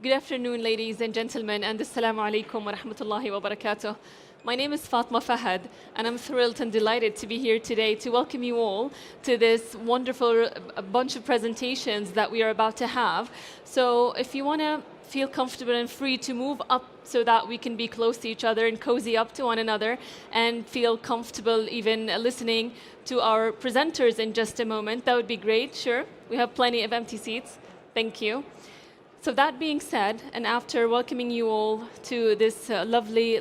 Good afternoon, ladies and gentlemen, and assalamu alaikum wa rahmatullahi wa barakatuh. My name is Fatma Fahad, and I'm thrilled and delighted to be here today to welcome you all to this wonderful bunch of presentations that we are about to have. So if you want to feel comfortable and free to move up so that we can be close to each other and cozy up to one another and feel comfortable even listening to our presenters in just a moment, that would be great. Sure, we have plenty of empty seats. Thank you. So that being said, and after welcoming you all to this lovely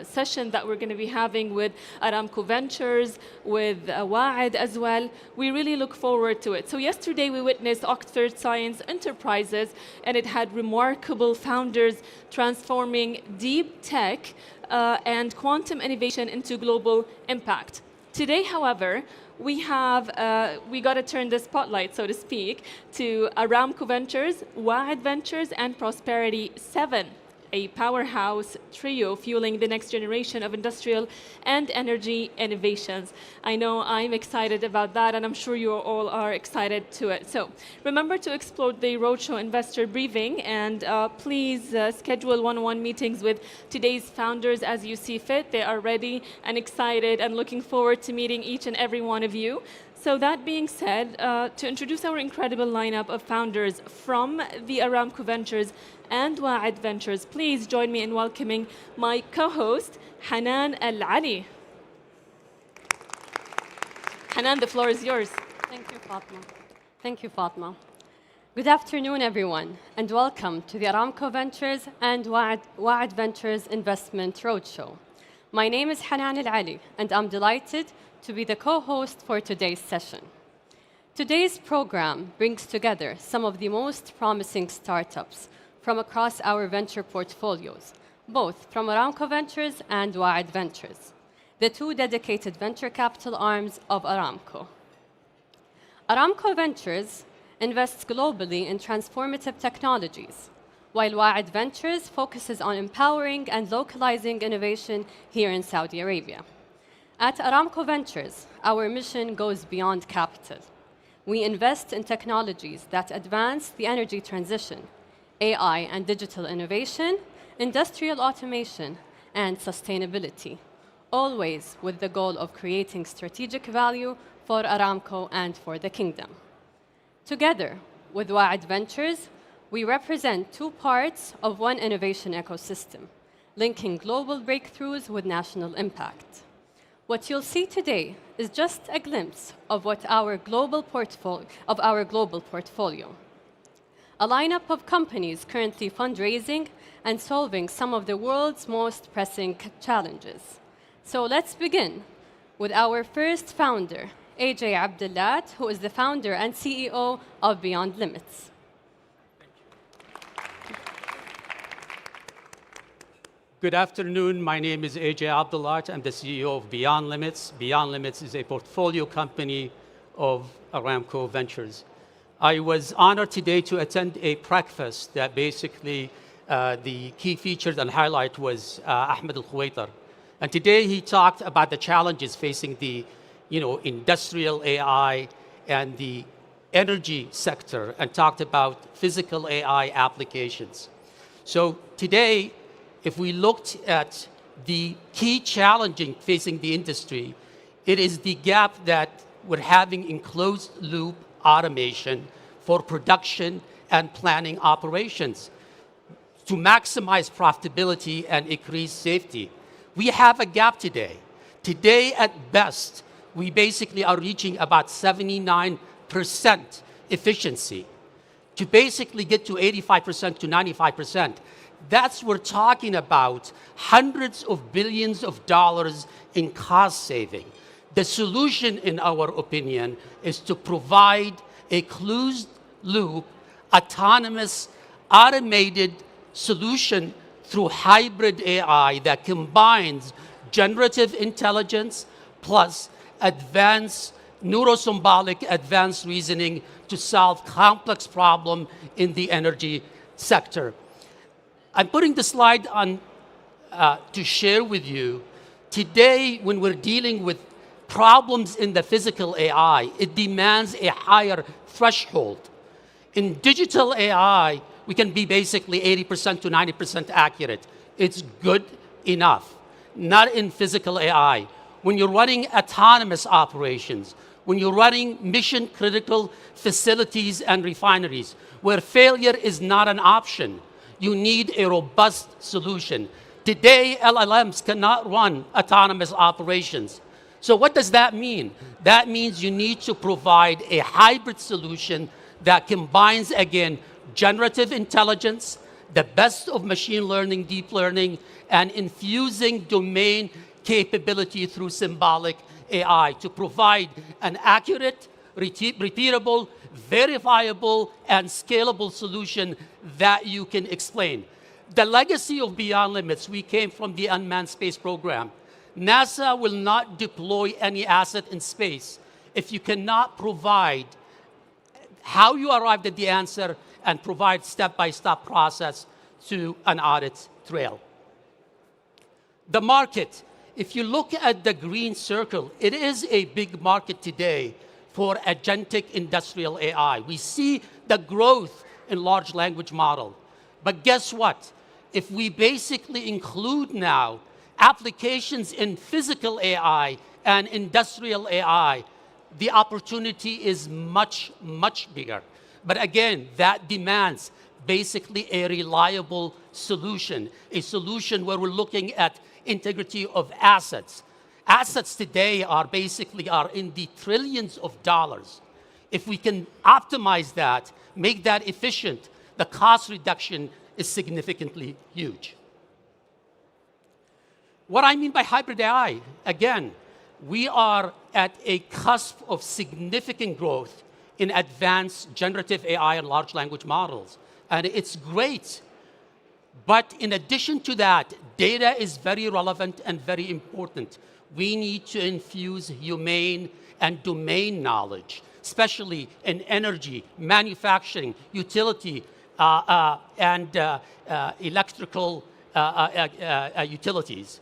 session that we're going to be having with Aramco Ventures, with Wa'ad as well, we really look forward to it. So yesterday we witnessed Oxford Science Enterprises, and it had remarkable founders transforming deep tech and quantum innovation into global impact. Today, however, we got to turn the spotlight, so to speak, to Aramco Ventures, Wa'ad Ventures, and Prosperity 7, a powerhouse trio fueling the next generation of industrial and energy innovations. I know I'm excited about that, and I'm sure you all are excited to it. So remember to explore the Roadshow Investor Briefing, and please schedule one-on-one meetings with today's founders as you see fit. They are ready and excited and looking forward to meeting each and every one of you. So that being said, to introduce our incredible lineup of founders from the Aramco Ventures and Wa'ad Ventures, please join me in welcoming my co-host, Hanan Al-Ali. Hanan, the floor is yours. Thank you, Fatma. Thank you, Fatma. Good afternoon, everyone, and welcome to the Aramco Ventures and Wa'ad Ventures Investment Roadshow. My name is Hanan Al-Ali, and I'm delighted to be the co-host for today's session. Today's program brings together some of the most promising startups from across our venture portfolios, both from Aramco Ventures and Wa'ad Ventures, the two dedicated venture capital arms of Aramco. Aramco Ventures invests globally in transformative technologies, while Wa'ad Ventures focuses on empowering and localizing innovation here in Saudi Arabia. At Aramco Ventures, our mission goes beyond capital. We invest in technologies that advance the energy transition, AI and digital innovation, industrial automation, and sustainability, always with the goal of creating strategic value for Aramco and for the kingdom. Together with Wa'ad Ventures, we represent two parts of one innovation ecosystem, linking global breakthroughs with national impact. What you'll see today is just a glimpse of our global portfolio, a lineup of companies currently fundraising and solving some of the world's most pressing challenges. So let's begin with our first founder, AJ Abdullah, who is the founder and CEO of Beyond Limits. Good afternoon. My name is AJ Abdullah. I'm the CEO of Beyond Limits. Beyond Limits is a portfolio company of Aramco Ventures. I was honored today to attend a breakfast that basically the key features and highlight was Ahmed Al-Khwaitar. And today he talked about the challenges facing the industrial AI and the energy sector and talked about physical AI applications. So today, if we looked at the key challenging facing the industry, it is the gap that we're having in closed loop automation for production and planning operations to maximize profitability and increase safety. We have a gap today. Today, at best, we basically are reaching about 79% efficiency. To basically get to 85% to 95%, we're talking about hundreds of billions of dollars in cost saving. The solution, in our opinion, is to provide a closed loop, autonomous, automated solution through hybrid AI that combines generative intelligence plus advanced neurosymbolic advanced reasoning to solve complex problems in the energy sector. I'm putting the slide on to share with you. Today, when we're dealing with problems in the physical AI, it demands a higher threshold. In digital AI, We can be basically 80% to 90% accurate. It's good enough. Not in physical AI. When you're running autonomous operations, when you're running mission-critical facilities and refineries, where failure is not an option, you need a robust solution. Today, LLMs cannot run autonomous operations. So what does that mean? That means you need to provide a hybrid solution that combines, again, generative intelligence, the best of machine learning, deep learning, and infusing domain capability through symbolic AI to provide an accurate, repeatable, verifiable, and scalable solution that you can explain. The legacy of Beyond Limits, we came from the unmanned space program. NASA will not deploy any asset in space if you cannot provide how you arrived at the answer and provide step-by-step process to an audit trail. The market, if you look at the green circle, it is a big market today for agentic industrial AI. We see the growth in large language model. But guess what? If we basically include now applications in physical AI and industrial AI, the opportunity is much, much bigger. But again, that demands basically a reliable solution, a solution where we're looking at integrity of assets. Assets today are basically in the trillions of dollars. If we can optimize that, make that efficient, the cost reduction is significantly huge. What I mean by hybrid AI, again, we are at a cusp of significant growth in advanced generative AI and large language models. And it's great. But in addition to that, data is very relevant and very important. We need to infuse humane and domain knowledge, especially in energy, manufacturing, utility, and electrical utilities.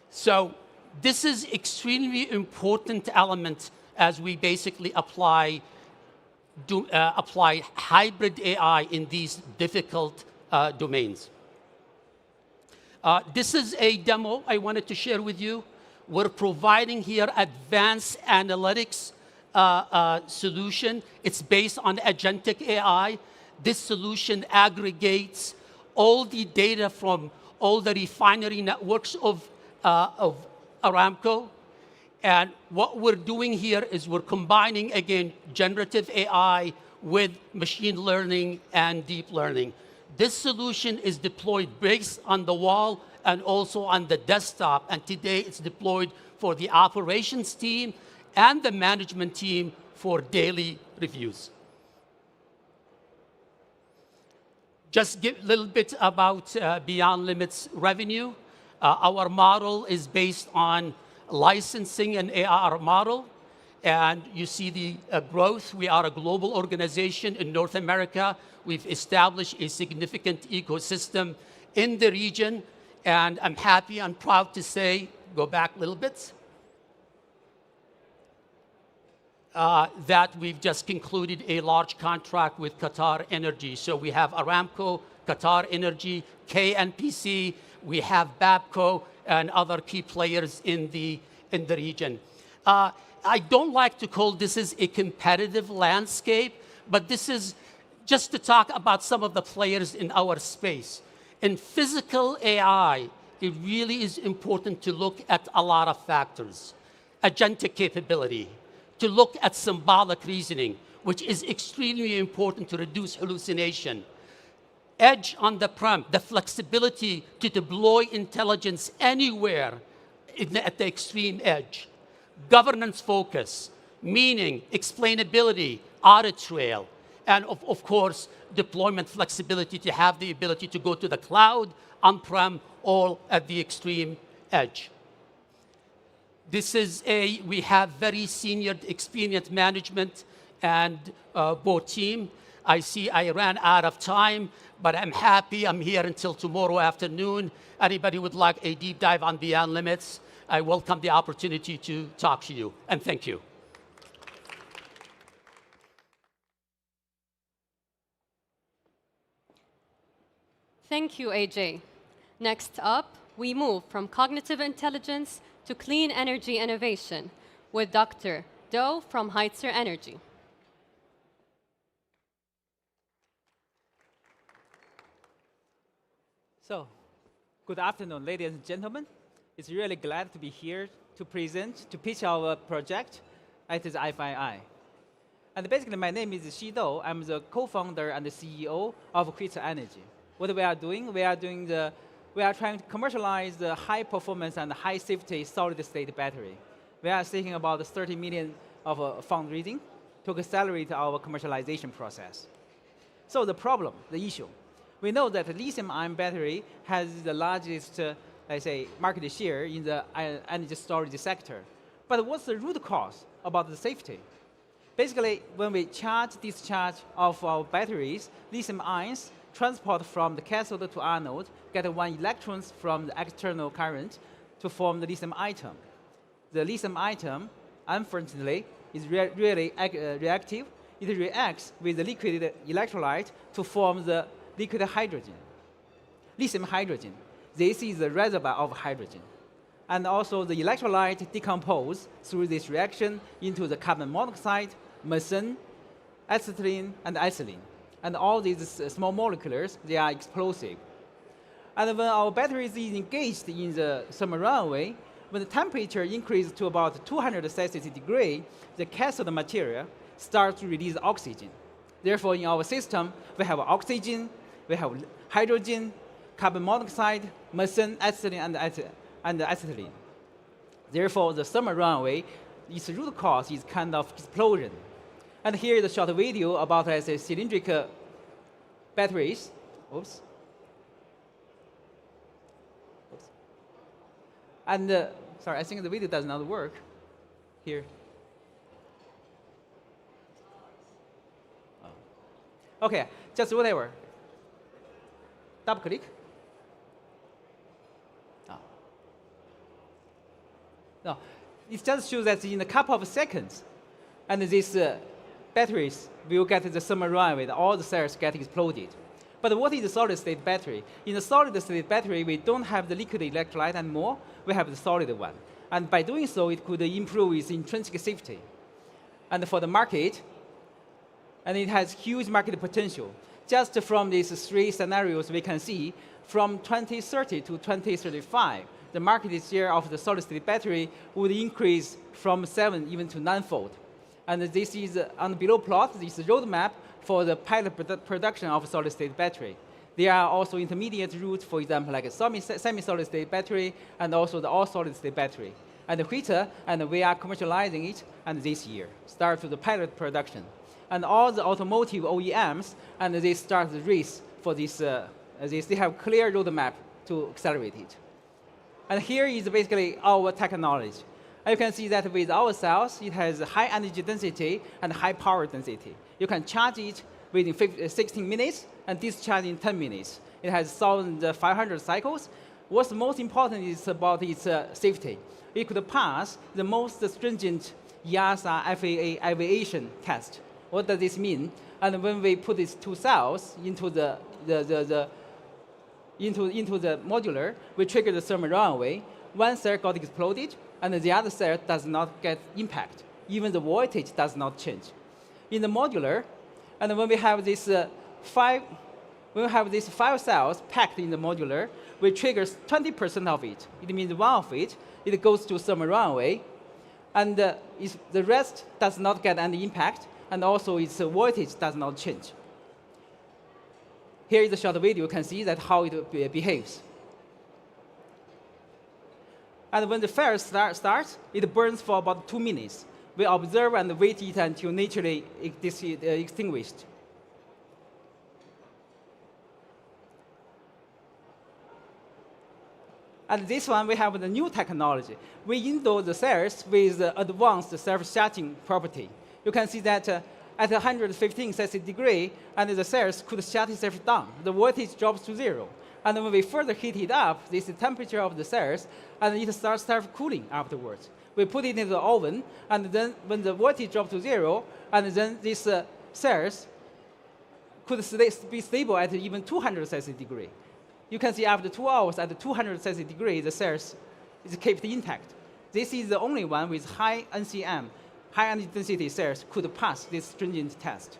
So this is extremely important element as we basically apply hybrid AI in these difficult domains. This is a demo I wanted to share with you. We're providing here advanced analytics solution. It's based on agentic AI. This solution aggregates all the data from all the refinery networks of Aramco. And what we're doing here is we're combining, again, generative AI with machine learning and deep learning. This solution is deployed based on the wall and also on the desktop. And today it's deployed for the operations team and the management team for daily reviews. Just give a little bit about Beyond Limits revenue. Our model is based on licensing an ARR model. And you see the growth. We are a global organization in North America. We've established a significant ecosystem in the region. And I'm happy and proud to say, go back a little bit, that we've just concluded a large contract with Qatar Energy. So we have Aramco, Qatar Energy, KNPC, we have Babco, and other key players in the region. I don't like to call this is a competitive landscape, but this is just to talk about some of the players in our space. In physical AI, it really is important to look at a lot of factors. Agentic capability, to look at symbolic reasoning, which is extremely important to reduce hallucination. Edge on the prem, the flexibility to deploy intelligence anywhere at the extreme edge. Governance focus, meaning explainability, audit trail, and of course, deployment flexibility to have the ability to go to the cloud, on-prem, or at the extreme edge. We have very senior experienced management and board team. I see I ran out of time, but I'm happy I'm here until tomorrow afternoon. Anybody would like a deep dive on Beyond Limits, I welcome the opportunity to talk to you, and thank you. Thank you, AJ. Next up, we move from cognitive intelligence to clean energy innovation with Dr. Do from Heitzer Energy. So, good afternoon, ladies and gentlemen. It's really glad to be here to present, to pitch our project at the FII. And basically, my name is Xi Do. I'm the co-founder and the CEO of Heitzer Energy. What we are doing, we are trying to commercialize the high performance and high safety solid state battery. We are seeking about 30 million of fundraising to accelerate our commercialization process. So the problem, the issue, we know that lithium-ion battery has the largest, let's say, market share in the energy storage sector. But what's the root cause about the safety? Basically, when we discharge of our batteries, lithium ions transport from the cathode to anode, get 1 electrons from the external current to form the lithium atom. The lithium atom, unfortunately, is really reactive. It reacts with the liquid electrolyte to form the liquid hydrogen, lithium hydrogen. This is the reservoir of hydrogen. And also the electrolyte decomposes through this reaction into the carbon monoxide, methane, acetylene, and ethylene. And all these small molecules, they are explosive. And when our battery is engaged in the thermal runaway, when the temperature increases to about 200 Celsius degree, the cathode material starts to release oxygen. Therefore, in our system, we have oxygen, we have hydrogen, carbon monoxide, methane, ethylene, and acetylene. Therefore, the thermal runaway, its root cause is kind of explosion. And here is a short video about cylindrical batteries. Oops. And sorry, I think the video does not work here. Oh. Okay, just whatever. Double click. Oh. No, it just shows that in a couple of seconds, and these batteries will get the thermal runaway, all the cells get exploded. But what is a solid-state battery? In a solid-state battery, we don't have the liquid electrolyte anymore. We have the solid one. And by doing so, it could improve its intrinsic safety. And for the market, and it has huge market potential. Just from these 3 scenarios, we can see from 2030 to 2035, the market share of the solid-state battery would increase from 7 even to 9-fold. And this is, on the below plot, this is a roadmap for the pilot production of solid-state battery. There are also intermediate routes, for example, like a semi-solid-state battery and also the all-solid-state battery. And Heitzer, and we are commercializing it, and this year, start to the pilot production. And all the automotive OEMs, and they start the race for this, they have clear roadmap to accelerate it. And here is basically our technology. You can see that with our cells, it has high energy density and high power density. You can charge it within 16 minutes and discharge in 10 minutes. It has 1,500 cycles. What's most important is about its safety. It could pass the most stringent EASA FAA aviation test. What does this mean? And when we put these 2 cells into the modular, we trigger the thermal runaway. 1 cell got exploded, and the other cell does not get impact. Even the voltage does not change. In the modular, and when we have this 5 cells packed in the modular, we trigger 20% of it. It means 1 of it goes to thermal runaway, and the rest does not get any impact, and also its voltage does not change. Here is a short video. You can see that how it behaves. And when the fire starts, it burns for about 2 minutes. We observe and wait it until naturally extinguished. And this one, we have the new technology. We indoor the cells with advanced self-shutting property. You can see that at 115 Celsius degree, and the cells could shut itself down. The voltage drops to 0. And when we further heat it up, this is the temperature of the cells, and it starts cooling afterwards. We put it in the oven, and then when the voltage drops to 0, and then these cells could be stable at even 200 Celsius degree. you can see after 2 hours at 200 Celsius degree, the cells is kept intact. This is the only one with high NCM, high energy density cells could pass this stringent test.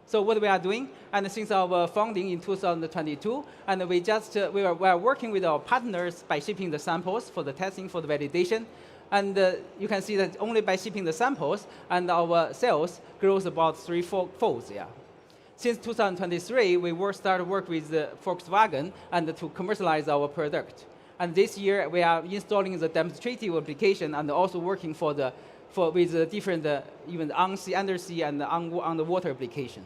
So what we are doing, and since our founding in 2022, and we are working with our partners by shipping the samples for the testing, for the validation. And you can see that only by shipping the samples, and our sales grows about 3-4-fold. Yeah. Since 2023, we started work with Volkswagen and to commercialize our product. And this year, we are installing the demonstrative application and also working with the different even on-sea, undersea, and on the water application.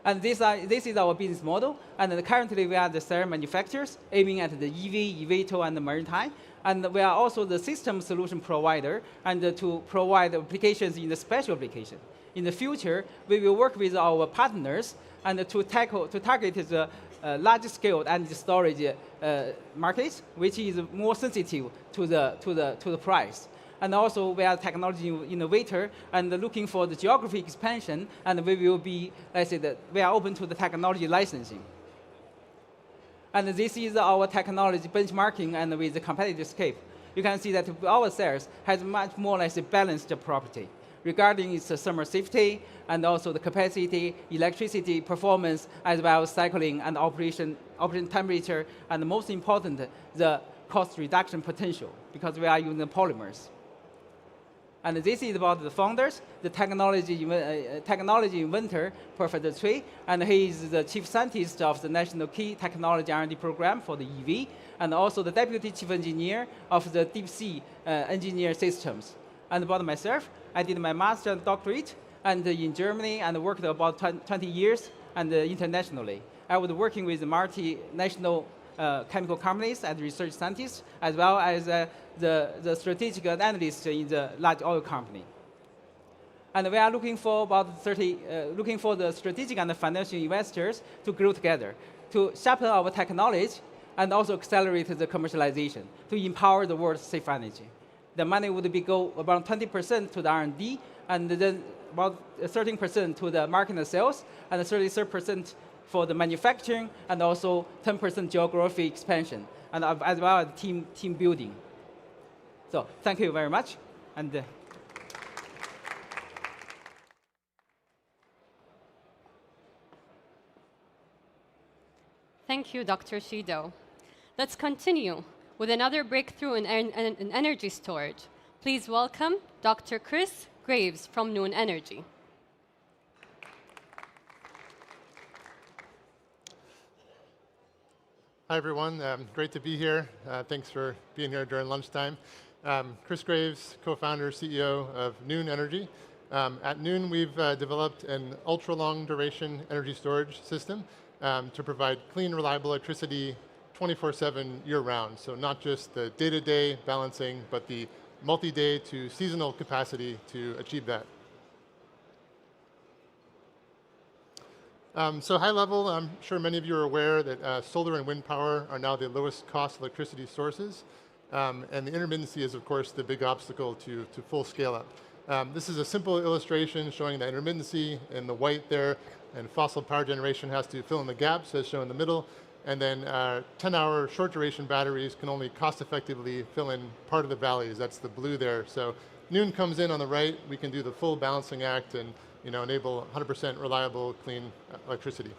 And this is our business model. And currently, we are the cell manufacturers aiming at the EV, eVTOL, and the maritime. And we are also the system solution provider and to provide applications in the special application. In the future, we will work with our partners and to target the large-scale energy storage markets, which is more sensitive to the price. And also, we are technology innovator and looking for the geography expansion, and we will be, let's say that we are open to the technology licensing. And this is our technology benchmarking and with the competitive scape. You can see that our cells has much more like a balanced property regarding its thermal safety and also the capacity, electricity, performance, as well as cycling and operation temperature, and most important, the cost reduction potential, because we are using polymers. And this is about the founders, the technology inventor, Professor Cui, and he is the chief scientist of the National Key Technology R&D Program for the EV, and also the deputy chief engineer of the deep sea engineer systems. And about myself, I did my master and doctorate and in Germany and worked about 20 years and internationally. I was working with multinational chemical companies as research scientists, as well as the strategic analysts in the large oil company. And we are looking for looking for the strategic and the financial investors to grow together, to sharpen our technology and also accelerate the commercialization, to empower the world's safe energy. The money would go about 20% to the R&D, and then about 13% to the marketing and sales, and 33% for the manufacturing, and also 10% geography expansion, and as well as team building. So thank you very much. And Thank you, Dr. Shido. Let's continue with another breakthrough in energy storage. Please welcome Dr. Chris Graves from Noon Energy. Hi, everyone. Great to be here. Thanks for being here during lunchtime. Chris Graves, co-founder, CEO of Noon Energy. At Noon, we've developed an ultra-long duration energy storage system to provide clean, reliable electricity 24/7 year-round. So not just the day-to-day balancing, but the multi-day to seasonal capacity to achieve that. So high level, I'm sure many of you are aware that solar and wind power are now the lowest cost electricity sources. And the intermittency is, of course, the big obstacle to full scale up. This is a simple illustration showing the intermittency in the white there, and fossil power generation has to fill in the gaps, as shown in the middle. And then 10-hour short duration batteries can only cost effectively fill in part of the valleys. That's the blue there. So Noon comes in on the right. We can do the full balancing act and enable 100% reliable, clean electricity.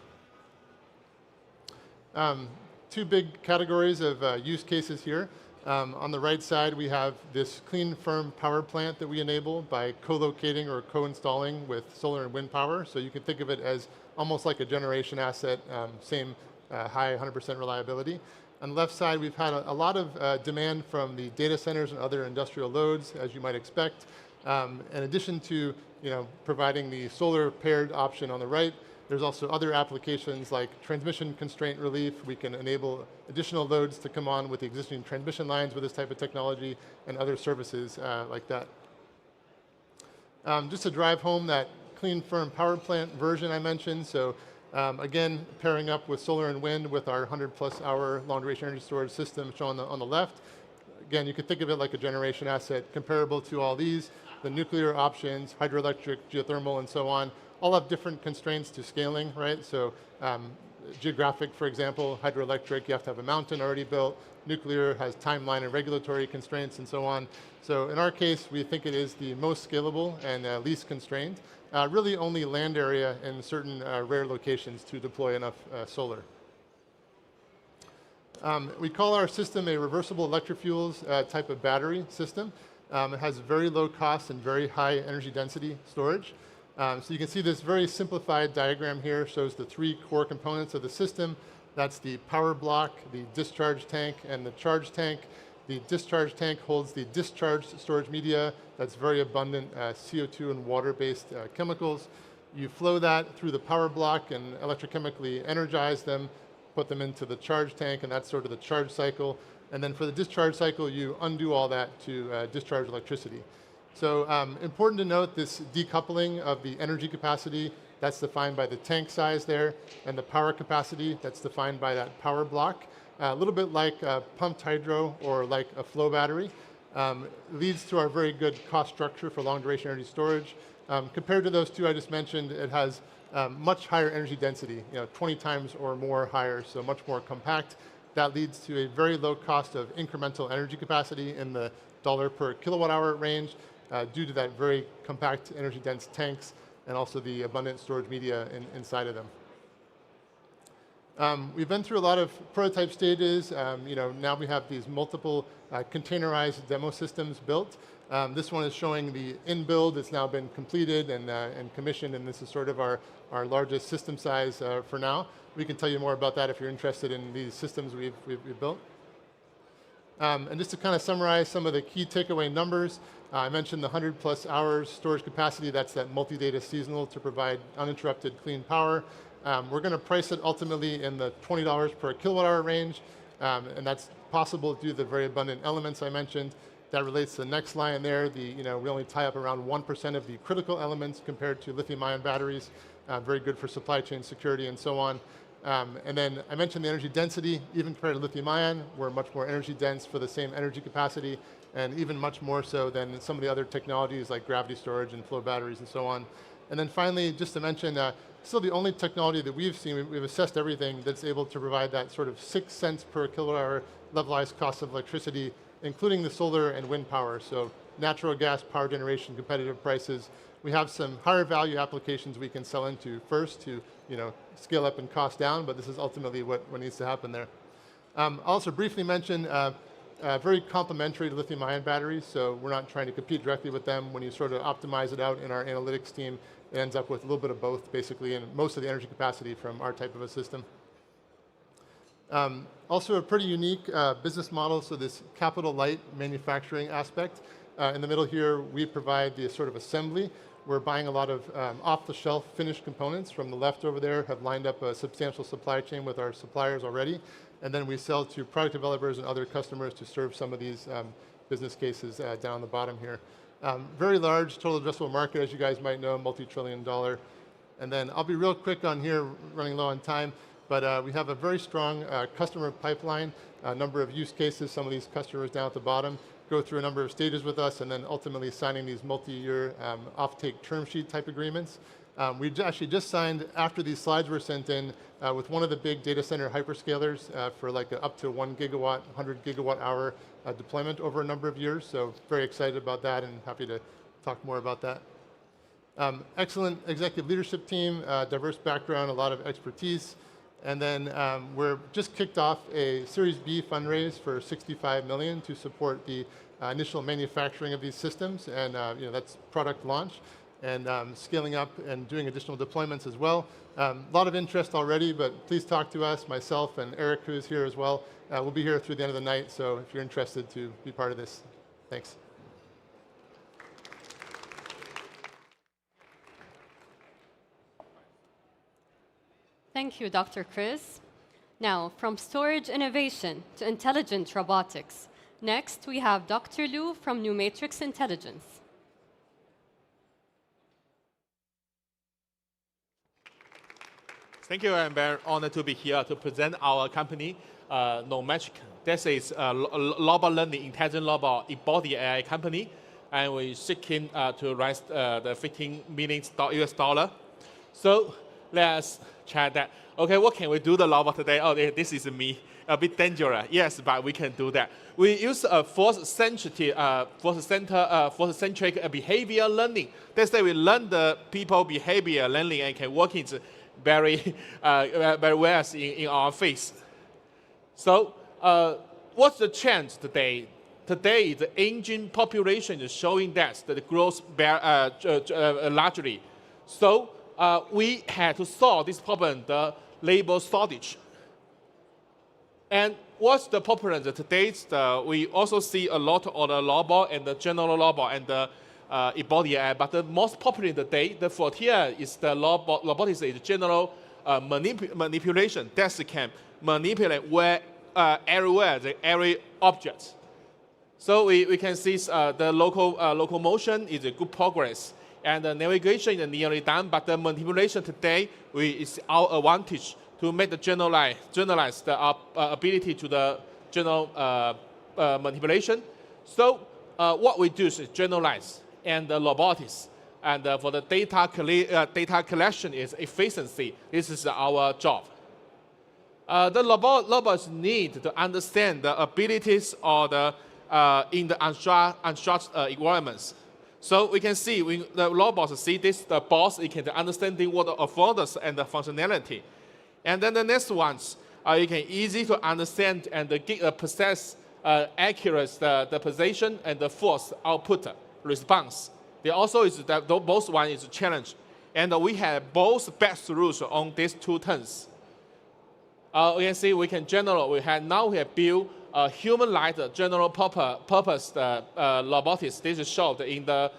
Two big categories of use cases here. On the right side, we have this clean, firm power plant that we enable by co-locating or co-installing with solar and wind power. So you can think of it as almost like a generation asset, same high 100% reliability. On the left side, we've had a lot of demand from the data centers and other industrial loads, as you might expect. In addition to providing the solar paired option on the right, there's also other applications like transmission constraint relief. We can enable additional loads to come on with the existing transmission lines with this type of technology and other services like that. Just to drive home that clean, firm power plant version I mentioned. So again, pairing up with solar and wind with our 100+ hour long duration energy storage system shown on the left. Again, you could think of it like a generation asset comparable to all these. The nuclear options, hydroelectric, geothermal, and so on, all have different constraints to scaling, right? So geographic, for example, hydroelectric, you have to have a mountain already built. Nuclear has timeline and regulatory constraints and so on. So in our case, we think it is the most scalable and least constrained. Really only land area in certain rare locations to deploy enough solar. We call our system a reversible electrofuels type of battery system. It has very low cost and very high energy density storage. So you can see this very simplified diagram here shows the three core components of the system. That's the power block, the discharge tank, and the charge tank. The discharge tank holds the discharged storage media that's very abundant CO2 and water-based chemicals. You flow that through the power block and electrochemically energize them, put them into the charge tank, and that's sort of the charge cycle. And then for the discharge cycle, you undo all that to discharge electricity. So important to note this decoupling of the energy capacity, that's defined by the tank size there, and the power capacity, that's defined by that power block. A little bit like pumped hydro or like a flow battery. Leads to our very good cost structure for long duration energy storage. Compared to those two I just mentioned, it has much higher energy density, 20 times or more higher, so much more compact. That leads to a very low cost of incremental energy capacity in the dollar per kilowatt hour range due to that very compact energy dense tanks and also the abundant storage media inside of them. We've been through a lot of prototype stages. Now we have these multiple containerized demo systems built. This one is showing the in-build. It's now been completed and commissioned, and this is sort of our largest system size for now. We can tell you more about that if you're interested in these systems we've built. And just to kind of summarize some of the key takeaway numbers, I mentioned the 100 plus hours storage capacity. That's that multi-data seasonal to provide uninterrupted clean power. We're going to price it ultimately in the $20 per kilowatt hour range, and that's possible due to the very abundant elements I mentioned. That relates to the next line there. We only tie up around 1% of the critical elements compared to lithium-ion batteries. Very good for supply chain security and so on. And then I mentioned the energy density. Even compared to lithium-ion, we're much more energy dense for the same energy capacity, and even much more so than some of the other technologies like gravity storage and flow batteries and so on. And then finally, just to mention, still the only technology that we've seen, we've assessed everything that's able to provide that sort of 6 cents per kilowatt hour levelized cost of electricity, including the solar and wind power. So natural gas power generation competitive prices. We have some higher value applications we can sell into first to scale up and cost down, but this is ultimately what needs to happen there. I'll also briefly mention very complementary to lithium-ion batteries, so we're not trying to compete directly with them. When you sort of optimize it out in our analytics team, it ends up with a little bit of both, basically, and most of the energy capacity from our type of a system. Also a pretty unique business model, so this capital light manufacturing aspect. In the middle here, we provide the sort of assembly. We're buying a lot of off-the-shelf finished components from the left over there, have lined up a substantial supply chain with our suppliers already, and then we sell to product developers and other customers to serve some of these business cases down the bottom here. Very large total addressable market, as you guys might know, multi-trillion-dollar. And then I'll be real quick on here, running low on time, but we have a very strong customer pipeline, a number of use cases. Some of these customers down at the bottom go through a number of stages with us and then ultimately signing these multi-year off-take term sheet type agreements. We actually just signed, after these slides were sent in, with one of the big data center hyperscalers for like up to 1 gigawatt, 100 gigawatt hour deployment over a number of years. So very excited about that and happy to talk more about that. Excellent executive leadership team, diverse background, a lot of expertise. And then we're just kicked off a Series B fundraise for $65 million to support the initial manufacturing of these systems, and that's product launch, and scaling up and doing additional deployments as well. A lot of interest already, but please talk to us, myself and Eric, who's here as well. We'll be here through the end of the night, so if you're interested to be part of this, thanks. Thank you, Dr. Chris. Now, from storage innovation to intelligent robotics, next we have Dr. Lou from New Matrix Intelligence. Thank you. I'm very honored to be here to present our company, New Matrix. This is a global learning, intelligent robot embodied AI company, and we're seeking to raise the $15 million US dollar. So let's chat that, okay, what can we do the robot today? Oh, this is me. A bit dangerous. Yes, but we can do that. We use a force-centric behavior learning. That's why we learn the people behavior learning and can work it very, very well in our face. So what's the trend today? Today, the aging population is showing that the growth largely. So we had to solve this problem, the labor shortage. And what's the problem today? We also see a lot of the robot and the general robot and the embodied AI, but the most popular today, the frontier is the robotics is general manipulation that can manipulate everywhere, every object. So we can see the locomotion is a good progress, and the navigation is nearly done, but the manipulation today is our advantage to make the generalize the ability to the general manipulation. So what we do is generalize and the robotics, and for the data collection is efficiency. This is our job. The robots need to understand the abilities or the in the unstructured environments. So we can see the robots see this, the boss, it can understanding what the affords and the functionality. And then the next ones, you can easy to understand and possess accurate the position and the force output response. They also is that both one is a challenge, and we have both best solutions on these two terms. You can see we can now we have built a human-like general purpose robotics. This is showed in the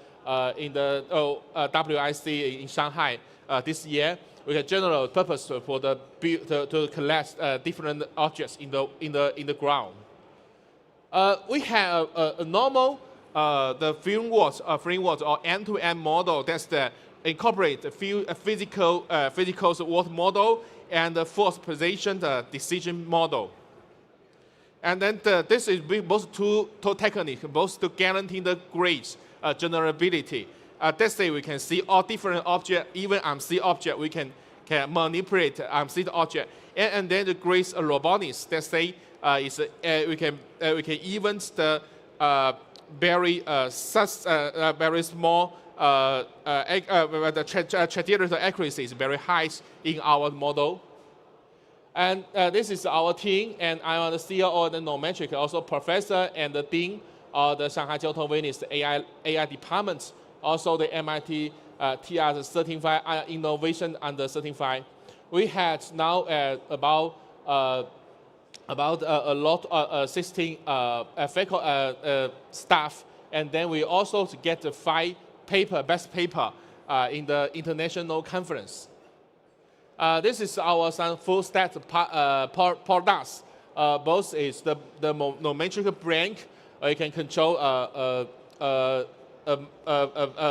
WIC in Shanghai this year. We have general purpose for the to collect different objects in the ground. We have a normal the framework or end-to-end model that's the incorporate the physical world model and the force position decision model. And then this is both two techniques, both to guarantee the great generability. That's why we can see all different objects, even MC object, we can manipulate MC the object. And then the great robotics, that's say we can even the very small the trajectory accuracy is very high in our model. And this is our team, and I am the CEO of the Nometric, also professor and the dean of the Shanghai Jiaotong Venus AI department, also the MIT TR certified innovation under certified. We had now about a lot 16 staff, and then we also get the 5 best paper in the international conference. This is our full stack products. Both is the Nometric brain. You can control a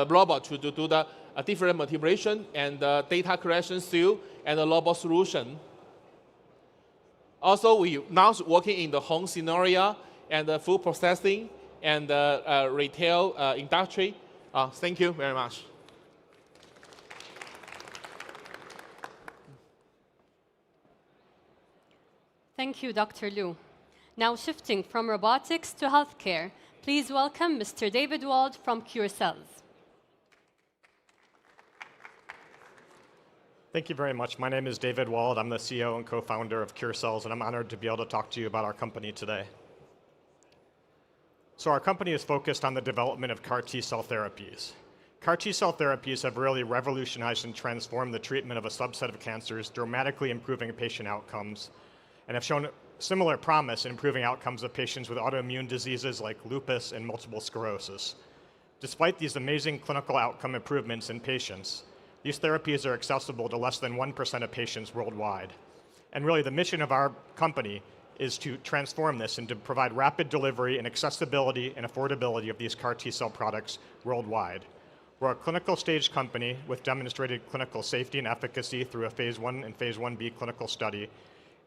robot to do the different manipulation and data collection still and the robot solution. Also, we now working in the home scenario and the food processing and retail industry. Thank you very much. Thank you, Dr. Liu. Now shifting from robotics to healthcare, please welcome Mr. David Wald from CureCells. Thank you very much. My name is David Wald. I'm the CEO and co-founder of CureCells, and I'm honored to be able to talk to you about our company today. So our company is focused on the development of CAR T-cell therapies. CAR T-cell therapies have really revolutionized and transformed the treatment of a subset of cancers, dramatically improving patient outcomes, and have shown similar promise in improving outcomes of patients with autoimmune diseases like lupus and multiple sclerosis. Despite these amazing clinical outcome improvements in patients, these therapies are accessible to less than 1% of patients worldwide. And really the mission of our company is to transform this and to provide rapid delivery and accessibility and affordability of these CAR T-cell products worldwide. We're a clinical stage company with demonstrated clinical safety and efficacy through a phase 1 and phase 1b clinical study.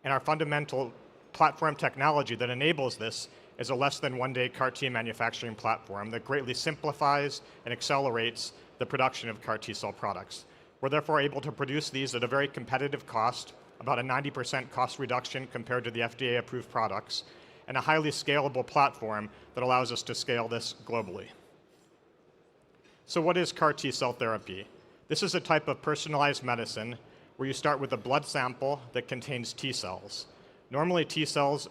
And our fundamental platform technology that enables this is a less than 1-day CAR T manufacturing platform that greatly simplifies and accelerates the production of CAR T-cell products. We're therefore able to produce these at a very competitive cost, about a 90% cost reduction compared to the FDA-approved products, and a highly scalable platform that allows us to scale this globally. So what is CAR T-cell therapy? This is a type of personalized medicine where you start with a blood sample that contains T cells. Normally T cells,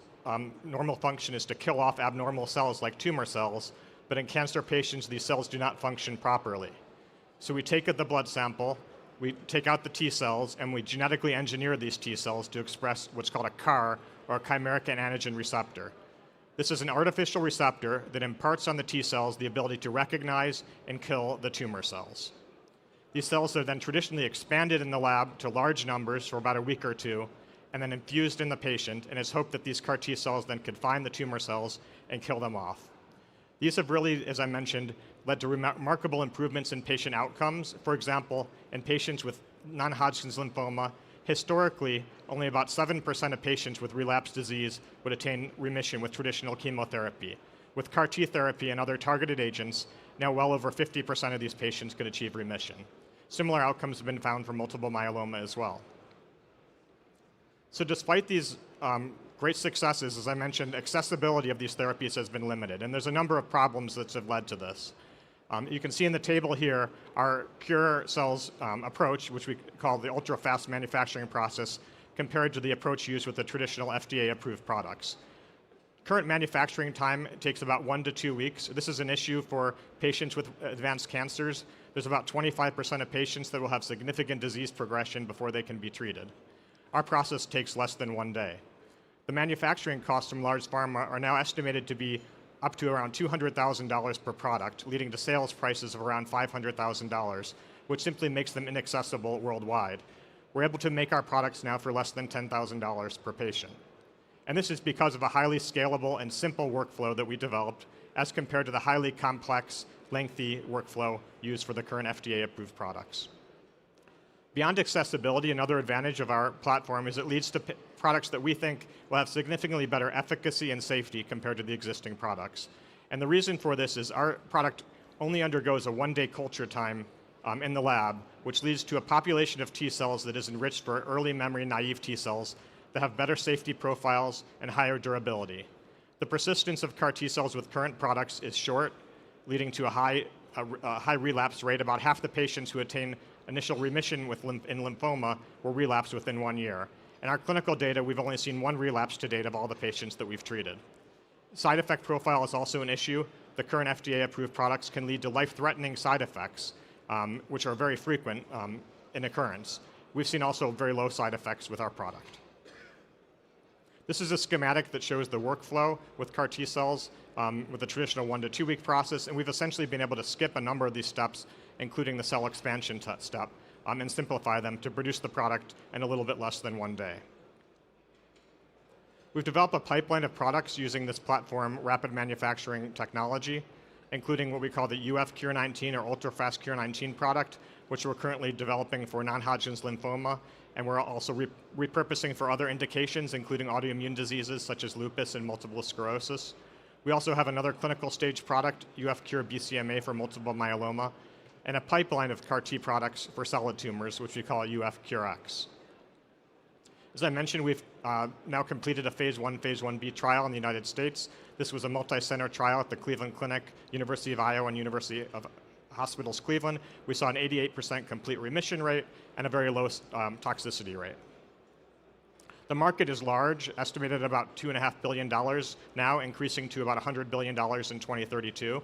normal function is to kill off abnormal cells like tumor cells, but in cancer patients these cells do not function properly. So we take the blood sample, we take out the T cells, and we genetically engineer these T cells to express what's called a CAR, or a chimeric antigen receptor. This is an artificial receptor that imparts on the T cells the ability to recognize and kill the tumor cells. These cells are then traditionally expanded in the lab to large numbers for about a week or two, and then infused in the patient, and it's hoped that these CAR T cells then could find the tumor cells and kill them off. These have really, as I mentioned, led to remarkable improvements in patient outcomes. For example, in patients with non-Hodgkin's lymphoma, historically, only about 7% of patients with relapsed disease would attain remission with traditional chemotherapy. With CAR T therapy and other targeted agents, now well over 50% of these patients could achieve remission. Similar outcomes have been found for multiple myeloma as well. So despite these great successes, as I mentioned, accessibility of these therapies has been limited, and there's a number of problems that have led to this. You can see in the table here our pure cells approach, which we call the ultra-fast manufacturing process, compared to the approach used with the traditional FDA-approved products. Current manufacturing time takes about 1 to 2 weeks. This is an issue for patients with advanced cancers. There's about 25% of patients that will have significant disease progression before they can be treated. Our process takes less than 1 day. The manufacturing costs from large pharma are now estimated to be up to around $200,000 per product, leading to sales prices of around $500,000, which simply makes them inaccessible worldwide. We're able to make our products now for less than $10,000 per patient. And this is because of a highly scalable and simple workflow that we developed as compared to the highly complex, lengthy workflow used for the current FDA-approved products. Beyond accessibility, another advantage of our platform is it leads to products that we think will have significantly better efficacy and safety compared to the existing products. And the reason for this is our product only undergoes a 1-day culture time in the lab, which leads to a population of T cells that is enriched for early memory naive T cells that have better safety profiles and higher durability. The persistence of CAR T cells with current products is short, leading to a high relapse rate. About half the patients who attain initial remission in lymphoma will relapse within 1 year. In our clinical data, we've only seen 1 relapse to date of all the patients that we've treated. Side effect profile is also an issue. The current FDA-approved products can lead to life-threatening side effects, which are very frequent in occurrence. We've seen also very low side effects with our product. This is a schematic that shows the workflow with CAR T cells with a traditional 1 to 2 week process, and we've essentially been able to skip a number of these steps, including the cell expansion step, and simplify them to produce the product in a little bit less than 1 day. We've developed a pipeline of products using this platform rapid manufacturing technology, including what we call the UF Cure 19 or ultra-fast Cure 19 product, which we're currently developing for non-Hodgkin's lymphoma, and we're also repurposing for other indications, including autoimmune diseases such as lupus and multiple sclerosis. We also have another clinical stage product, UF Cure BCMA for multiple myeloma, and a pipeline of CAR T products for solid tumors, which we call UF Cure X. As I mentioned, we've now completed a phase 1, phase 1b trial in the United States. This was a multi-center trial at the Cleveland Clinic, University of Iowa, and University of Hospitals Cleveland. We saw an 88% complete remission rate and a very low toxicity rate. The market is large, estimated at about $2.5 billion now, increasing to about $100 billion in 2032.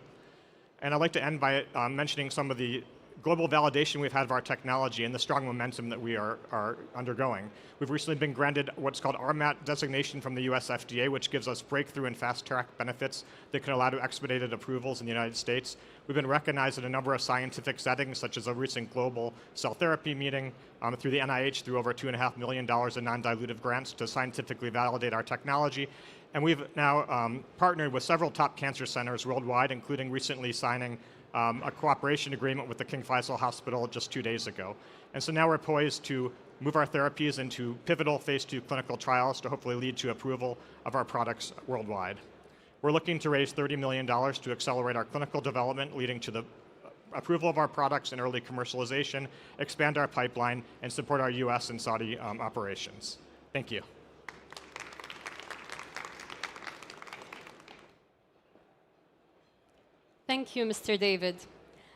And I'd like to end by mentioning some of the global validation we've had of our technology and the strong momentum that we are undergoing. We've recently been granted what's called RMAT designation from the US FDA, which gives us breakthrough and fast track benefits that can allow to expedited approvals in the United States. We've been recognized in a number of scientific settings, such as a recent global cell therapy meeting through the NIH, through over $2.5 million in non-dilutive grants to scientifically validate our technology. And we've now partnered with several top cancer centers worldwide, including recently signing a cooperation agreement with the King Faisal Hospital just 2 days ago. And so now we're poised to move our therapies into pivotal phase 2 clinical trials to hopefully lead to approval of our products worldwide. We're looking to raise $30 million to accelerate our clinical development, leading to the approval of our products and early commercialization, expand our pipeline, and support our US and Saudi operations. Thank you. Thank you, Mr. David.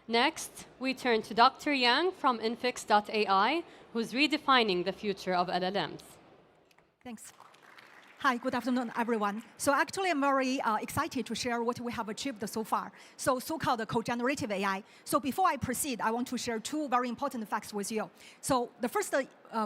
Next, we turn to Dr. Yang from Infix.ai, who's redefining the future of LLMs. Thanks. Hi, good afternoon, everyone. So actually, I'm very excited to share what we have achieved so far. So-called co-generative AI. So before I proceed, I want to share two very important facts with you. So the first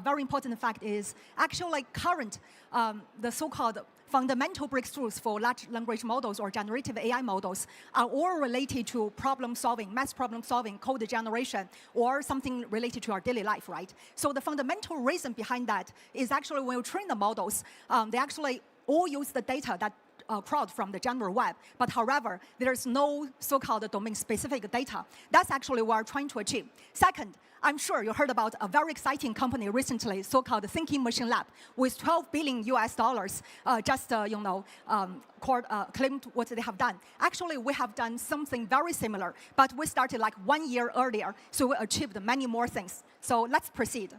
very important fact is actually current, the so-called fundamental breakthroughs for large language models or generative AI models are all related to problem solving, math problem solving, code generation, or something related to our daily life, right? So the fundamental reason behind that is actually when you train the models, they actually all use the data that crowd from the general web. But however, there's no so-called domain-specific data. That's actually what we're trying to achieve. Second, I'm sure you heard about a very exciting company recently, so-called Thinking Machine Lab, with 12 billion US dollars, claimed what they have done. Actually, we have done something very similar, but we started like 1 year earlier, so we achieved many more things. So let's proceed.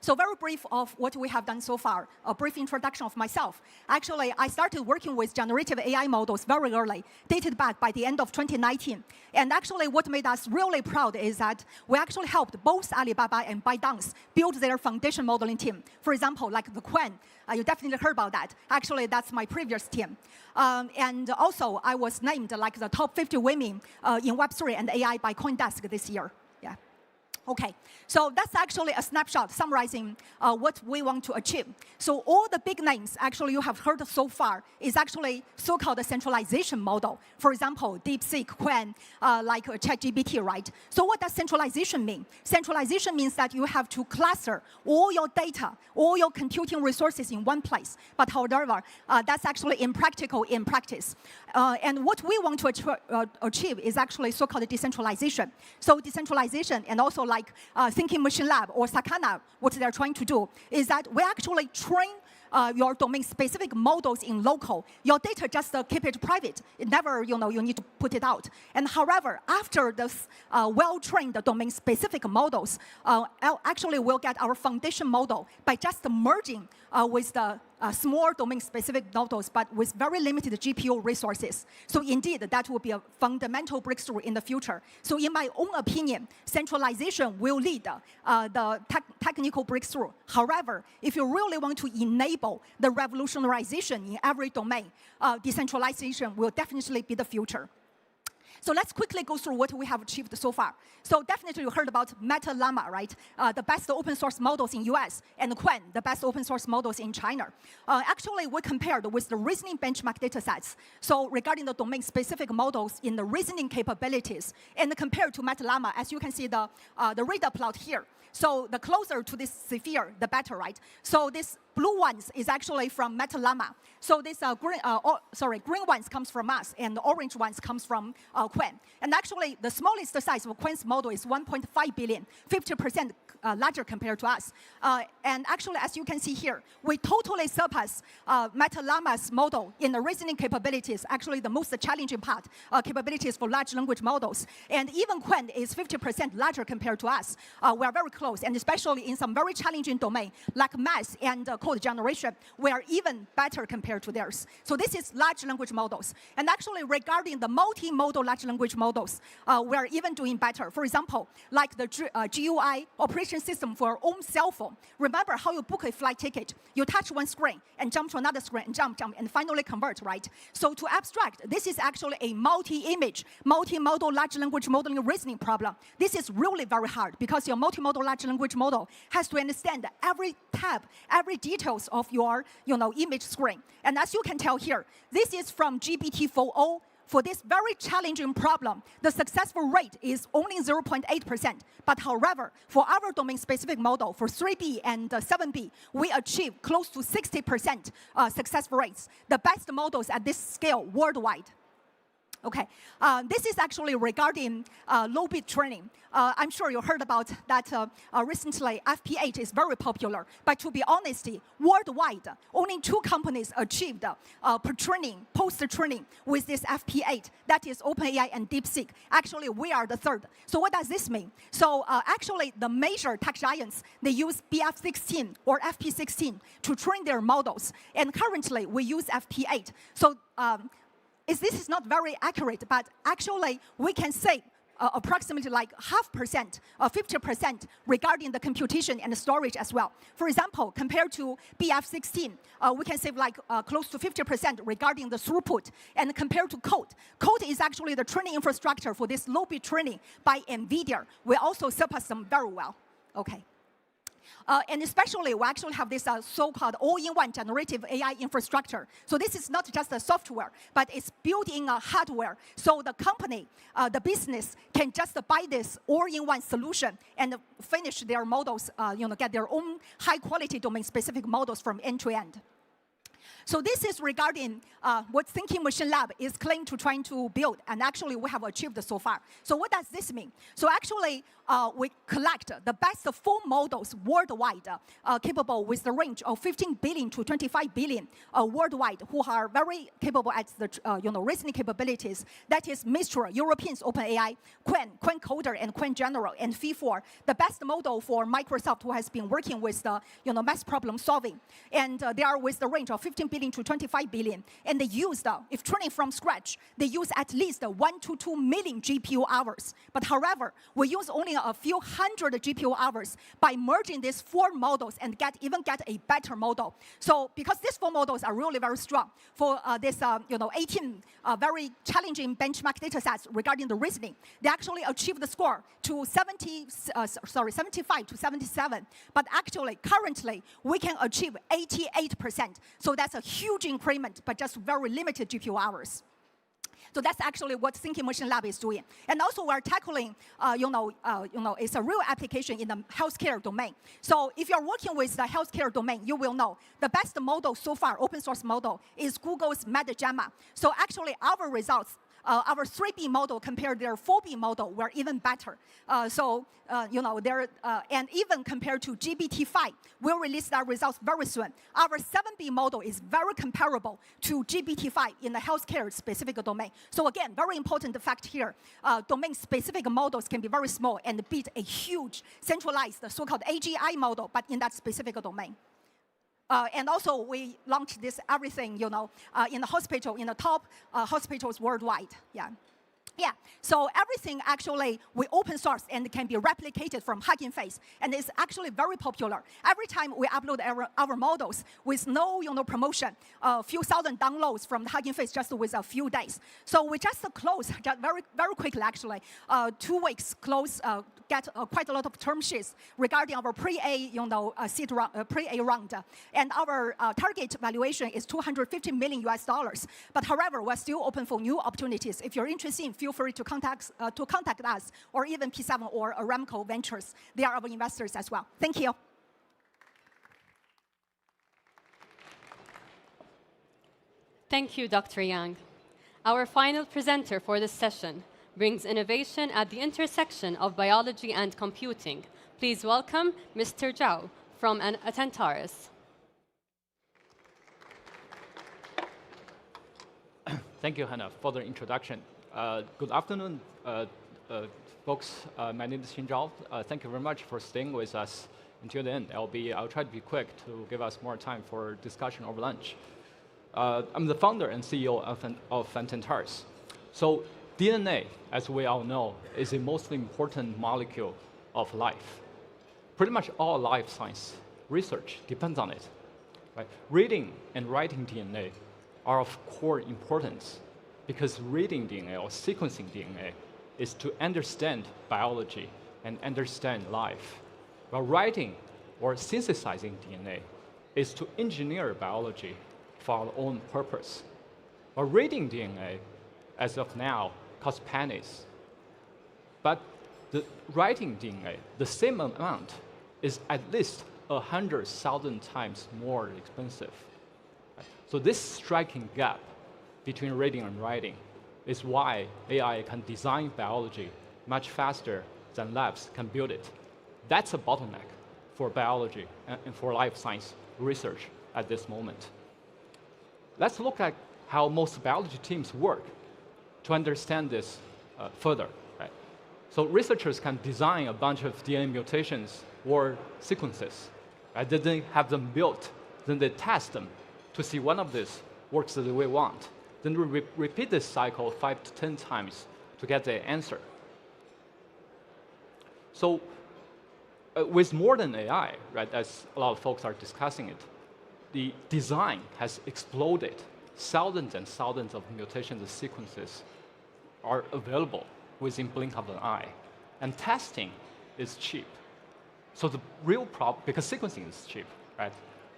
So very brief of what we have done so far, a brief introduction of myself. Actually, I started working with generative AI models very early, dated back by the end of 2019. And actually, what made us really proud is that we actually helped both Alibaba and ByteDance build their foundation modeling team. For example, like the Quen, you definitely heard about that. Actually, that's my previous team. And also, I was named like the top 50 women in Web3 and AI by CoinDesk this year. Yeah. Okay, so that's actually a snapshot summarizing what we want to achieve. So all the big names actually you have heard so far is actually so-called centralization model. For example, DeepSeek, Quen, like ChatGPT, right? So what does centralization mean? Centralization means that you have to cluster all your data, all your computing resources in one place. But however, that's actually impractical in practice. And what we want to achieve is actually so-called decentralization. So decentralization and also like Thinking Machine Lab or Sakana, what they're trying to do is that we actually train your domain-specific models in local. Your data just keep it private. It never, you need to put it out. And however, after this well-trained domain-specific models, actually we'll get our foundation model by just merging with the small domain-specific models, but with very limited GPU resources. So indeed, that will be a fundamental breakthrough in the future. So in my own opinion, centralization will lead the technical breakthrough. However, if you really want to enable the revolutionization in every domain, decentralization will definitely be the future. So let's quickly go through what we have achieved so far. So definitely you heard about Meta Llama, right? The best open source models in US, and Quen, the best open source models in China. Actually, we compared with the reasoning benchmark data sets. So regarding the domain-specific models in the reasoning capabilities, and compared to Meta Llama, as you can see the radar plot here. So the closer to this sphere, the better, right? So this blue ones is actually from Meta Llama. So this green ones comes from us, and the orange ones comes from Quen. And actually, the smallest size of Quen's model is 1.5 billion, 50% larger compared to us. And actually, as you can see here, we totally surpass Meta Llama's model in the reasoning capabilities, actually the most challenging part, capabilities for large language models. And even Quen is 50% larger compared to us. We are very close, and especially in some very challenging domain, like math and code generation, we are even better compared to theirs. So this is large language models. And actually, regarding the multimodal large language models, we are even doing better. For example, like the GUI operation system for our own cell phone. Remember how you book a flight ticket? You touch one screen and jump to another screen and jump, and finally convert, right? So to abstract, this is actually a multi-image, multimodal large language modeling reasoning problem. This is really very hard because your multimodal large language model has to understand every tab, every details of your image screen. And as you can tell here, this is from GPT-4o. For this very challenging problem, the successful rate is only 0.8%. But however, for our domain-specific model, for 3B and 7B, we achieve close to 60% success rates, the best models at this scale worldwide. Okay, this is actually regarding low-bit training. I'm sure you heard about that recently. FP8 is very popular, but to be honest, worldwide, only 2 companies achieved pre-training, post-training with this FP8. That is OpenAI and DeepSeek. Actually, we are the 3rd. So what does this mean? So actually, the major tech giants, they use BF16 or FP16 to train their models, and currently we use FP8. So this is not very accurate, but actually we can say approximately like 0.5% or 50% regarding the computation and the storage as well. For example, compared to BF16, we can save like close to 50% regarding the throughput. And compared to Code, Code is actually the training infrastructure for this low-bit training by NVIDIA. We also surpass them very well. Okay. And especially, we actually have this so-called all-in-one generative AI infrastructure. So this is not just a software, but it's built in a hardware. So the company, the business, can just buy this all-in-one solution and finish their models, get their own high-quality domain-specific models from end to end. So this is regarding what Thinking Machine Lab is claimed to trying to build, and actually we have achieved so far. So what does this mean? So actually, we collect the best 4 models worldwide capable with the range of 15 billion to 25 billion worldwide, who are very capable at the reasoning capabilities. That is Mistral, Europeans OpenAI, Qwen Coder, and Qwen General, and V4, the best model for Microsoft, who has been working with the math problem solving, and they are with the range of 15 billion to 25 billion, and they use if training from scratch, they use at least 1 to 2 million GPU hours. But however, we use only a few hundred GPU hours by merging these 4 models and even get a better model. So because these 4 models are really very strong for this 18 very challenging benchmark data sets regarding the reasoning, they actually achieved the score to 75 to 77. But actually, currently, we can achieve 88%. So that's a huge increment, but just very limited GPU hours. So that's actually what Thinking Machine Lab is doing. And also we're tackling, it's a real application in the healthcare domain. So if you're working with the healthcare domain, you will know the best model so far, open source model, is Google's MetaGamma. So actually our results, our 3B model compared to their 4B model were even better. And even compared to GPT-5, we'll release our results very soon. Our 7B model is very comparable to GPT-5 in the healthcare specific domain. So again, very important fact here, domain-specific models can be very small and beat a huge centralized so-called AGI model, but in that specific domain. And also, we launched this everything, in the hospital, in the top hospitals worldwide. Yeah, so everything actually we open source and can be replicated from Hugging Face, and it's actually very popular. Every time we upload our models with no promotion, a few thousand downloads from the Hugging Face just with a few days. So we just close very very quickly actually, 2 weeks close. Get quite a lot of term sheets regarding our pre-A, seed pre-A round, and our target valuation is $250 million. But however, we're still open for new opportunities. If you're interested, feel free to contact us, or even P7 or Aramco Ventures. They are our investors as well. Thank you. Thank you, Dr. Yang. Our final presenter for this session brings innovation at the intersection of biology and computing. Please welcome Mr. Zhao from Atentaris. Thank you, Hannah, for the introduction. Good afternoon, folks. My name is Xin Zhao. Thank you very much for staying with us until the end. I'll try to be quick to give us more time for discussion over lunch. I'm the founder and CEO of Atentaris. So DNA, as we all know, is the most important molecule of life. Pretty much all life science research depends on it. Right? Reading and writing DNA are of core importance because reading DNA or sequencing DNA is to understand biology and understand life, while writing or synthesizing DNA is to engineer biology for our own purpose. While reading DNA, as of now, costs pennies. But the writing DNA, the same amount, is at least 100,000 times more expensive. So this striking gap between reading and writing is why AI can design biology much faster than labs can build it. That's a bottleneck for biology and for life science research at this moment. Let's look at how most biology teams work to understand this further. Right? So researchers can design a bunch of DNA mutations or sequences. Right? Then they have them built. Then they test them to see one of these works the way we want. Then we repeat this cycle 5 to 10 times to get the answer. So with modern AI, right, as a lot of folks are discussing it, the design has exploded. Thousands and thousands of mutations and sequences are available within blink of an eye. And testing is cheap. So the real problem, because sequencing is cheap, right?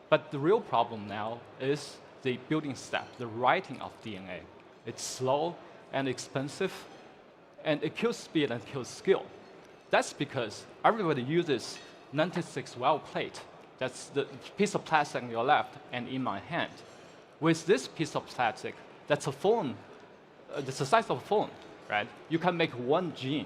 But the real problem now is the building step, the writing of DNA. It's slow and expensive, and it kills speed and kills skill. That's because everybody uses 96 well plate. That's the piece of plastic on your left and in my hand. With this piece of plastic, that's a phone, that's the size of a phone, right? You can make one gene.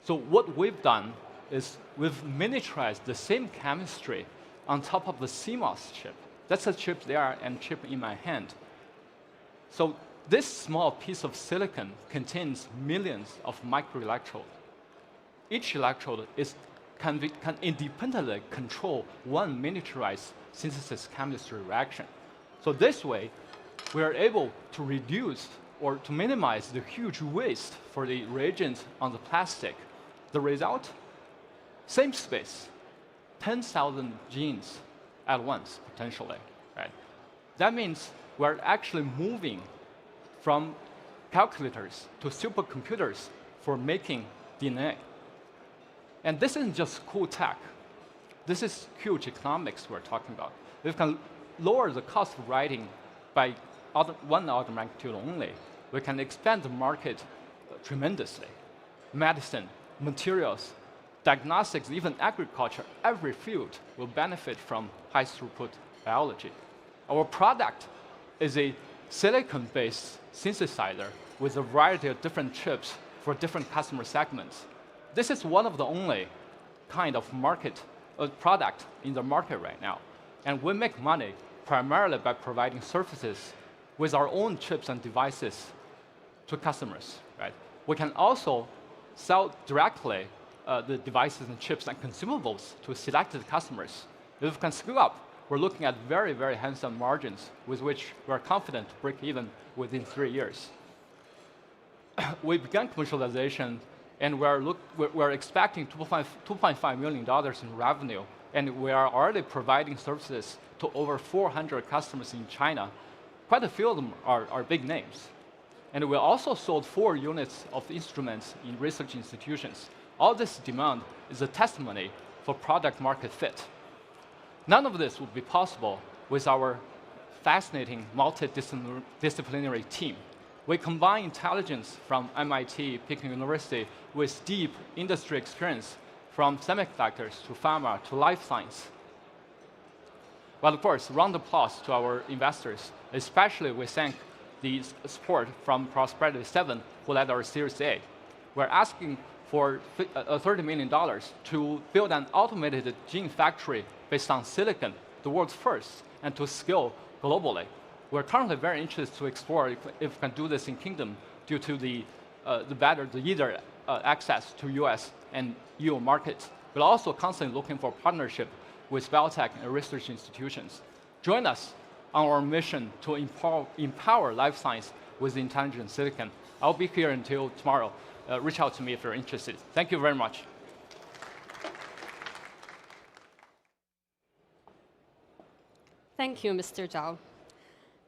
So what we've done is we've miniaturized the same chemistry on top of the CMOS chip. That's a chip there and chip in my hand. So this small piece of silicon contains millions of microelectrodes. Each electrode can independently control one miniaturized synthesis chemistry reaction. So this way, we are able to reduce or to minimize the huge waste for the reagents on the plastic. The result? Same space, 10,000 genes at once, potentially. Right? That means we're actually moving from calculators to supercomputers for making DNA. And this isn't just cool tech. This is huge economics we're talking about. We can lower the cost of writing by one order of magnitude only. We can expand the market tremendously. Medicine, materials, diagnostics, even agriculture, every field will benefit from high throughput biology. Our product is a silicon-based synthesizer with a variety of different chips for different customer segments. This is one of the only kind of product in the market right now. And we make money primarily by providing services with our own chips and devices to customers. Right? We can also sell directly the devices and chips and consumables to selected customers. If we can scale up, we're looking at very, very handsome margins with which we're confident to break even within 3 years. We began commercialization, and we're expecting $2.5 million in revenue, and we are already providing services to over 400 customers in China. Quite a few of them are big names. And we also sold 4 units of instruments in research institutions. All this demand is a testimony for product market fit. None of this would be possible with our fascinating multidisciplinary team. We combine intelligence from MIT, Peking University, with deep industry experience from semiconductors to pharma to life science. Well, of course, round of applause to our investors. Especially, we thank the support from Prosperity 7, who led our Series A. We're asking for $30 million to build an automated gene factory based on silicon, the world's first, and to scale globally. We're currently very interested to explore if we can do this in Kingdom due to the easier access to US and EU markets. We're also constantly looking for partnership with biotech and research institutions. Join us on our mission to empower life science with intelligent silicon. I'll be here until tomorrow. Reach out to me if you're interested. Thank you very much. Thank you, Mr. Zhao.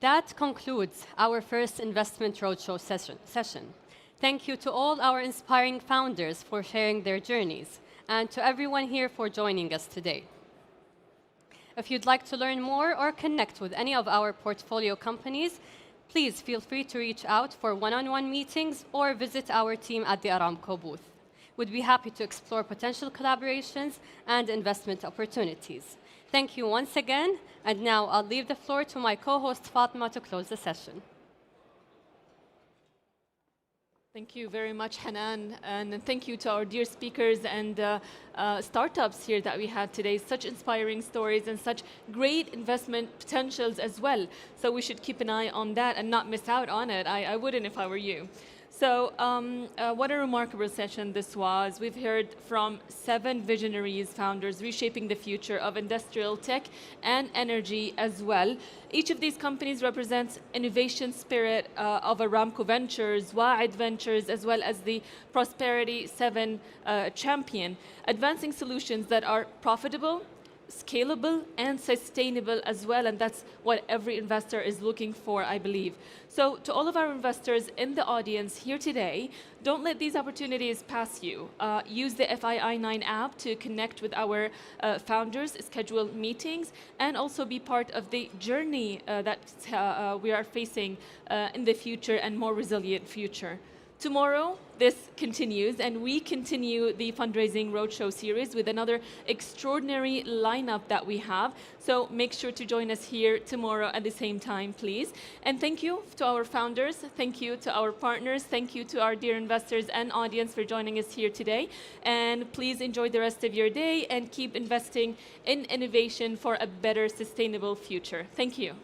That concludes our first investment roadshow session. Thank you to all our inspiring founders for sharing their journeys, and to everyone here for joining us today. If you'd like to learn more or connect with any of our portfolio companies, please feel free to reach out for one-on-one meetings or visit our team at the Aramco booth. We'd be happy to explore potential collaborations and investment opportunities. Thank you once again, and now I'll leave the floor to my co-host Fatma to close the session. Thank you very much, Hanan, and thank you to our dear speakers and startups here that we had today. Such inspiring stories and such great investment potentials as well. So we should keep an eye on that and not miss out on it. I wouldn't if I were you. So what a remarkable session this was. We've heard from 7 visionaries, founders, reshaping the future of industrial tech and energy as well. Each of these companies represents innovation spirit of Aramco Ventures, Wa'ad Ventures, as well as the Prosperity 7 champion, advancing solutions that are profitable, scalable and sustainable as well, and that's what every investor is looking for, I believe. So to all of our investors in the audience here today, don't let these opportunities pass you. Use the FII9 app to connect with our founders, schedule meetings, and also be part of the journey that we are facing in the future and more resilient future. Tomorrow, this continues, and we continue the fundraising roadshow series with another extraordinary lineup that we have. So make sure to join us here tomorrow at the same time, please. And thank you to our founders. Thank you to our partners. Thank you to our dear investors and audience for joining us here today. And please enjoy the rest of your day and keep investing in innovation for a better, sustainable future. Thank you.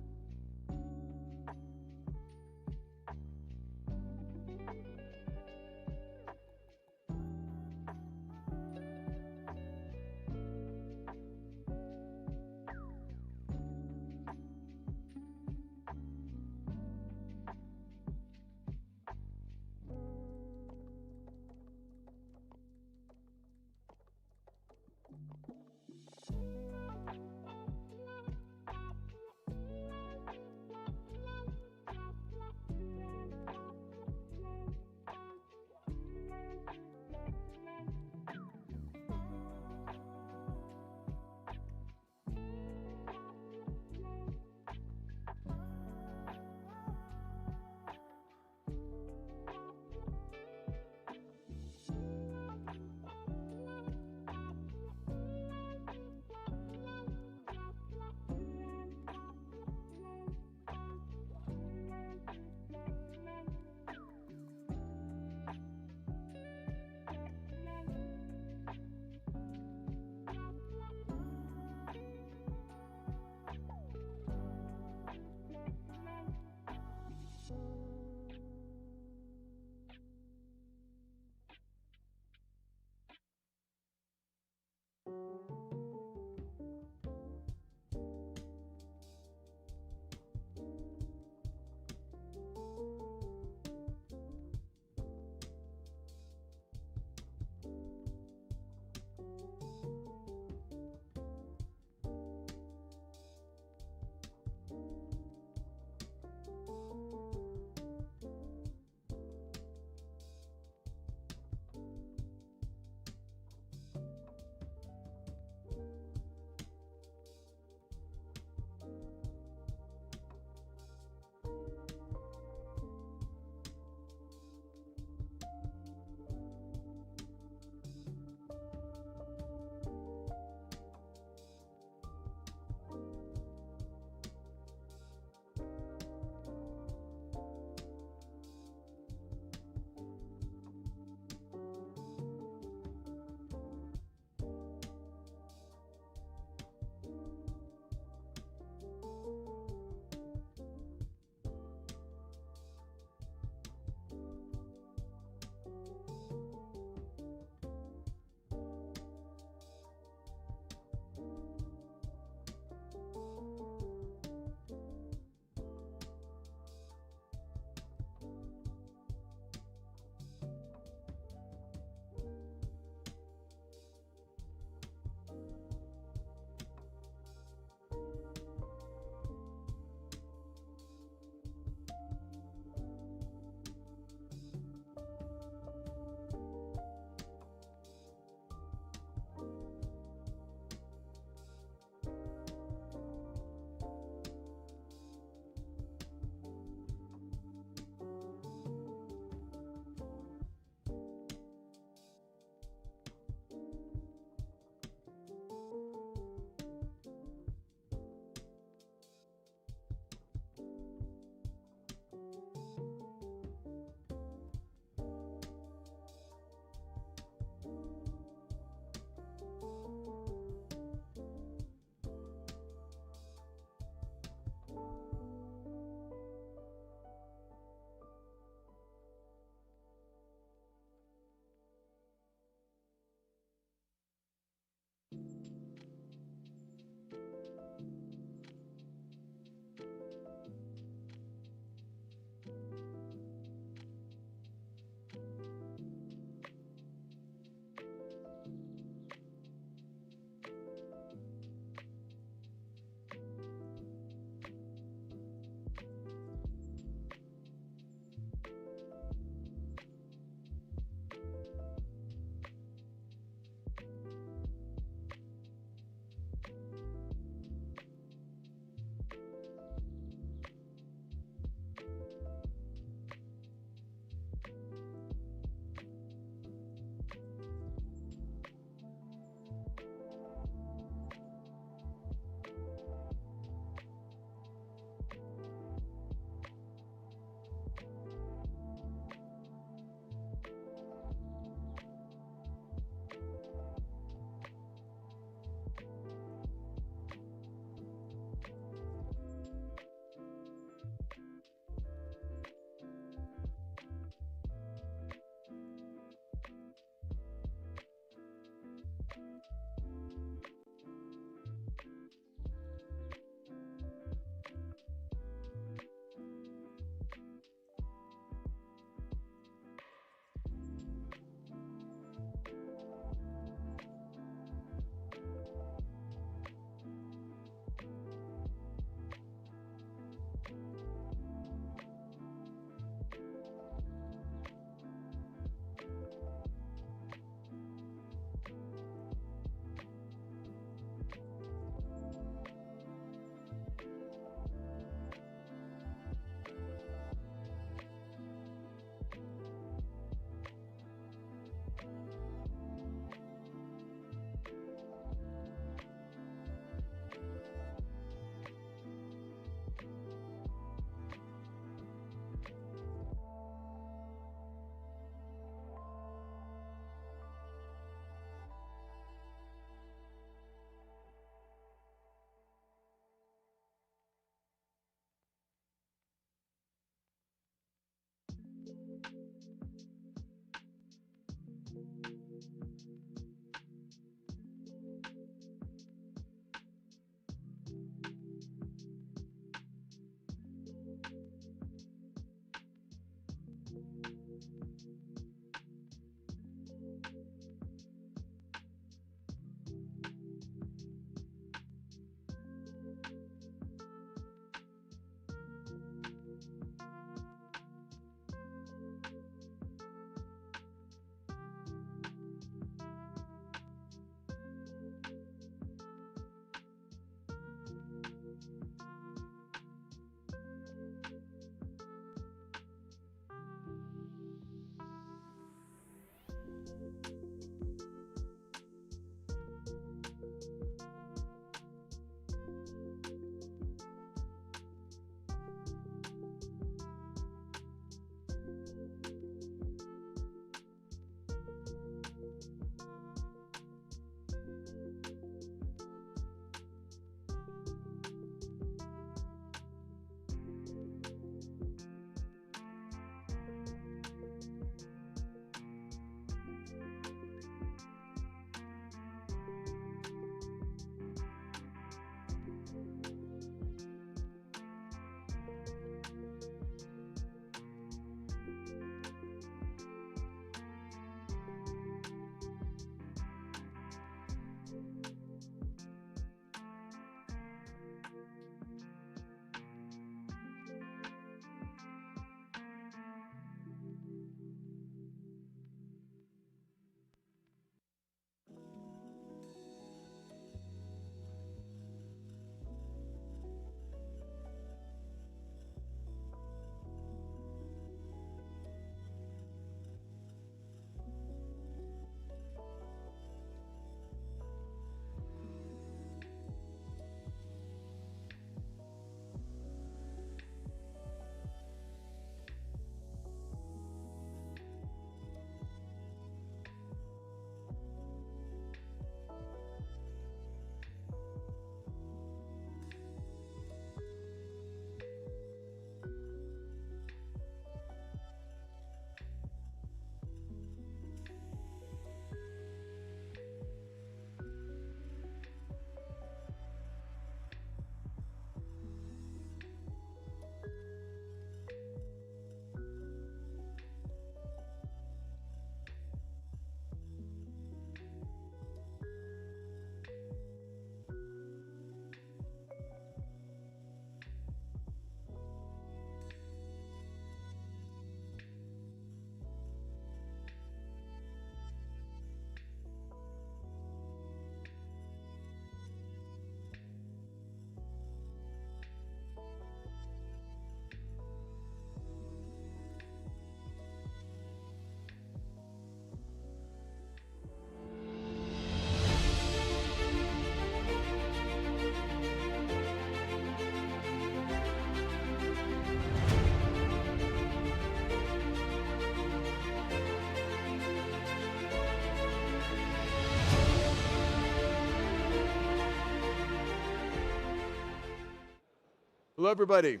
Hello, everybody.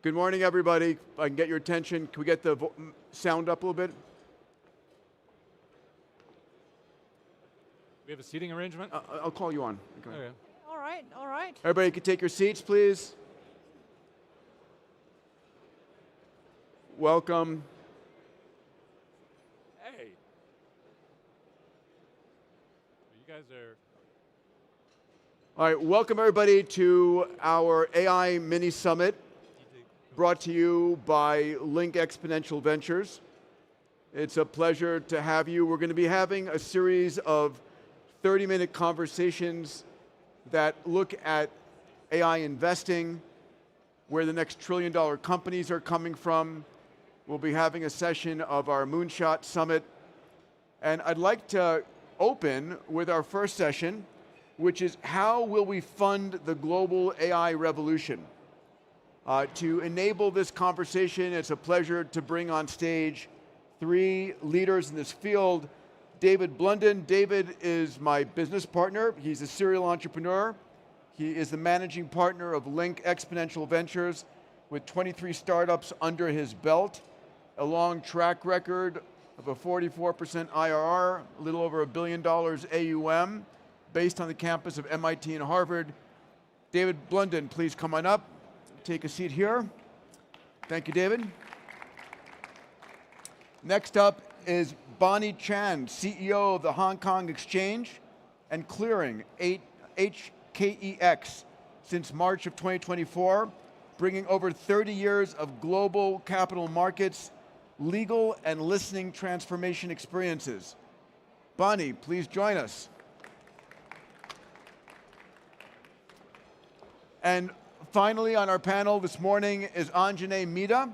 Good morning, everybody. If I can get your attention, can we get the sound up a little bit? We have a seating arrangement? I'll call you on. Okay. Okay. All right, all right. Everybody can take your seats, please. Welcome. Hey. You guys are... All right, welcome everybody to our AI Mini Summit, brought to you by Link Exponential Ventures. It's a pleasure to have you. We're going to be having a series of 30-minute conversations that look at AI investing, where the next trillion-dollar companies are coming from. We'll be having a session of our Moonshot Summit. And I'd like to open with our first session, which is how will we fund the global AI revolution? To enable this conversation, it's a pleasure to bring on stage 3 leaders in this field. David Blunden. David is my business partner. He's a serial entrepreneur. He is the managing partner of Link Exponential Ventures with 23 startups under his belt, a long track record of a 44% IRR, a little over $1 billion AUM, based on the campus of MIT and Harvard. David Blunden, please come on up. Take a seat here. Thank you, David. Next up is Bonnie Chan, CEO of the Hong Kong Exchange and Clearing, HKEX, since March of 2024, bringing over 30 years of global capital markets, legal and listening transformation experiences. Bonnie, please join us. And finally on our panel this morning is Anjane Mehta,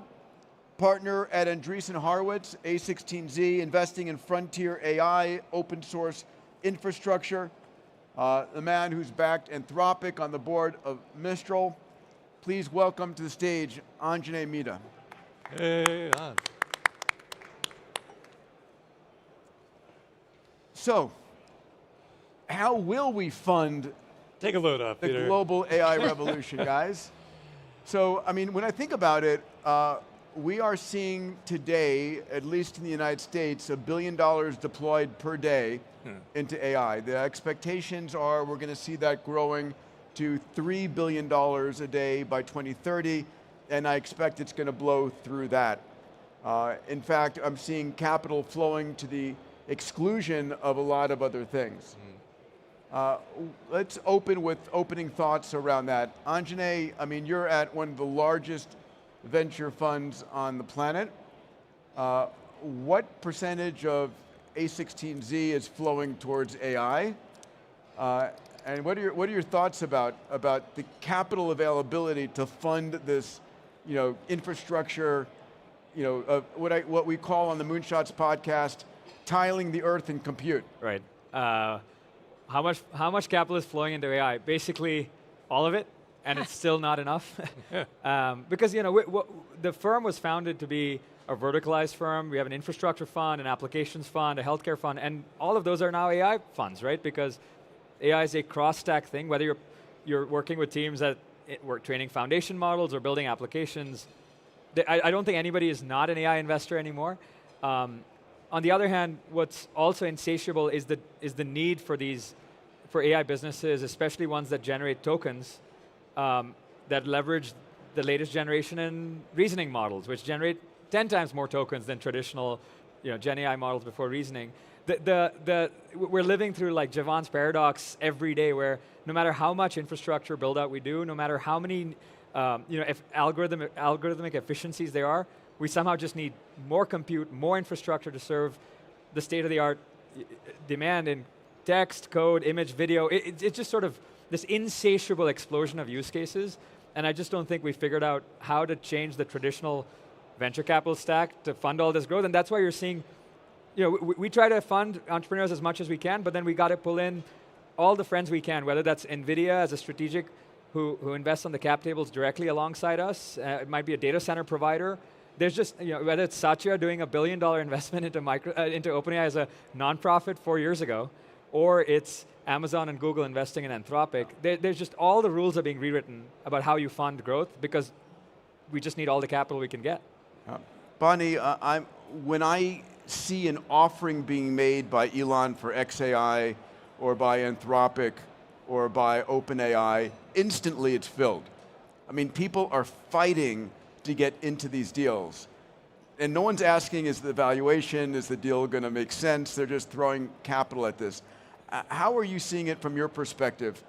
partner at Andreessen Horowitz, A16Z, investing in frontier AI, open source infrastructure. The man who's backed Anthropic on the board of Mistral. Please welcome to the stage, Anjane Mehta. Hey, on. So, how will we fund Take a load up, the Peter. global AI revolution, guys? So, I mean, when I think about it, we are seeing today, at least in the United States, $1 billion deployed per day into AI. The expectations are we're going to see that growing to $3 billion a day by 2030, and I expect it's going to blow through that. In fact, I'm seeing capital flowing to the exclusion of a lot of other things. Let's open with opening thoughts around that. Anjane, I mean, you're at one of the largest venture funds on the planet. What percentage of A16Z is flowing towards AI? And what are your thoughts about the capital availability to fund this, infrastructure, what we call on the Moonshots podcast, tiling the earth in compute? Right. How much capital is flowing into AI? Basically, all of it. And it's still not enough. Because the firm was founded to be a verticalized firm. We have an infrastructure fund, an applications fund, a healthcare fund, and all of those are now AI funds, right? Because AI is a cross-stack thing, whether you're working with teams that work training foundation models or building applications. I don't think anybody is not an AI investor anymore. On the other hand, what's also insatiable is the need for AI businesses, especially ones that generate tokens, that leverage the latest generation in reasoning models, which generate 10 times more tokens than traditional Gen AI models before reasoning. We're living through like Javon's paradox every day, where no matter how much infrastructure build out we do, no matter how many if algorithmic efficiencies there are, we somehow just need more compute, more infrastructure to serve the state-of-the-art demand in text, code, image, video. It's just sort of this insatiable explosion of use cases, and I just don't think we figured out how to change the traditional venture capital stack to fund all this growth, and that's why you're seeing, we try to fund entrepreneurs as much as we can, but then we got to pull in all the friends we can, whether that's NVIDIA as a strategic who invests on the cap tables directly alongside us. It might be a data center provider. There's just, whether it's Satya doing $1 billion investment into OpenAI as a nonprofit 4 years ago, or it's Amazon and Google investing in Anthropic. There's just all the rules are being rewritten about how you fund growth because we just need all the capital we can get. Bonnie, when I see an offering being made by Elon for XAI or by Anthropic or by OpenAI, instantly it's filled. I mean, people are fighting to get into these deals. And no one's asking, is the valuation, is the deal going to make sense? They're just throwing capital at this. How are you seeing it from your perspective?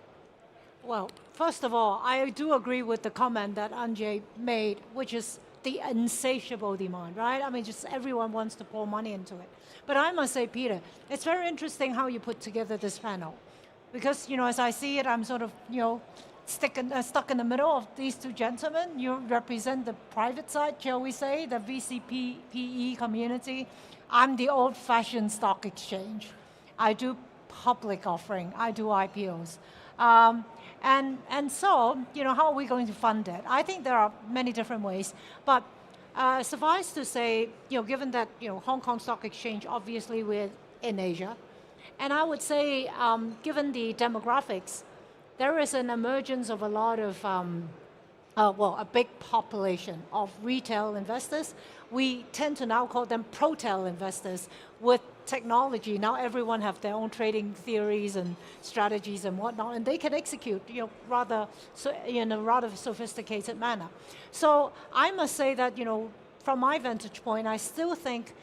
Well, first of all, I do agree with the comment that Anjay made, which is the insatiable demand, right? I mean, just everyone wants to pour money into it. But I must say, Peter, it's very interesting how you put together this panel. Because, as I see it, I'm sort of, stuck in the middle of these two gentlemen. You represent the private side, shall we say, the VCPE community. I'm the old-fashioned stock exchange. I do public offering. I do IPOs. And so, how are we going to fund it? I think there are many different ways. But suffice to say, given that, Hong Kong Stock Exchange, obviously we're in Asia. And I would say, given the demographics, there is an emergence of a lot of, a big population of retail investors. We tend to now call them pro-tail investors. With technology, now everyone have their own trading theories and strategies and whatnot, and they can execute, in a rather sophisticated manner. So I must say that, from my vantage point, I still think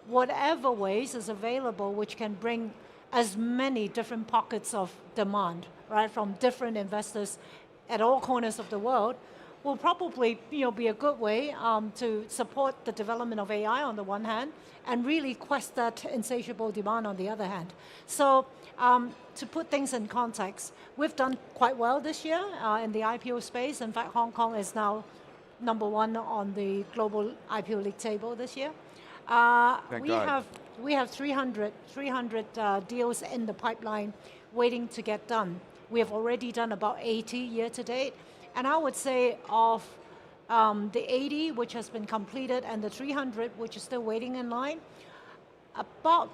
whatever ways is available which can bring as many different pockets of demand, right, from different investors at all corners of the world, will probably be a good way to support the development of AI on the one hand, and really quest that insatiable demand on the other hand. So to put things in context, we've done quite well this year in the IPO space. In fact, Hong Kong is now #1 on the global IPO league table this year. Thank God. We have 300 deals in the pipeline waiting to get done. We have already done about 80 year to date. And I would say of the 80 which has been completed and the 300 which is still waiting in line, about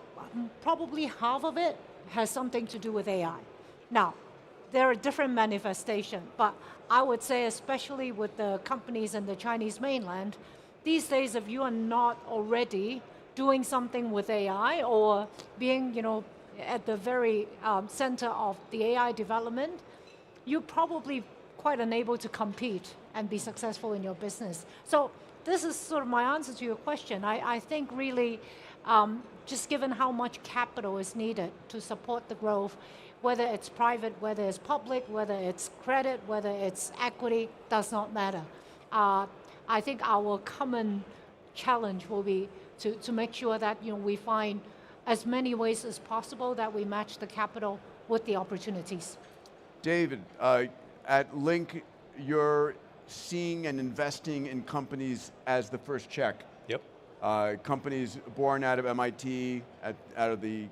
probably half of it has something to do with AI. Now, there are different manifestations, but I would say especially with the companies in the Chinese mainland, these days if you are not already doing something with AI or being at the very center of the AI development, you're probably quite unable to compete and be successful in your business. So this is sort of my answer to your question. I think really, just given how much capital is needed to support the growth, whether it's private, whether it's public, whether it's credit, whether it's equity, does not matter. I think our common challenge will be to make sure that we find as many ways as possible that we match the capital with the opportunities. David, at Link, you're seeing and investing in companies as the first check. Yep. Companies born out of MIT, out of the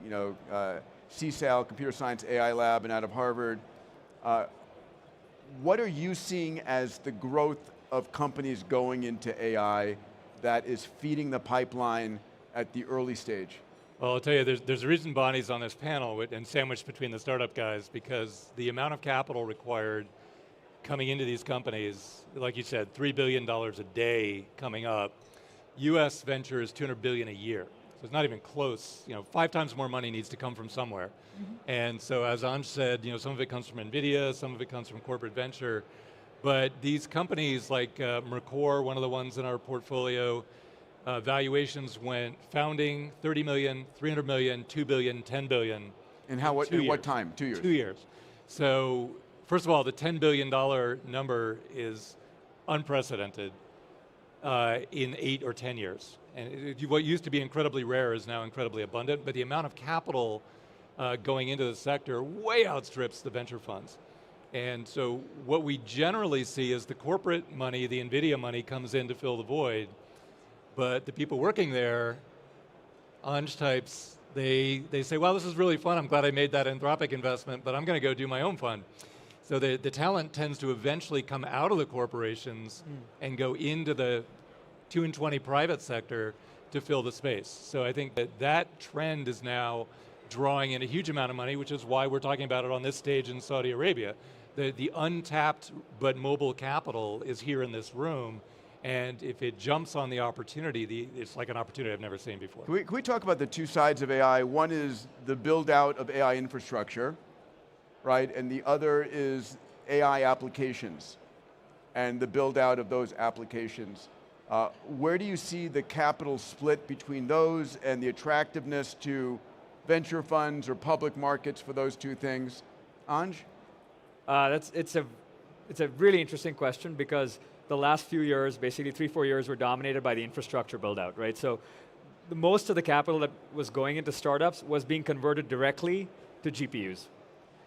CSAIL, Computer Science AI Lab, and out of Harvard. What are you seeing as the growth of companies going into AI that is feeding the pipeline at the early stage? Well, I'll tell you, there's a reason Bonnie's on this panel and sandwiched between the startup guys, because the amount of capital required coming into these companies, like you said, $3 billion a day coming up. US venture is $200 billion a year. So it's not even close. 5 times more money needs to come from somewhere. Mm-hmm. And so as Anj said, some of it comes from NVIDIA, some of it comes from corporate venture. But these companies like Mercor, one of the ones in our portfolio, valuations went founding 30 million, 300 million, 2 billion, 10 billion. In what time? 2 years? 2 years. So first of all, the $10 billion number is unprecedented in 8 or 10 years. And what used to be incredibly rare is now incredibly abundant, but the amount of capital going into the sector way outstrips the venture funds. And so what we generally see is the corporate money, the NVIDIA money, comes in to fill the void, but the people working there, Anj types, they say, well, this is really fun, I'm glad I made that Anthropic investment, but I'm going to go do my own fund. So the talent tends to eventually come out of the corporations and go into the 2 and 20 private sector to fill the space. So I think that trend is now drawing in a huge amount of money, which is why we're talking about it on this stage in Saudi Arabia. The untapped but mobile capital is here in this room, and if it jumps on the opportunity, it's like an opportunity I've never seen before. Can we talk about the two sides of AI? One is the build out of AI infrastructure, right? And the other is AI applications and the build out of those applications. Where do you see the capital split between those and the attractiveness to venture funds or public markets for those two things? Anj? It's a really interesting question because the last few years, basically 3-4 years, were dominated by the infrastructure build out, right? So most of the capital that was going into startups was being converted directly to GPUs.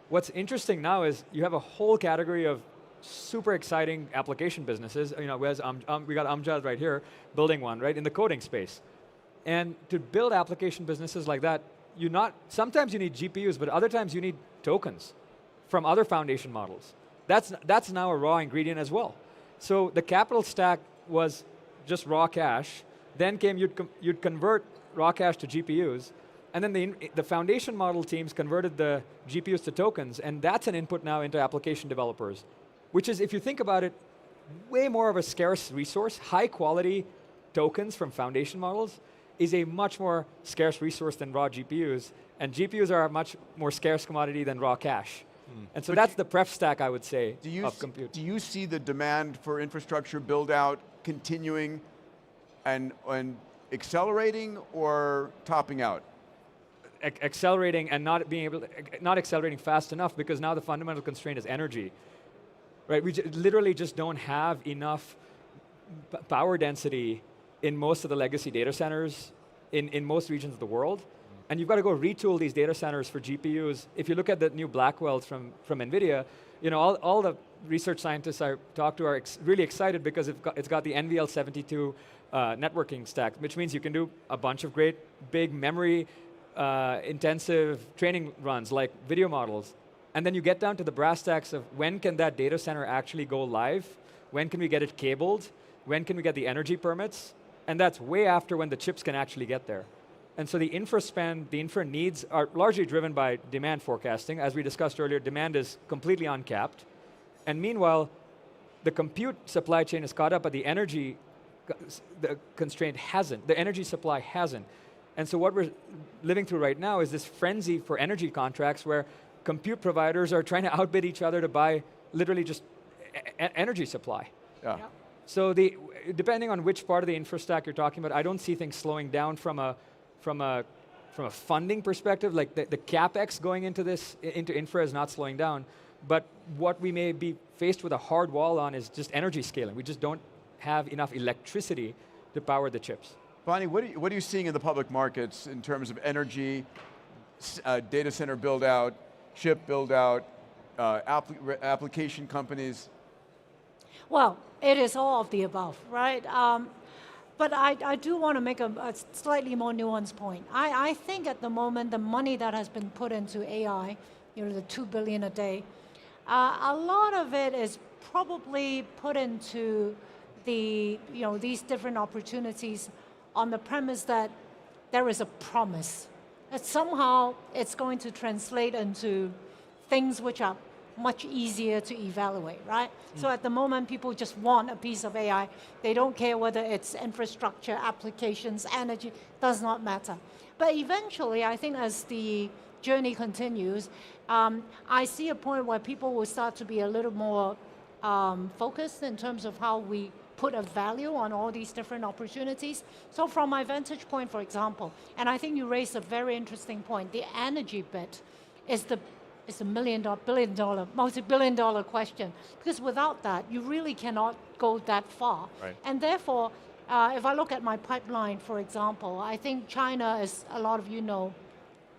What's interesting now is you have a whole category of super exciting application businesses. You know, we got Amjad right here building one, right, in the coding space. And to build application businesses like that, sometimes you need GPUs, but other times you need tokens from other foundation models. That's now a raw ingredient as well. So the capital stack was just raw cash. Then you'd convert raw cash to GPUs, and then the foundation model teams converted the GPUs to tokens, and that's an input now into application developers, which is, if you think about it, way more of a scarce resource. High quality tokens from foundation models is a much more scarce resource than raw GPUs, and GPUs are a much more scarce commodity than raw cash. And so that's the pref stack, I would say, of compute. Do you see the demand for infrastructure build out continuing and accelerating or topping out? Accelerating and not accelerating fast enough, because now the fundamental constraint is energy. Right, we literally just don't have enough power density in most of the legacy data centers in most regions of the world. And you've got to go retool these data centers for GPUs. If you look at the new Blackwells from NVIDIA, you know, all the research scientists I talk to are really excited because it's got the NVL72 networking stack, which means you can do a bunch of great big memory intensive training runs like video models. And then you get down to the brass tacks of when can that data center actually go live? When can we get it cabled? When can we get the energy permits? And that's way after when the chips can actually get there. And so the infra spend, the infra needs are largely driven by demand forecasting. As we discussed earlier, demand is completely uncapped. And meanwhile, the compute supply chain is caught up, but the energy constraint hasn't. The energy supply hasn't. And so what we're living through right now is this frenzy for energy contracts where compute providers are trying to outbid each other to buy literally just energy supply. Yeah. So depending on which part of the infra stack you're talking about, I don't see things slowing down from a funding perspective. Like the capex going into infra is not slowing down, but what we may be faced with a hard wall on is just energy scaling. We just don't have enough electricity to power the chips. Bonnie, what are you seeing in the public markets in terms of energy, data center build out, chip build out, application companies? Well, it is all of the above, right? But I do want to make a slightly more nuanced point. I think at the moment, the money that has been put into AI, you know, the $2 billion a day, a lot of it is probably put into these different opportunities on the premise that there is a promise that somehow it's going to translate into things which are much easier to evaluate, right? So at the moment, people just want a piece of AI. They don't care whether it's infrastructure, applications, energy, does not matter. But eventually, I think as the journey continues, I see a point where people will start to be a little more focused in terms of how we put a value on all these different opportunities. So from my vantage point, for example, and I think you raised a very interesting point, the energy bit is the billion-dollar, multi-billion-dollar question. Because without that, you really cannot go that far. Right. And therefore, if I look at my pipeline, for example, I think China, as a lot of you know,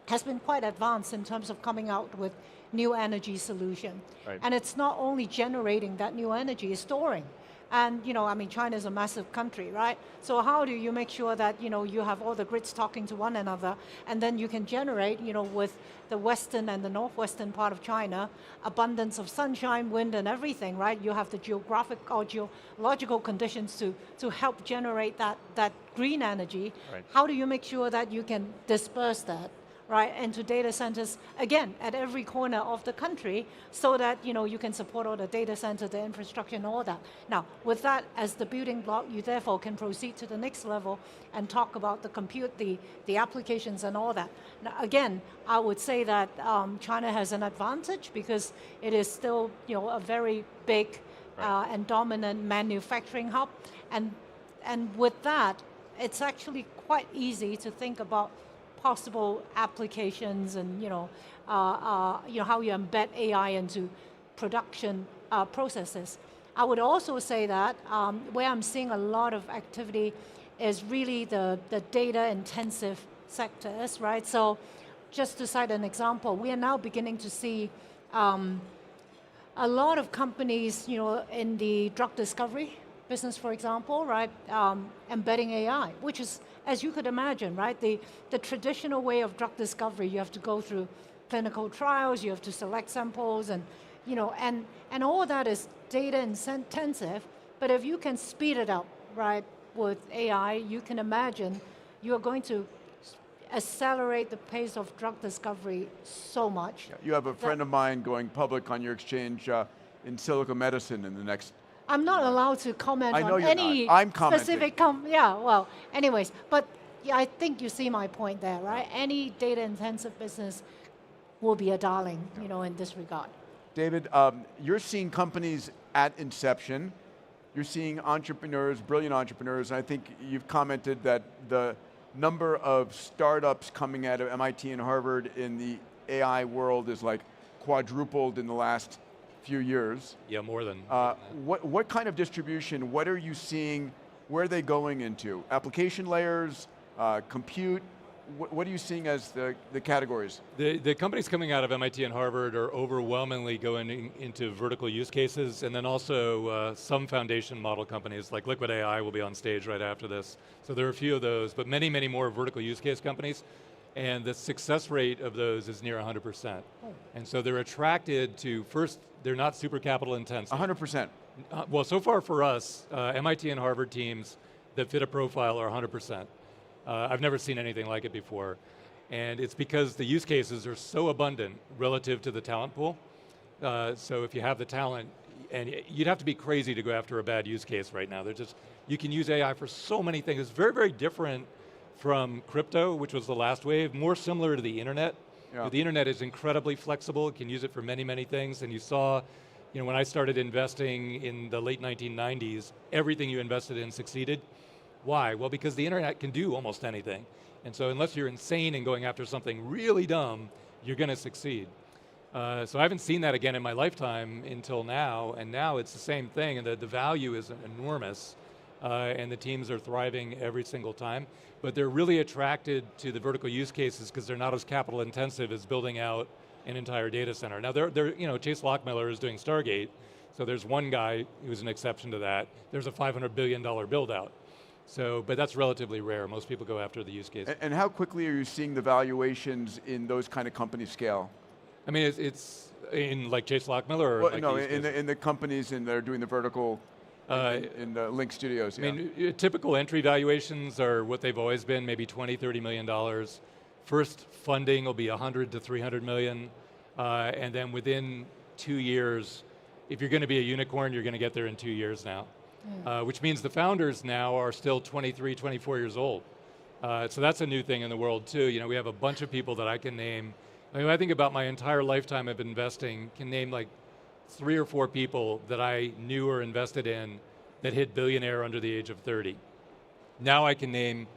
has been quite advanced in terms of coming out with new energy solution. Right. And it's not only generating that new energy, it's storing. And China is a massive country, right? So how do you make sure that you have all the grids talking to one another, and then you can generate, with the western and the northwestern part of China, abundance of sunshine, wind, and everything, right? You have the geographic or geological conditions to help generate that green energy. Right. How do you make sure that you can disperse that, right, into data centers, again, at every corner of the country, so that you can support all the data center, the infrastructure, and all that. Now, with that as the building block, you therefore can proceed to the next level and talk about the compute, the applications, and all that. Now, again, I would say that China has an advantage because it is still a very big and dominant manufacturing hub, and with that, it's actually quite easy to think about possible applications and how you embed AI into production processes. I would also say that where I'm seeing a lot of activity is really the data intensive sectors, right? So just to cite an example, we are now beginning to see a lot of companies in the drug discovery business, for example, right, embedding AI, which is, as you could imagine, right, the traditional way of drug discovery, you have to go through clinical trials, you have to select samples, and and all that is data intensive. But if you can speed it up, right, with AI, you can imagine you are going to accelerate the pace of drug discovery so much. Yeah, you have a friend of mine going public on your exchange in silico medicine in the next. I'm not allowed to comment on any I'm specific yeah, well, anyways, but yeah, I think you see my point there, right? Any data-intensive business will be a darling, in this regard. David, you're seeing companies at inception. You're seeing entrepreneurs, brilliant entrepreneurs, and I think you've commented that the number of startups coming out of MIT and Harvard in the AI world is like quadrupled in the last few years. Yeah, more than. What kind of distribution, what are you seeing, where are they going into? Application layers, compute, what are you seeing as the categories? The companies coming out of MIT and Harvard are overwhelmingly going into vertical use cases, and then also some foundation model companies like Liquid AI will be on stage right after this. So there are a few of those, but many, many more vertical use case companies. And the success rate of those is near 100%. Oh. And so they're attracted to, first, they're not super capital intensive. 100%? Well, so far for us, MIT and Harvard teams that fit a profile are 100%. I've never seen anything like it before. And it's because the use cases are so abundant relative to the talent pool. So if you have the talent, and you'd have to be crazy to go after a bad use case right now. You can use AI for so many things. It's very, very different from crypto, which was the last wave, more similar to the internet. Yeah. The internet is incredibly flexible, you can use it for many, many things, and you saw, when I started investing in the late 1990s, everything you invested in succeeded. Why? Well, because the internet can do almost anything. And so unless you're insane and going after something really dumb, you're going to succeed. So I haven't seen that again in my lifetime until now, and now it's the same thing, and the value is enormous, and the teams are thriving every single time. But they're really attracted to the vertical use cases because they're not as capital intensive as building out an entire data center. Now, Chase Lockmiller is doing Stargate, so there's one guy who's an exception to that. There's a $500 billion build out. So, but that's relatively rare. Most people go after the use case. And how quickly are you seeing the valuations in those kind of companies scale? I mean, it's in like Chase Lockmiller, or well, like no, in the companies that are doing the vertical. In the Link Studios, yeah. I mean, typical entry valuations are what they've always been, maybe $20, $30 million. First funding will be 100 to 300 million, and then within 2 years, if you're going to be a unicorn, you're going to get there in 2 years now. Which means the founders now are still 23, 24 years old. So that's a new thing in the world too. We have a bunch of people that I can name. I mean, I think about my entire lifetime of investing, can name like 3 or 4 people that I knew or invested in that hit billionaire under the age of 30. Now I can name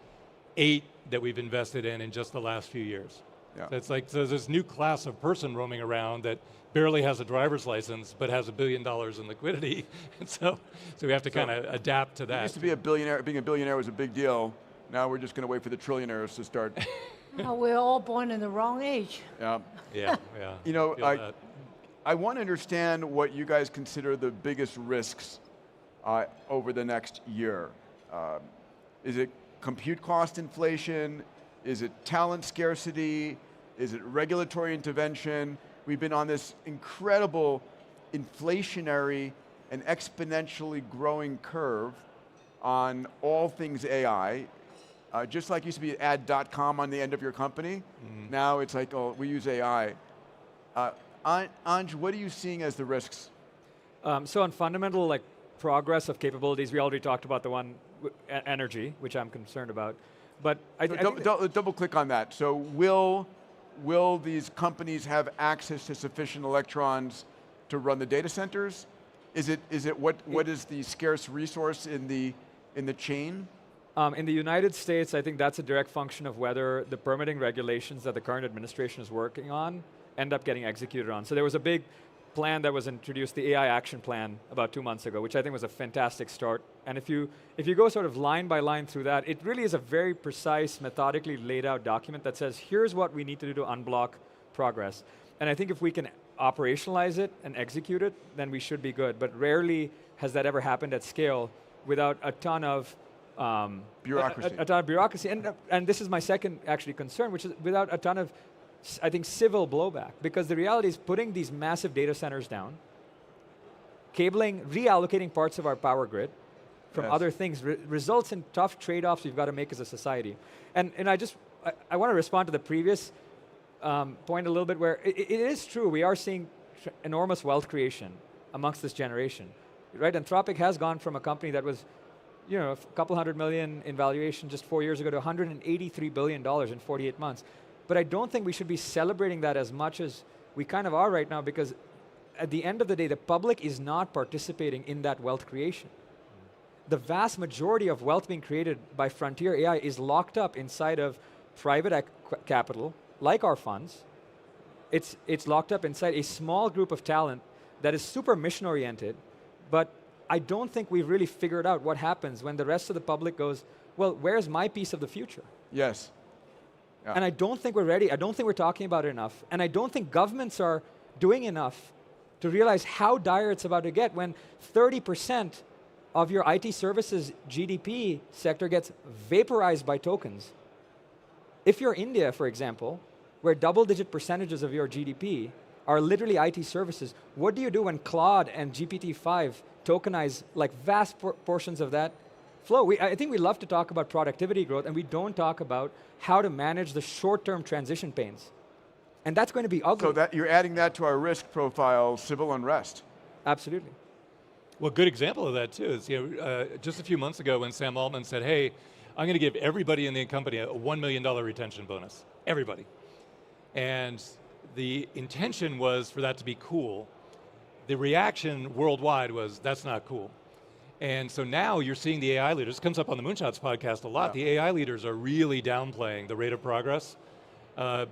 8 that we've invested in just the last few years. Yeah. So it's like, so there's this new class of person roaming around that barely has a driver's license, but has $1 billion in liquidity. And so we have to kind of adapt to that. It used to be a billionaire, being a billionaire was a big deal. Now we're just going to wait for the trillionaires to start. We're all born in the wrong age. Yeah. Yeah. I want to understand what you guys consider the biggest risks over the next year. Is it compute cost inflation? Is it talent scarcity? Is it regulatory intervention? We've been on this incredible inflationary and exponentially growing curve on all things AI. Just like it used to be add.com on the end of your company, now it's like, oh, we use AI. Anj, what are you seeing as the risks? So on fundamental like progress of capabilities, we already talked about the one energy, which I'm concerned about. But double click on that. So will these companies have access to sufficient electrons to run the data centers? Is it what is the scarce resource in the chain? In the United States, I think that's a direct function of whether the permitting regulations that the current administration is working on end up getting executed on. So there was a big plan that was introduced, the AI Action Plan, about 2 months ago, which I think was a fantastic start. And if you go sort of line by line through that, it really is a very precise, methodically laid out document that says, here's what we need to do to unblock progress. And I think if we can operationalize it and execute it, then we should be good. But rarely has that ever happened at scale without a ton of bureaucracy. A ton of bureaucracy. And this is my second actually concern, which is without a ton of, I think, civil blowback. Because the reality is putting these massive data centers down, cabling, reallocating parts of our power grid from other things results in tough trade-offs we've got to make as a society. And I want to respond to the previous point a little bit where it is true, we are seeing enormous wealth creation amongst this generation, right? Anthropic has gone from a company that was, a couple $100 million in valuation just 4 years ago to $183 billion in 48 months. But I don't think we should be celebrating that as much as we kind of are right now, because at the end of the day, the public is not participating in that wealth creation. The vast majority of wealth being created by frontier AI is locked up inside of private capital, like our funds. It's locked up inside a small group of talent that is super mission-oriented, but I don't think we've really figured out what happens when the rest of the public goes, well, where's my piece of the future? Yes. Yeah. And I don't think we're ready. I don't think we're talking about it enough. And I don't think governments are doing enough to realize how dire it's about to get when 30% of your IT services GDP sector gets vaporized by tokens. If you're India, for example, where double-digit percentages of your GDP are literally IT services, what do you do when Claude and GPT-5 tokenize like vast portions of that flow? I think we love to talk about productivity growth, and we don't talk about how to manage the short-term transition pains. And that's going to be ugly. So that you're adding that to our risk profile, civil unrest. Absolutely. Well, a good example of that too is just a few months ago when Sam Altman said, hey, I'm going to give everybody in the company a $1 million retention bonus. Everybody. And the intention was for that to be cool. The reaction worldwide was, that's not cool. And so now you're seeing the AI leaders, it comes up on the Moonshots podcast a lot, the AI leaders are really downplaying the rate of progress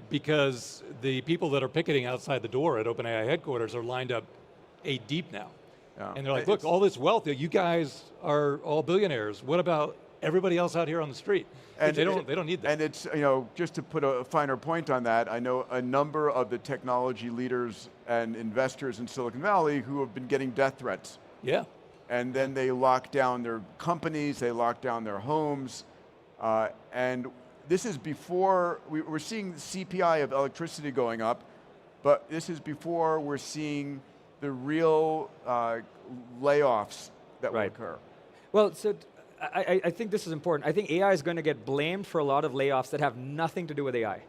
because the people that are picketing outside the door at OpenAI headquarters are lined up 8 deep now. Yeah. And they're like, look, all this wealth, you guys are all billionaires. What about everybody else out here on the street? And they don't need that. And it's, just to put a finer point on that, I know a number of the technology leaders and investors in Silicon Valley who have been getting death threats. Yeah. And then they lock down their companies, they lock down their homes. And this is before, we're seeing the CPI of electricity going up, but this is before we're seeing the real layoffs that will occur. Well, so I think this is important. I think AI is going to get blamed for a lot of layoffs that have nothing to do with AI.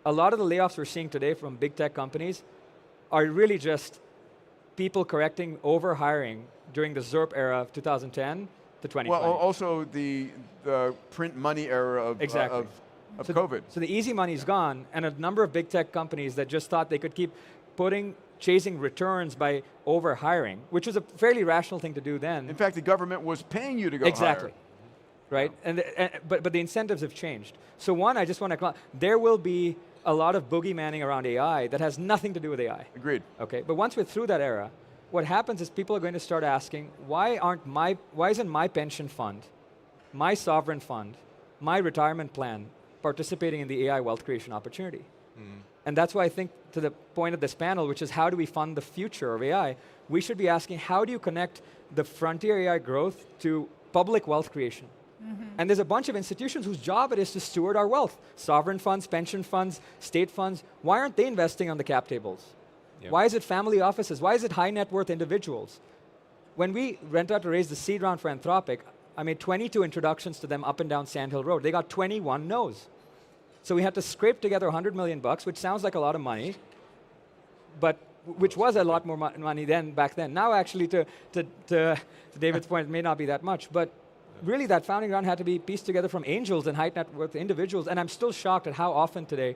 A lot of the layoffs we're seeing today from big tech companies are really just people correcting over-hiring during the ZERP era of 2010 to 2020. Well, also the print money era of COVID. So the easy money's gone, and a number of big tech companies that just thought they could keep chasing returns by over-hiring, which was a fairly rational thing to do then. In fact, the government was paying you to go hire. Right? Yeah. But the incentives have changed. So one, I just want to, there will be a lot of boogeymanning around AI that has nothing to do with AI. Agreed. Okay, but once we're through that era, what happens is people are going to start asking, why isn't my pension fund, my sovereign fund, my retirement plan participating in the AI wealth creation opportunity? And that's why I think, to the point of this panel, which is how do we fund the future of AI, we should be asking, how do you connect the frontier AI growth to public wealth creation? And there's a bunch of institutions whose job it is to steward our wealth. Sovereign funds, pension funds, state funds. Why aren't they investing on the cap tables? Yep. Why is it family offices? Why is it high net worth individuals? When we went out to raise the seed round for Anthropic, I made 22 introductions to them up and down Sand Hill Road. They got 21 no's. So we had to scrape together $100 million, which sounds like a lot of money, but which was a lot more money back then. Now, actually, to David's point, it may not be that much, but really that founding round had to be pieced together from angels and high net worth individuals, and I'm still shocked at how often today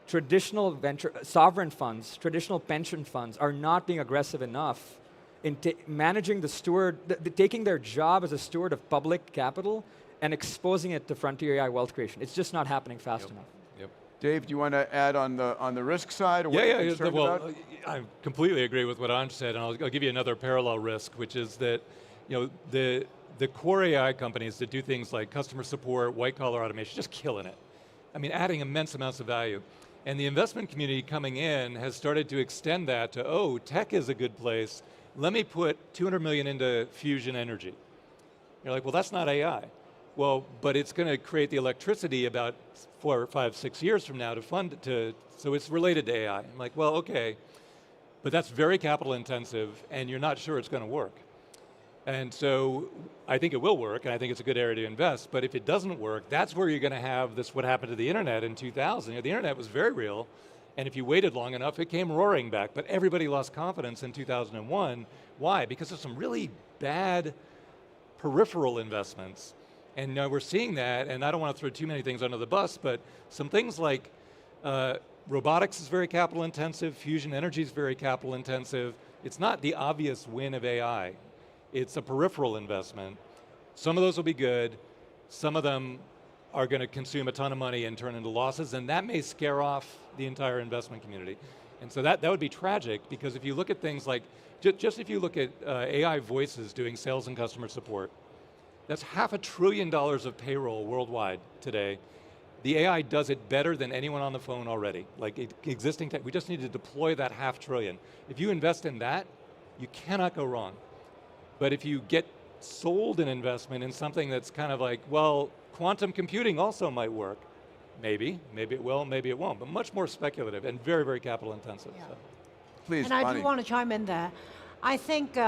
traditional sovereign funds, traditional pension funds are not being aggressive enough in managing taking their job as a steward of public capital and exposing it to frontier AI wealth creation. It's just not happening fast enough. Dave, do you want to add on the risk side? Or what you're concerned about? I completely agree with what Anj said, and I'll give you another parallel risk, which is that the core AI companies that do things like customer support, white collar automation, just killing it. I mean, adding immense amounts of value. And the investment community coming in has started to extend that to, oh, tech is a good place. Let me put 200 million into fusion energy. You're like, well, that's not AI. Well, but it's going to create the electricity about 4 or 5, 6 years from now to fund so it's related to AI. I'm like, well, okay, but that's very capital intensive and you're not sure it's going to work. And so I think it will work and I think it's a good area to invest, but if it doesn't work, that's where you're going to have what happened to the internet in 2000. The internet was very real, and if you waited long enough, it came roaring back, but everybody lost confidence in 2001. Why? Because of some really bad peripheral investments. And now we're seeing that, and I don't want to throw too many things under the bus, but some things like robotics is very capital intensive, fusion energy is very capital intensive. It's not the obvious win of AI. It's a peripheral investment. Some of those will be good. Some of them are going to consume a ton of money and turn into losses, and that may scare off the entire investment community. And so that would be tragic, because if you look at things like, just if you look at AI voices doing sales and customer support, that's $500 billion of payroll worldwide today. The AI does it better than anyone on the phone already. Like existing tech, we just need to deploy that $500 billion. If you invest in that, you cannot go wrong. But if you get sold an investment in something that's kind of like, well, quantum computing also might work. Maybe it will, maybe it won't, but much more speculative and very, very capital intensive. Yeah. So. Please, and I do want to chime in there. I think,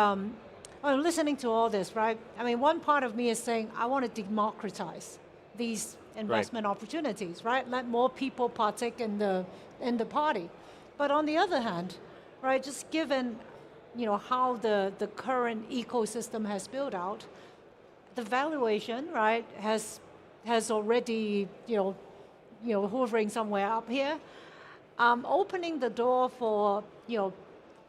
listening to all this, right? I mean, one part of me is saying, I want to democratize these investment opportunities, right? Let more people partake in the party. But on the other hand, right, just given how the current ecosystem has built out, the valuation, right, has already, hovering somewhere up here, opening the door for,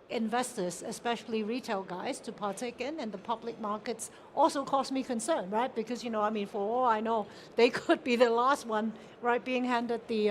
investors, especially retail guys, to partake in the public markets also caused me concern, right? Because, for all I know, they could be the last one, right, being handed the,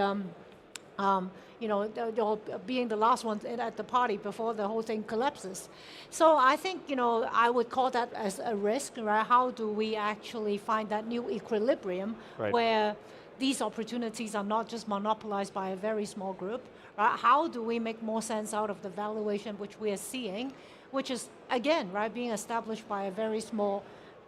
being the last one at the party before the whole thing collapses. So I think, I would call that as a risk, right? How do we actually find that new equilibrium where these opportunities are not just monopolized by a very small group, right? How do we make more sense out of the valuation which we are seeing, which is, again, right, being established by a very small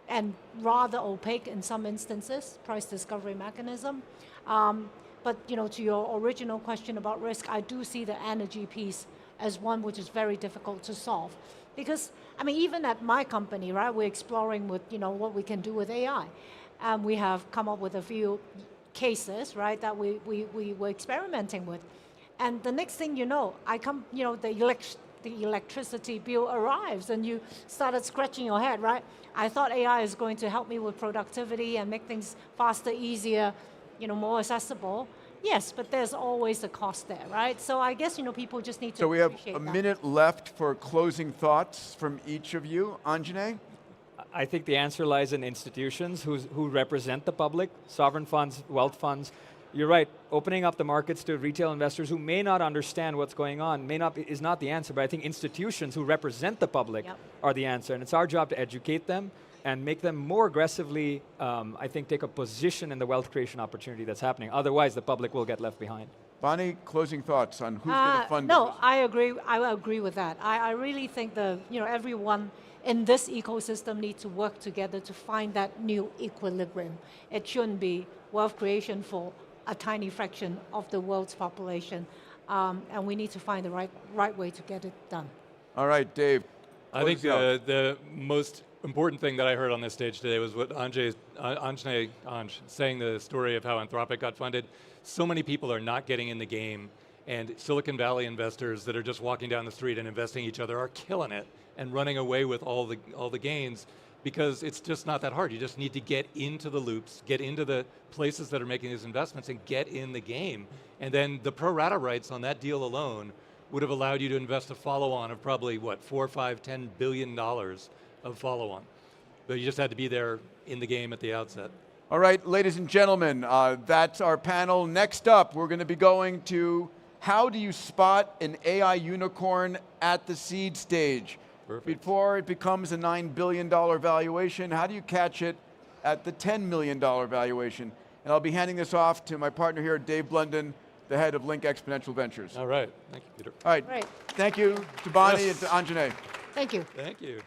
and rather opaque in some instances, price discovery mechanism. But to your original question about risk, I do see the energy piece as one which is very difficult to solve. Because, even at my company, right, we're exploring with, what we can do with AI. We have come up with a few cases, right, that we were experimenting with. And the next thing you know, the electricity bill arrives and you started scratching your head, right? I thought AI is going to help me with productivity and make things faster, easier, more accessible. Yes, but there's always a cost there, right? So I guess, people just need to appreciate that. So we have a minute left for closing thoughts from each of you. Anjane? I think the answer lies in institutions who represent the public, sovereign funds, wealth funds. You're right, opening up the markets to retail investors who may not understand what's going on is not the answer, but I think institutions who represent the public are the answer. And it's our job to educate them and make them more aggressively, I think, take a position in the wealth creation opportunity that's happening. Otherwise, the public will get left behind. Bonnie, closing thoughts on who's going to fund No, this? I agree. I agree with that. I really think everyone in this ecosystem needs to work together to find that new equilibrium. It shouldn't be wealth creation for a tiny fraction of the world's population, and we need to find the right way to get it done. All right, Dave. I think the most important thing that I heard on this stage today was what Anj saying the story of how Anthropic got funded. So many people are not getting in the game, and Silicon Valley investors that are just walking down the street and investing each other are killing it and running away with all the gains, because it's just not that hard. You just need to get into the loops, get into the places that are making these investments and get in the game. And then the pro rata rights on that deal alone would have allowed you to invest a follow-on of probably, what, $4, $5, $10 billion of follow-on. But you just had to be there in the game at the outset. All right, ladies and gentlemen, that's our panel. Next up, we're going to be going to how do you spot an AI unicorn at the seed stage? Perfect. Before it becomes a $9 billion valuation, how do you catch it at the $10 million valuation? And I'll be handing this off to my partner here, Dave Blunden, the head of Link Exponential Ventures. All right, thank you, Peter. All right, Great. Thank you to Bonnie Yes. and to Anjane. Thank you. Thank you.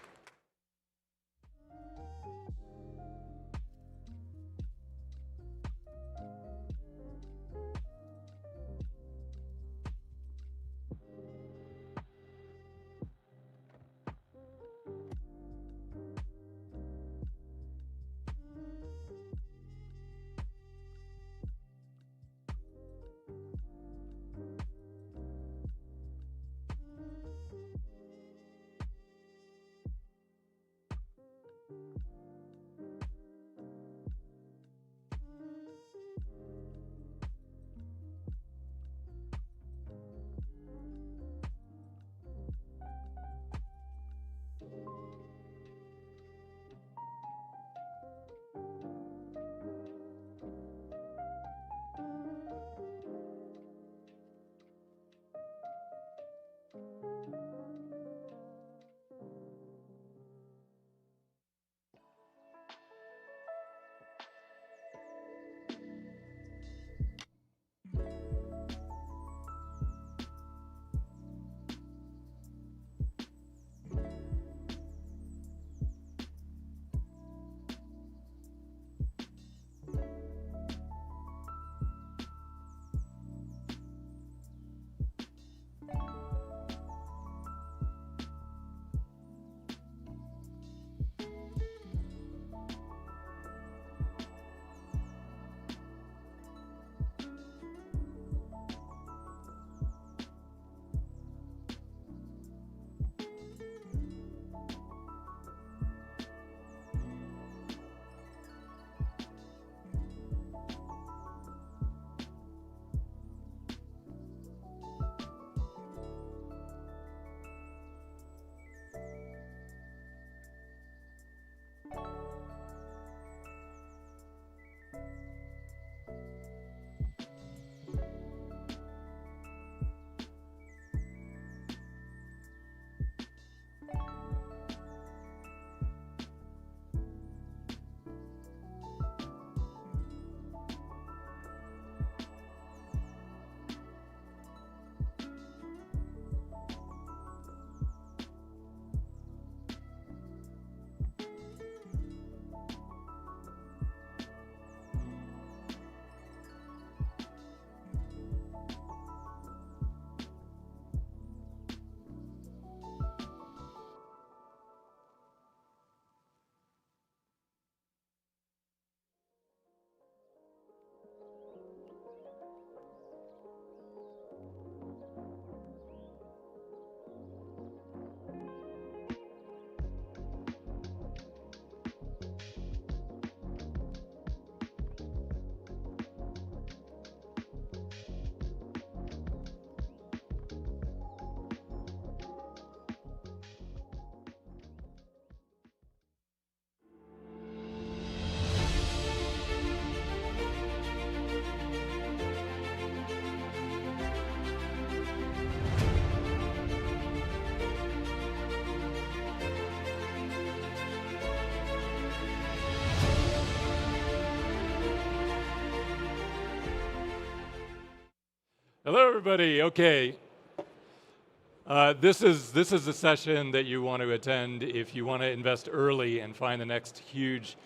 Hello, everybody. Okay. This is a session that you want to attend if you want to invest early and find the next huge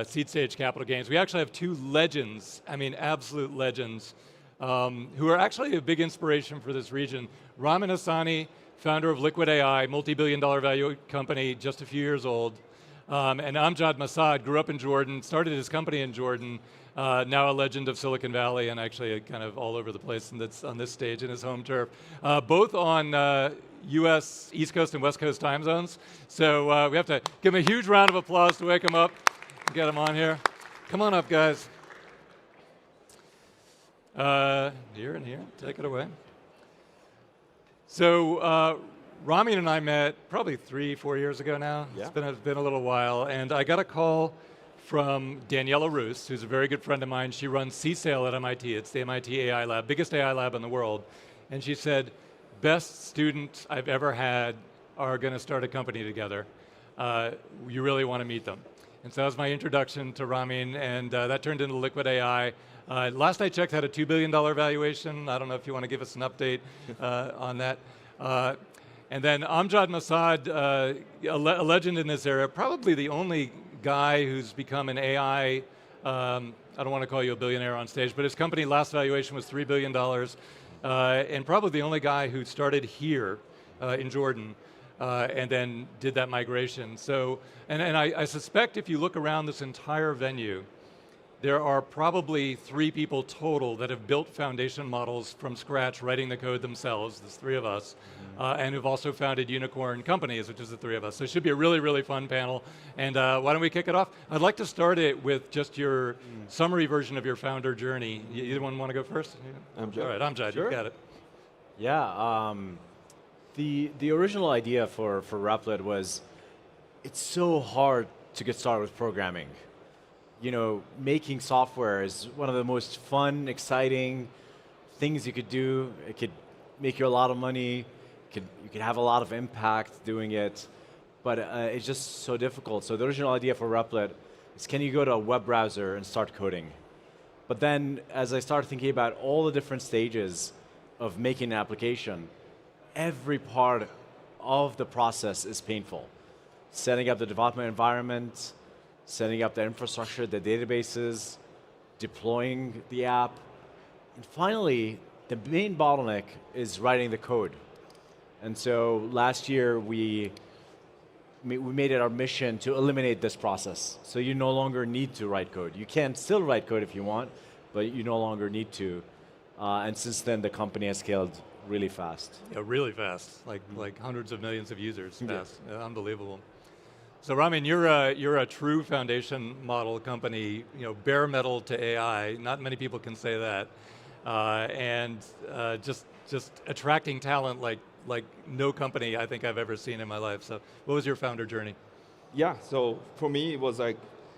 seed stage capital gains. We actually have two legends, I mean absolute legends, who are actually a big inspiration for this region. Ramin Hassani, founder of Liquid AI, multi-billion-dollar value company, just a few years old, And Amjad Masad grew up in Jordan, started his company in Jordan, now a legend of Silicon Valley and actually kind of all over the place, and that's on this stage in his home turf, both on US East Coast and West Coast time zones. So we have to give him a huge round of applause to wake him up and get him on here. Come on up, guys. Here and here, take it away. So Ramin and I met probably 3-4 years ago now. Yeah. It's been a little while, and I got a call from Daniela Roos, who's a very good friend of mine. She runs CSAIL at MIT. It's the MIT AI lab, biggest AI lab in the world. And she said, best students I've ever had are going to start a company together. You really want to meet them. And so that was my introduction to Ramin, and that turned into Liquid AI. Last I checked, had a $2 billion valuation. I don't know if you want to give us an update on that. And then Amjad Masad, a legend in this area, probably the only guy who's become an AI, I don't want to call you a billionaire on stage, but his company last valuation was $3 billion, and probably the only guy who started here in Jordan and then did that migration. So, and I suspect if you look around this entire venue, there are probably 3 people total that have built foundation models from scratch, writing the code themselves, there's 3 of us, and who've also founded unicorn companies, which is the 3 of us. So it should be a really, really fun panel. And why don't we kick it off? I'd like to start it with just your summary version of your founder journey. Either one want to go first? Amjad. All right, Amjad, Sure. you got it. Yeah, the original idea for Replit was, it's so hard to get started with programming. You know, making software is one of the most fun, exciting things you could do. It could make you a lot of money. You could have a lot of impact doing it, but it's just so difficult. So the original idea for Replit is, can you go to a web browser and start coding? But then, as I started thinking about all the different stages of making an application, every part of the process is painful. Setting up the development environment, setting up the infrastructure, the databases, deploying the app. And finally, the main bottleneck is writing the code. And so last year, we made it our mission to eliminate this process. So you no longer need to write code. You can still write code if you want, but you no longer need to. And since then, the company has scaled really fast. Yeah, really fast, like hundreds of millions of users fast. Yeah, unbelievable. So Ramin, you're a true foundation model company, you know, bare metal to AI. Not many people can say that, and just attracting talent like no company I think I've ever seen in my life. So, what was your founder journey? Yeah, so for me it was like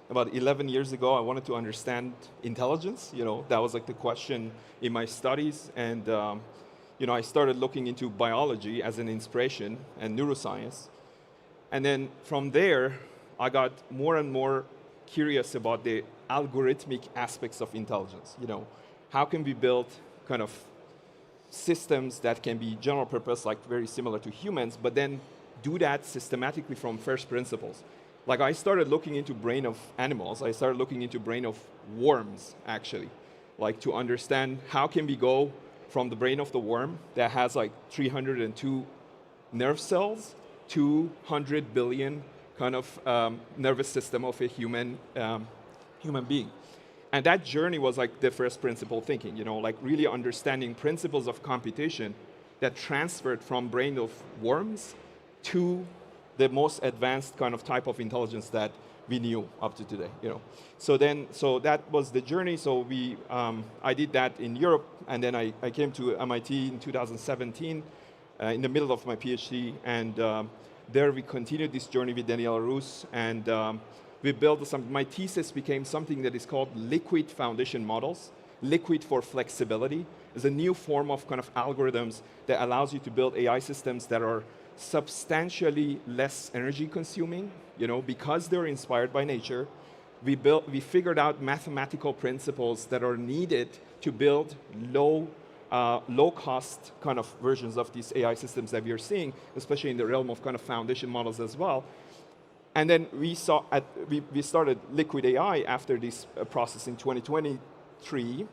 about 11 years ago. I wanted to understand intelligence. You know, that was like the question in my studies, and you know, I started looking into biology as an inspiration and neuroscience. And then from there, I got more and more curious about the algorithmic aspects of intelligence. You know, how can we build kind of systems that can be general purpose, like very similar to humans, but then do that systematically from first principles. Like I started looking into brain of animals. I started looking into brain of worms, actually, like to understand how can we go from the brain of the worm that has like 302 nerve cells, 200 billion kind of nervous system of a human being. And that journey was like the first principle thinking, you know, like really understanding principles of computation that transferred from brain of worms to the most advanced kind of type of intelligence that we knew up to today, you know. So that was the journey. So I did that in Europe, and then I came to MIT in 2017 in the middle of my PhD, and there we continued this journey with Daniela Roos, and we built my thesis became something that is called liquid foundation models. Liquid for flexibility is a new form of kind of algorithms that allows you to build AI systems that are substantially less energy consuming, you know, because they're inspired by nature. We figured out mathematical principles that are needed to build low-cost kind of versions of these AI systems that we are seeing, especially in the realm of kind of foundation models as well. And then we started Liquid AI after this process in 2023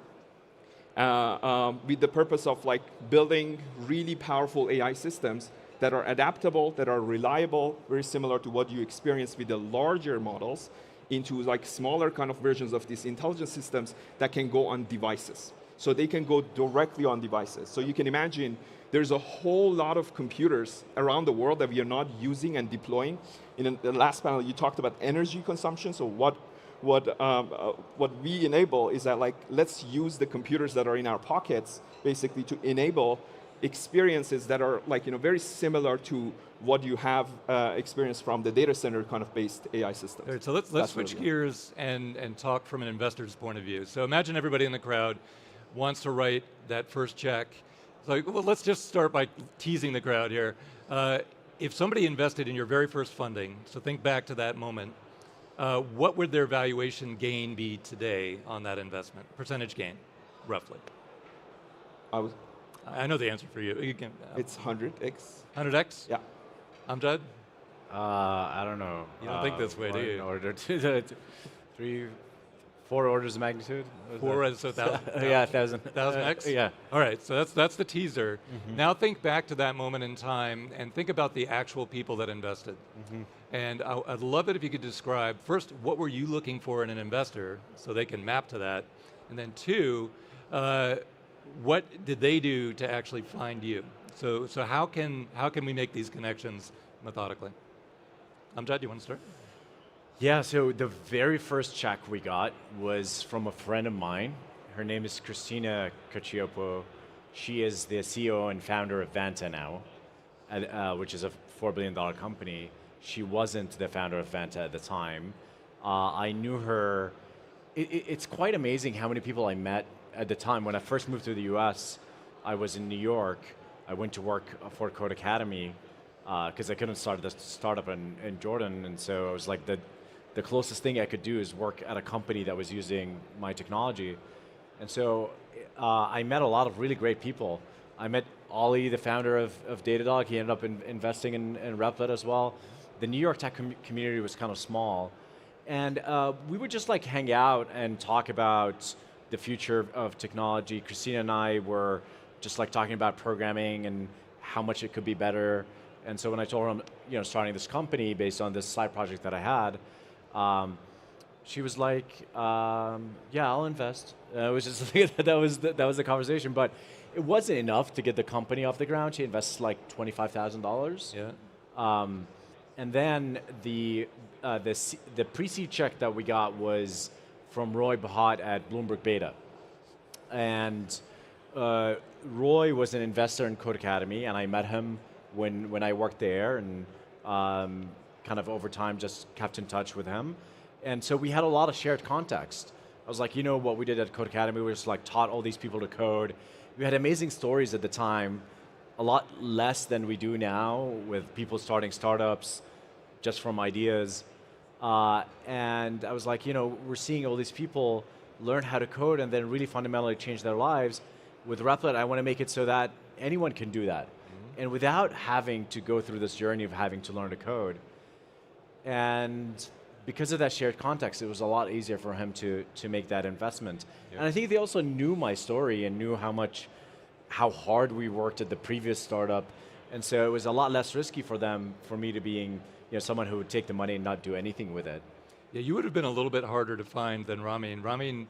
with the purpose of like building really powerful AI systems that are adaptable, that are reliable, very similar to what you experience with the larger models, into like smaller kind of versions of these intelligence systems that can go on devices. So they can go directly on devices. So you can imagine there's a whole lot of computers around the world that we are not using and deploying. In the last panel, you talked about energy consumption. So what we enable is that, like, let's use the computers that are in our pockets basically to enable experiences that are, like, very similar to what you have experienced from the data center kind of based AI systems. All right, so let's switch gears and talk from an investor's point of view. So imagine everybody in the crowd wants to write that first check. So, well, let's just start by teasing the crowd here. If somebody invested in your very first funding, so think back to that moment, what would their valuation gain be today on that investment? Percentage gain, roughly. I know the answer for you. It's 100x. 100x? Yeah. Amjad? I don't know. You don't think this way, do you? Order to 4 orders of magnitude. 4, so 1,000. Yeah, 1,000. 1,000x. Yeah. All right. So that's the teaser. Now think back to that moment in time and think about the actual people that invested. And I'd love it if you could describe first what were you looking for in an investor so they can map to that, and then 2, what did they do to actually find you? So how can we make these connections methodically? Amjad, you want to start? Yeah, so the very first check we got was from a friend of mine. Her name is Christina Cacioppo. She is the CEO and founder of Vanta now, which is a $4 billion company. She wasn't the founder of Vanta at the time. I knew her. It's quite amazing how many people I met at the time. When I first moved to the US, I was in New York. I went to work for Code Academy because I couldn't start the startup in Jordan, and so I was like, the closest thing I could do is work at a company that was using my technology. And so I met a lot of really great people. I met Ollie, the founder of Datadog. He ended up investing in Replit as well. The New York tech community was kind of small. And we would just like hang out and talk about the future of technology. Christina and I were just like talking about programming and how much it could be better. And so when I told her I'm starting this company based on this side project that I had, she was like, yeah, I'll invest. It was just that was the conversation, but it wasn't enough to get the company off the ground. She invested like $25,000. Yeah. And then the pre-seed check that we got was from Roy Bahat at Bloomberg Beta. And Roy was an investor in Code Academy, and I met him when I worked there, and kind of over time just kept in touch with him. And so we had a lot of shared context. I was like, what we did at Code Academy, we just like taught all these people to code. We had amazing stories at the time, a lot less than we do now with people starting startups just from ideas. And I was like, we're seeing all these people learn how to code and then really fundamentally change their lives. With Replit, I want to make it so that anyone can do that. And without having to go through this journey of having to learn to code. And because of that shared context, it was a lot easier for him to make that investment. Yep. And I think they also knew my story and knew how hard we worked at the previous startup. And so it was a lot less risky for me to being someone who would take the money and not do anything with it. Yeah, you would have been a little bit harder to find than Ramin. Ramin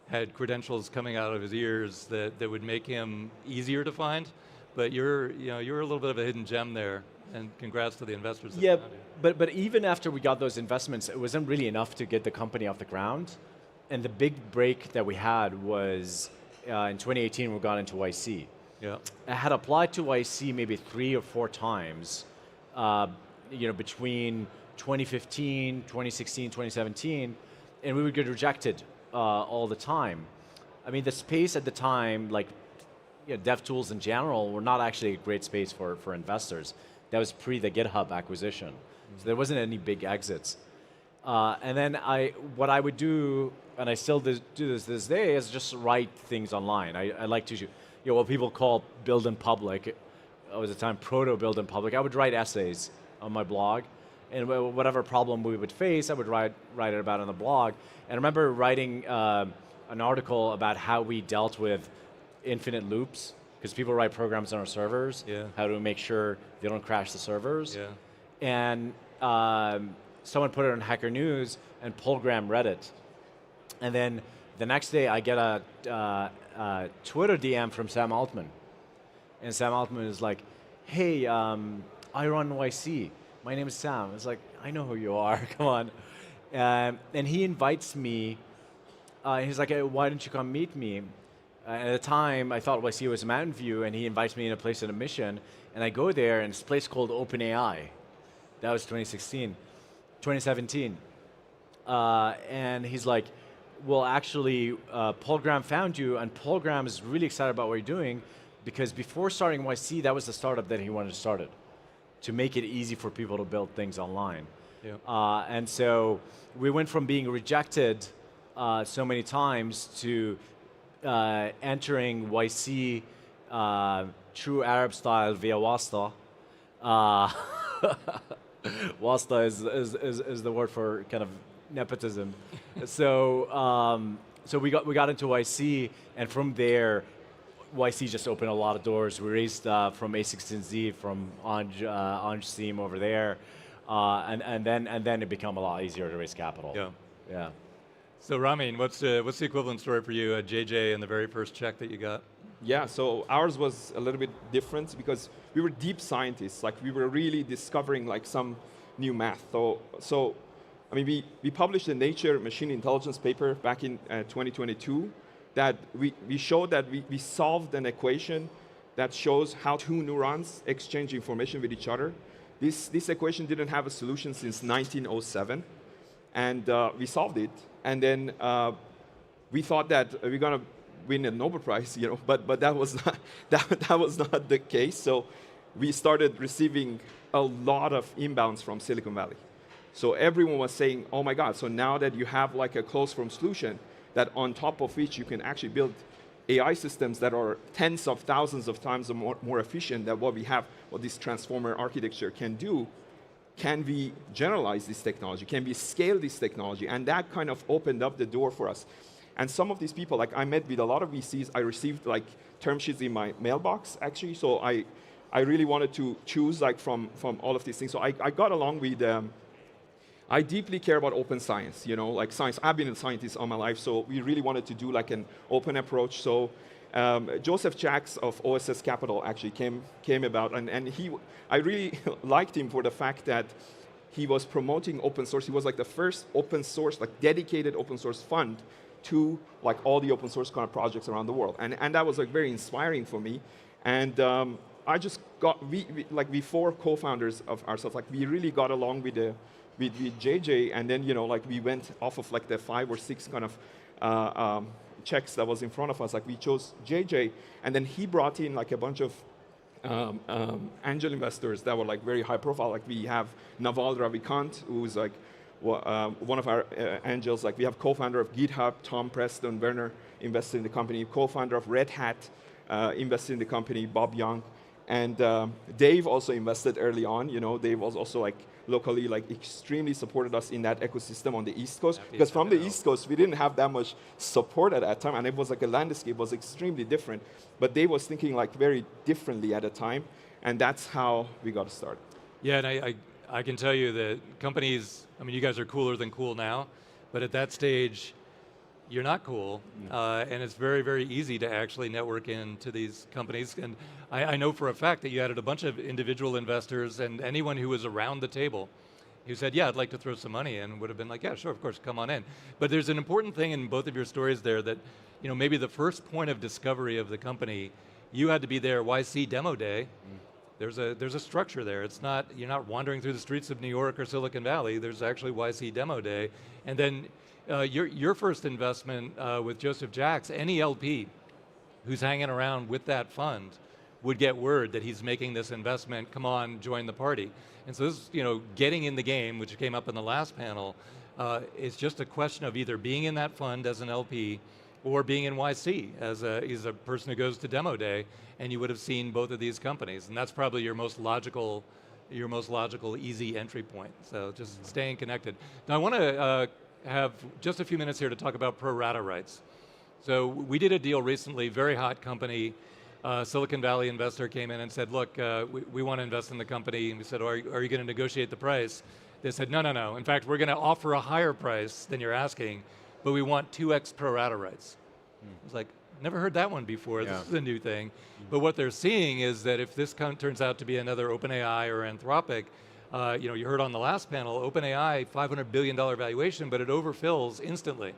had credentials coming out of his ears that would make him easier to find, but you're a little bit of a hidden gem there. And congrats to the investors. Yeah, but even after we got those investments, it wasn't really enough to get the company off the ground. And the big break that we had was in 2018, we got into YC. Yeah. I had applied to YC maybe 3 or 4 times, between 2015, 2016, 2017, and we would get rejected all the time. I mean, the space at the time, like dev tools in general, were not actually a great space for investors. That was pre the GitHub acquisition. So there wasn't any big exits. And then what I would do, and I still do this day, is just write things online. I like to, what people call build in public. It was a time proto build in public. I would write essays on my blog, and whatever problem we would face, I would write it about on the blog. And I remember writing an article about how we dealt with infinite loops, because people write programs on our servers. Yeah. How to make sure they don't crash the servers. Yeah. And someone put it on Hacker News, and Polgram read it. And then the next day, I get a Twitter DM from Sam Altman. And Sam Altman is like, hey, I run YC. My name is Sam. It's like, I know who you are, come on. And he invites me. He's like, hey, why don't you come meet me? At the time, I thought YC was Mountain View, and he invites me in a place at a mission. And I go there, and it's a place called OpenAI. That was 2017. And he's like, well, actually, Polgram found you, and Polgram is really excited about what you're doing, because before starting YC, that was the startup that he wanted to start it, to make it easy for people to build things online. Yeah. And so we went from being rejected so many times to entering YC true Arab style via Wasta. Wasta is the word for kind of nepotism. So we got into YC, and from there, YC just opened a lot of doors. We raised from A16Z, from Anj Seam over there, and then it became a lot easier to raise capital. Yeah. Yeah. So Ramin, what's the equivalent story for you at JJ and the very first check that you got? Yeah, so ours was a little bit different because we were deep scientists. Like we were really discovering like some new math. So I mean, we published a Nature Machine Intelligence paper back in 2022 that we showed that we solved an equation that shows how two neurons exchange information with each other. This equation didn't have a solution since 1907, and we solved it. And then we thought that we're going to win a Nobel Prize, you know, but that was not that was not the case. So we started receiving a lot of inbounds from Silicon Valley. So everyone was saying, oh my God, so now that you have like a closed form solution, that on top of which you can actually build AI systems that are tens of thousands of times more efficient than what we have, what this transformer architecture can do, can we generalize this technology? Can we scale this technology? And that kind of opened up the door for us. And some of these people, like I met with a lot of VCs, I received like term sheets in my mailbox actually, so I really wanted to choose like from all of these things. So I got along with I deeply care about open science, you know, like science. I've been a scientist all my life, so we really wanted to do like an open approach. So Joseph Jacks of OSS Capital actually came about, and I really liked him for the fact that he was promoting open source. He was like the first open source, like dedicated open source fund to like all the open source kind of projects around the world, and that was like very inspiring for me. And I just got we four co-founders of ourselves, like we really got along with JJ, and then like we went off of like the 5 or 6 kind of checks that was in front of us. Like we chose JJ, and then he brought in like a bunch of angel investors that were like very high profile. Like we have Naval Ravikant, who's like one of our angels. Like we have co-founder of GitHub, Tom Preston Werner, invested in the company. Co-founder of Red Hat, invested in the company, Bob Young. And Dave also invested early on. Dave was also like locally like extremely supported us in that ecosystem on the East Coast. Because from the East Coast, we didn't have that much support at that time, and it was like a landscape was extremely different. But Dave was thinking like very differently at the time, and that's how we got started. Yeah, and I can tell you that companies, I mean, you guys are cooler than cool now, but at that stage, you're not cool, and it's very, very easy to actually network into these companies. And I know for a fact that you added a bunch of individual investors and anyone who was around the table who said, yeah, I'd like to throw some money in, would have been like, yeah, sure, of course, come on in. But there's an important thing in both of your stories there that, maybe the first point of discovery of the company, you had to be there, YC demo day. There's a structure there. It's not, you're not wandering through the streets of New York or Silicon Valley. There's actually YC demo day. And then your first investment with Joseph Jacks, any LP who's hanging around with that fund would get word that he's making this investment, come on, join the party. And so this, getting in the game, which came up in the last panel, is just a question of either being in that fund as an LP or being in YC as a person who goes to demo day, and you would have seen both of these companies. And that's probably your most logical, easy entry point. So just staying connected. Now I want to have just a few minutes here to talk about pro rata rights. So we did a deal recently, very hot company, Silicon Valley investor came in and said, look, we want to invest in the company. And we said, are you going to negotiate the price? They said, no, no, no. In fact, we're going to offer a higher price than you're asking, but we want 2x pro rata rights. I was like, never heard that one before. Yeah. This is a new thing. But what they're seeing is that if this turns out to be another OpenAI or Anthropic, you heard on the last panel, OpenAI, $500 billion valuation, but it overfills instantly.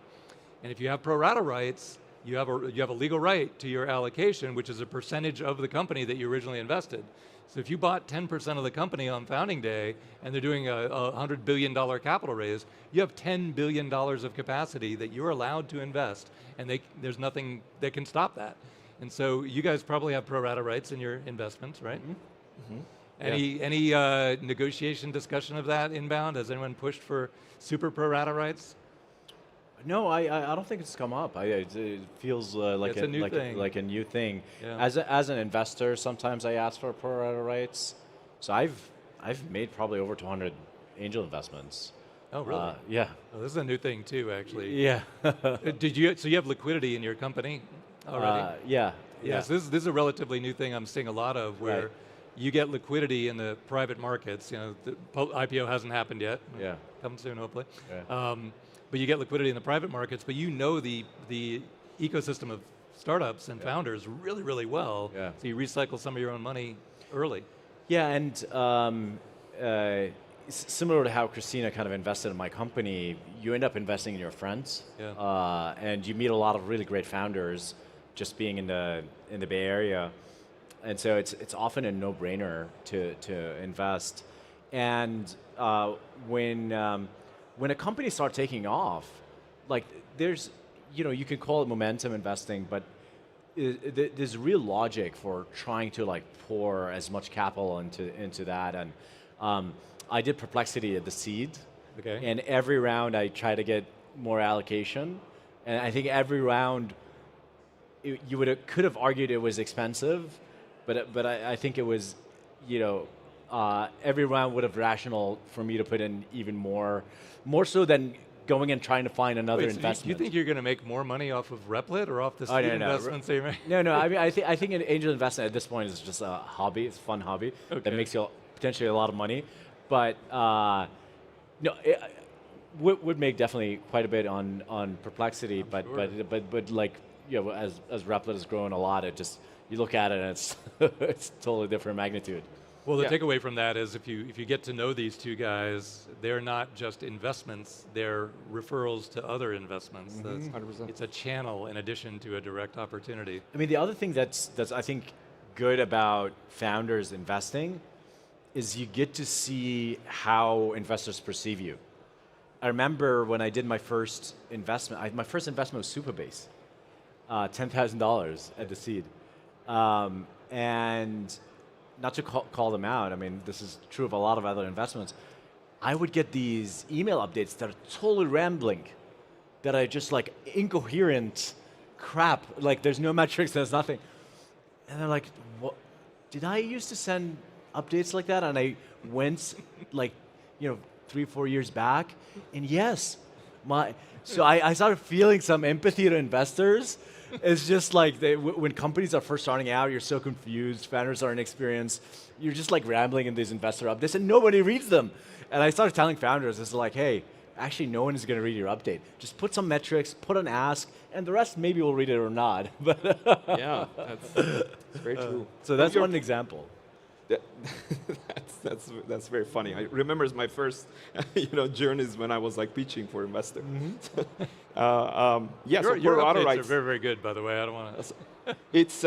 And if you have pro rata rights, you have a legal right to your allocation, which is a percentage of the company that you originally invested. So if you bought 10% of the company on founding day and they're doing a $100 billion capital raise, you have $10 billion of capacity that you're allowed to invest, and there's nothing that can stop that. And so you guys probably have pro rata rights in your investments, right? Any negotiation discussion of that inbound? Has anyone pushed for super pro rata rights? No, I don't think it's come up. It feels like a new thing. Yeah. As an investor, sometimes I ask for pro rata rights. So I've made probably over 200 angel investments. Oh, really? Yeah. Oh, this is a new thing too, actually. Yeah. So you have liquidity in your company already? Yeah. Yes, this is a relatively new thing I'm seeing a lot of, where you get liquidity in the private markets. The IPO hasn't happened yet. Yeah. Coming soon, hopefully. Yeah. But you get liquidity in the private markets, but you know the ecosystem of startups and founders really, really well. Yeah. So you recycle some of your own money early. Yeah, and similar to how Christina kind of invested in my company, you end up investing in your friends. Yeah. And you meet a lot of really great founders just being in the Bay Area. And so it's often a no-brainer to invest. And when a company starts taking off, like there's, you can call it momentum investing, but there's real logic for trying to like pour as much capital into that. And I did Perplexity at the seed, and every round I try to get more allocation. And I think every round, could have argued it was expensive, but I think it was, every round would have rational for me to put in even more so than going and trying to find another investment. Do you think you're going to make more money off of Replit or off the seed investments that you make? No. I mean, I think an angel investment at this point is just a hobby. It's a fun hobby that makes you potentially a lot of money. But it would make definitely quite a bit on Perplexity. But like as Replit has grown a lot, you look at it and it's totally different magnitude. Well, the takeaway from that is if you get to know these two guys, they're not just investments, they're referrals to other investments. 100%. It's a channel in addition to a direct opportunity. I mean, the other thing that's I think good about founders investing is you get to see how investors perceive you. I remember when I did my first investment, my first investment was Supabase, $10,000 at the seed. And not to call them out, I mean, this is true of a lot of other investments, I would get these email updates that are totally rambling, that are just like incoherent crap, like there's no metrics, there's nothing. And they're like, what? Did I used to send updates like that? And I went like, 3-4 years back, and yes, so I started feeling some empathy to investors. It's just like when companies are first starting out, you're so confused, founders are inexperienced, you're just like rambling in these investor updates and nobody reads them. And I started telling founders, it's like, hey, actually no one is going to read your update. Just put some metrics, put an ask, and the rest maybe will read it or not. But yeah, that's very true. So that's one example. That's very funny. I remember my first journeys when I was like pitching for investors. Yes, your updates are very, very good, by the way. I don't want to. It's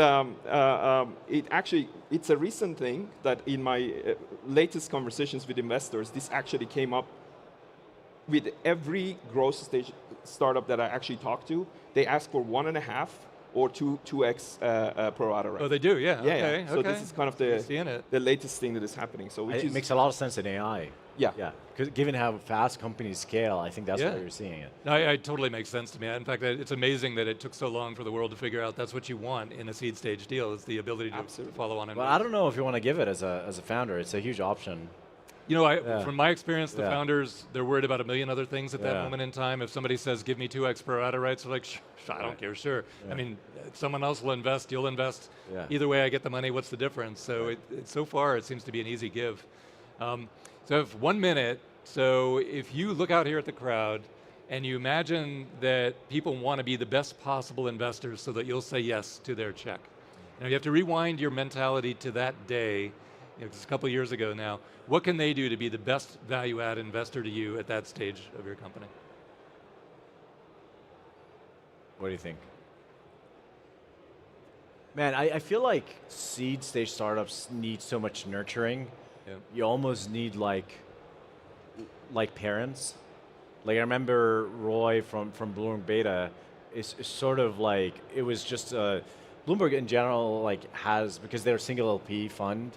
it's a recent thing that in my latest conversations with investors, this actually came up with every growth stage startup that I actually talked to. They ask for 1.5 or 2x pro rata rate. Oh, they do, yeah. Yeah, okay, yeah. So this is kind of the latest thing that is happening. So it makes a lot of sense in AI. Yeah. Yeah. Because given how fast companies scale, I think that's why you're seeing it. No, it totally makes sense to me. In fact, it's amazing that it took so long for the world to figure out that's what you want in a seed stage deal, is the ability to follow on. Well, I don't know if you want to give it as a founder. It's a huge option. You know, from my experience, the Yeah. founders, they're worried about a million other things at that Yeah. moment in time. If somebody says, give me 2x pro rata rights, they're like, I don't care, sure. Yeah. I mean, if someone else will invest, you'll invest. Yeah. Either way, I get the money, what's the difference? So so far, it seems to be an easy give. So I have 1 minute. So if you look out here at the crowd and you imagine that people want to be the best possible investors so that you'll say yes to their check. Now you have to rewind your mentality to that day. It's a couple of years ago now. What can they do to be the best value-add investor to you at that stage of your company? What do you think? Man, I feel like seed stage startups need so much nurturing. Yeah. You almost need like parents. Like I remember Roy from Bloomberg Beta is sort of like, it was just, Bloomberg in general like has, because they're a single LP fund,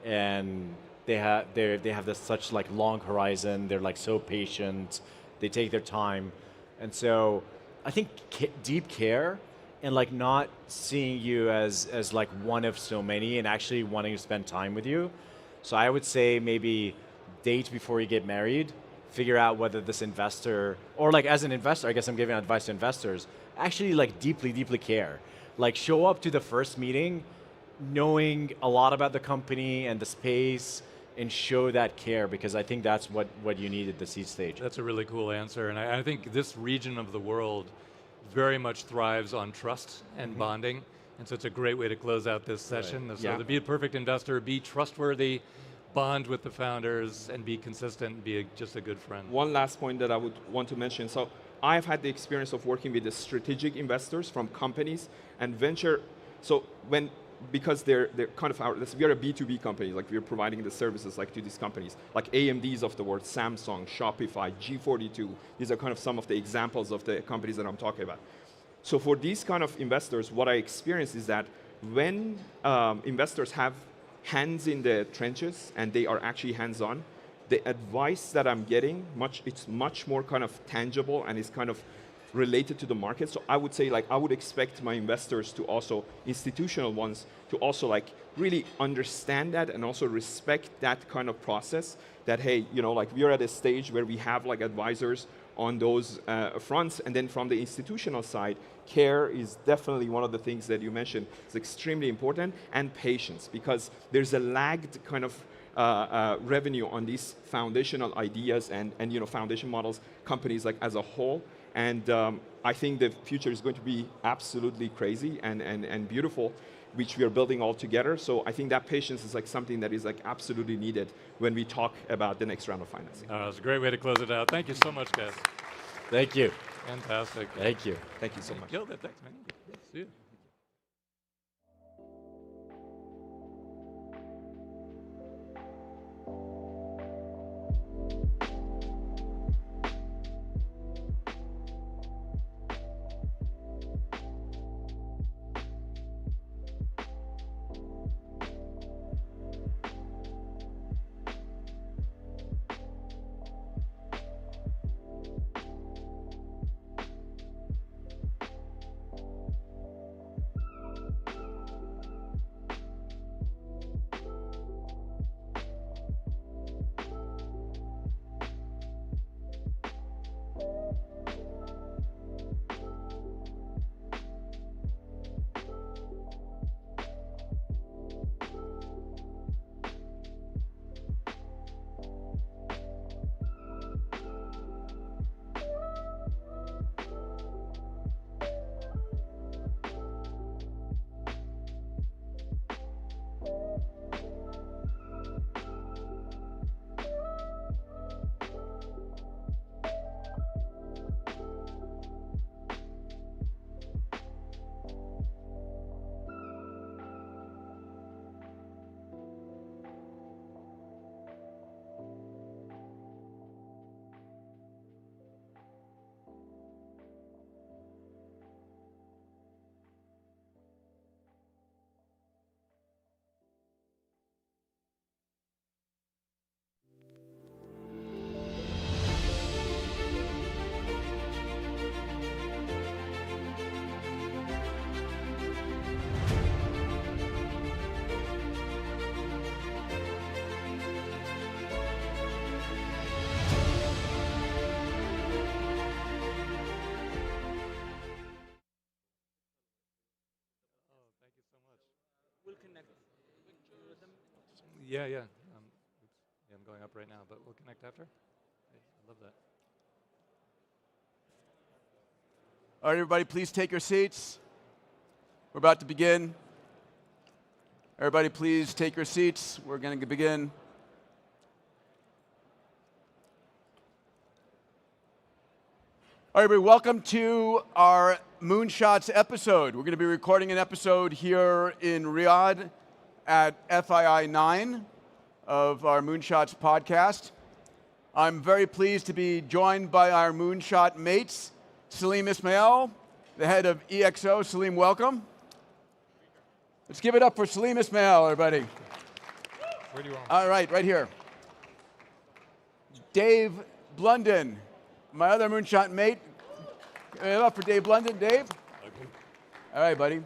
and they have this such like long horizon. They're like so patient. They take their time, and so I think deep care and like not seeing you as like one of so many and actually wanting to spend time with you. So I would say maybe date before you get married. Figure out whether this investor, or like as an investor, I guess I'm giving advice to investors, actually like deeply care. Like show up to the first meeting knowing a lot about the company and the space, and show that care, because I think that's what you need at the seed stage. That's a really cool answer, and I think this region of the world very much thrives on trust and bonding, and so it's a great way to close out this session. Right. So to be a perfect investor, be trustworthy, bond with the founders, and be consistent, be just a good friend. One last point that I would want to mention. So I've had the experience of working with the strategic investors from companies and venture. So because they're kind of we're a B2B company, like we're providing the services like to these companies, like AMDs of the world, Samsung, Shopify, G42. These are kind of some of the examples of the companies that I'm talking about. So for these kind of investors, what I experience is that when investors have hands in the trenches and they are actually hands-on, the advice that I'm getting, it's much more kind of tangible and is kind of related to the market. So I would say, like, I would expect my investors to also, institutional ones, to also like really understand that and also respect that kind of process, that, hey, you know, like we're at a stage where we have like advisors on those fronts. And then from the institutional side, care is definitely one of the things that you mentioned. It's extremely important, and patience, because there's a lagged kind of revenue on these foundational ideas and you know, foundation models, companies like as a whole. And I think the future is going to be absolutely crazy and beautiful, which we are building all together. So I think that patience is like something that is like absolutely needed when we talk about the next round of financing. It's a great way to close it out. Thank you so much, guys. Thank you. Fantastic. Thank you. Thank you so much. Killed it. Thanks, man. See you. Yeah, yeah. Yeah, I'm going up right now, but we'll connect after. I love that. All right, everybody, please take your seats. We're about to begin. Everybody, please take your seats. We're going to begin. All right, everybody, welcome to our Moonshots episode. We're going to be recording an episode here in Riyadh at FII 9 of our Moonshots podcast. I'm very pleased to be joined by our Moonshot mates, Salim Ismail, the head of EXO. Salim, welcome. Let's give it up for Salim Ismail, everybody. Where do you want? All right, right here. Dave Blunden, my other Moonshot mate. Give it up for Dave Blunden. Dave? Okay. All right, buddy.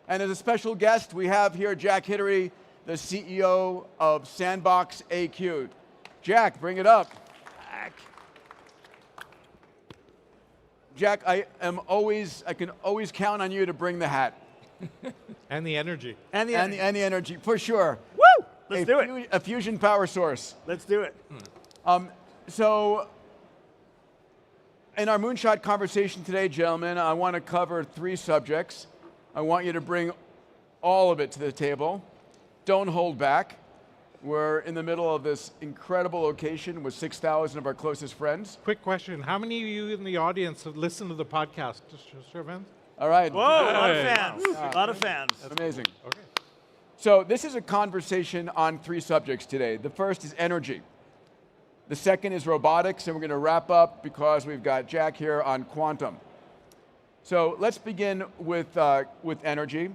And as a special guest, we have here Jack Hittery, the CEO of Sandbox AQ. Jack, bring it up. Jack, I can always count on you to bring the hat. And the energy. And the energy, for sure. Woo! Let's do it. A fusion power source. Let's do it. So, in our Moonshot conversation today, gentlemen, I want to cover 3 subjects. I want you to bring all of it to the table. Don't hold back. We're in the middle of this incredible location with 6,000 of our closest friends. Quick question. How many of you in the audience have listened to the podcast? Just show of hands. All right. Whoa, a lot of fans. A lot of fans. That's amazing. Okay. So this is a conversation on 3 subjects today. The first is energy. The second is robotics, and we're going to wrap up because we've got Jack here on quantum. So let's begin with energy.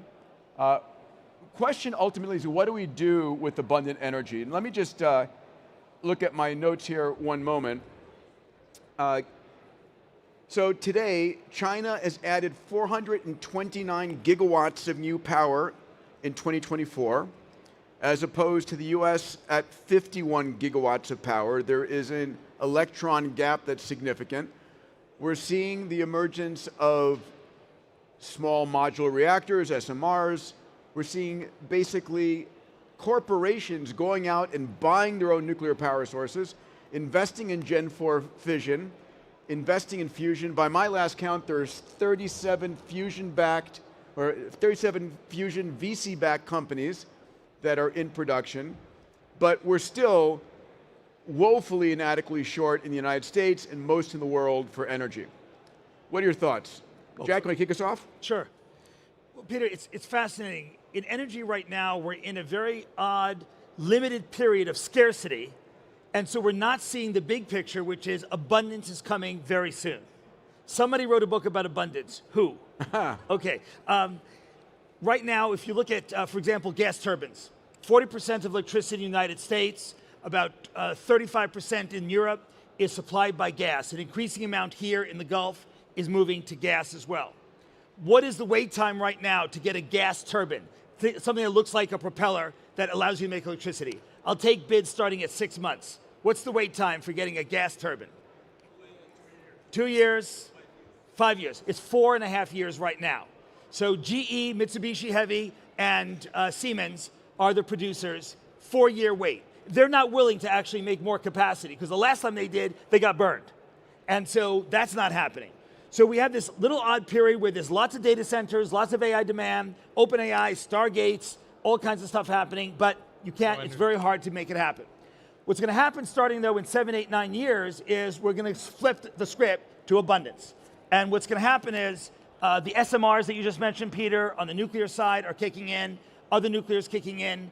Question ultimately is, what do we do with abundant energy? And let me just look at my notes here one moment. So today, China has added 429 gigawatts of new power in 2024, as opposed to the US at 51 gigawatts of power. There is an electron gap that's significant. We're seeing the emergence of small modular reactors, SMRs. We're seeing basically corporations going out and buying their own nuclear power sources, investing in Gen 4 fission, investing in fusion. By my last count, there's 37 fusion VC-backed companies that are in production, but we're still woefully inadequately short in the United States and most in the world for energy. What are your thoughts? Jack, can I kick us off? Sure. Well, Peter, it's fascinating. In energy right now, we're in a very odd, limited period of scarcity, and so we're not seeing the big picture, which is abundance is coming very soon. Somebody wrote a book about abundance. Who? Okay. Right now, if you look at, for example, gas turbines, 40% of electricity in the United States, about 35% in Europe is supplied by gas. An increasing amount here in the Gulf is moving to gas as well. What is the wait time right now to get a gas turbine? Something that looks like a propeller that allows you to make electricity. I'll take bids starting at 6 months. What's the wait time for getting a gas turbine? 2 years, 5 years. It's 4.5 years right now. So GE, Mitsubishi Heavy, and Siemens are the producers. 4-year wait. They're not willing to actually make more capacity because the last time they did, they got burned. And so that's not happening. So we have this little odd period where there's lots of data centers, lots of AI demand, OpenAI, Stargates, all kinds of stuff happening, but you can't, it's very hard to make it happen. What's going to happen starting, though, in 7, 8, 9 years is we're going to flip the script to abundance. And what's going to happen is the SMRs that you just mentioned, Peter, on the nuclear side are kicking in, other nuclears kicking in.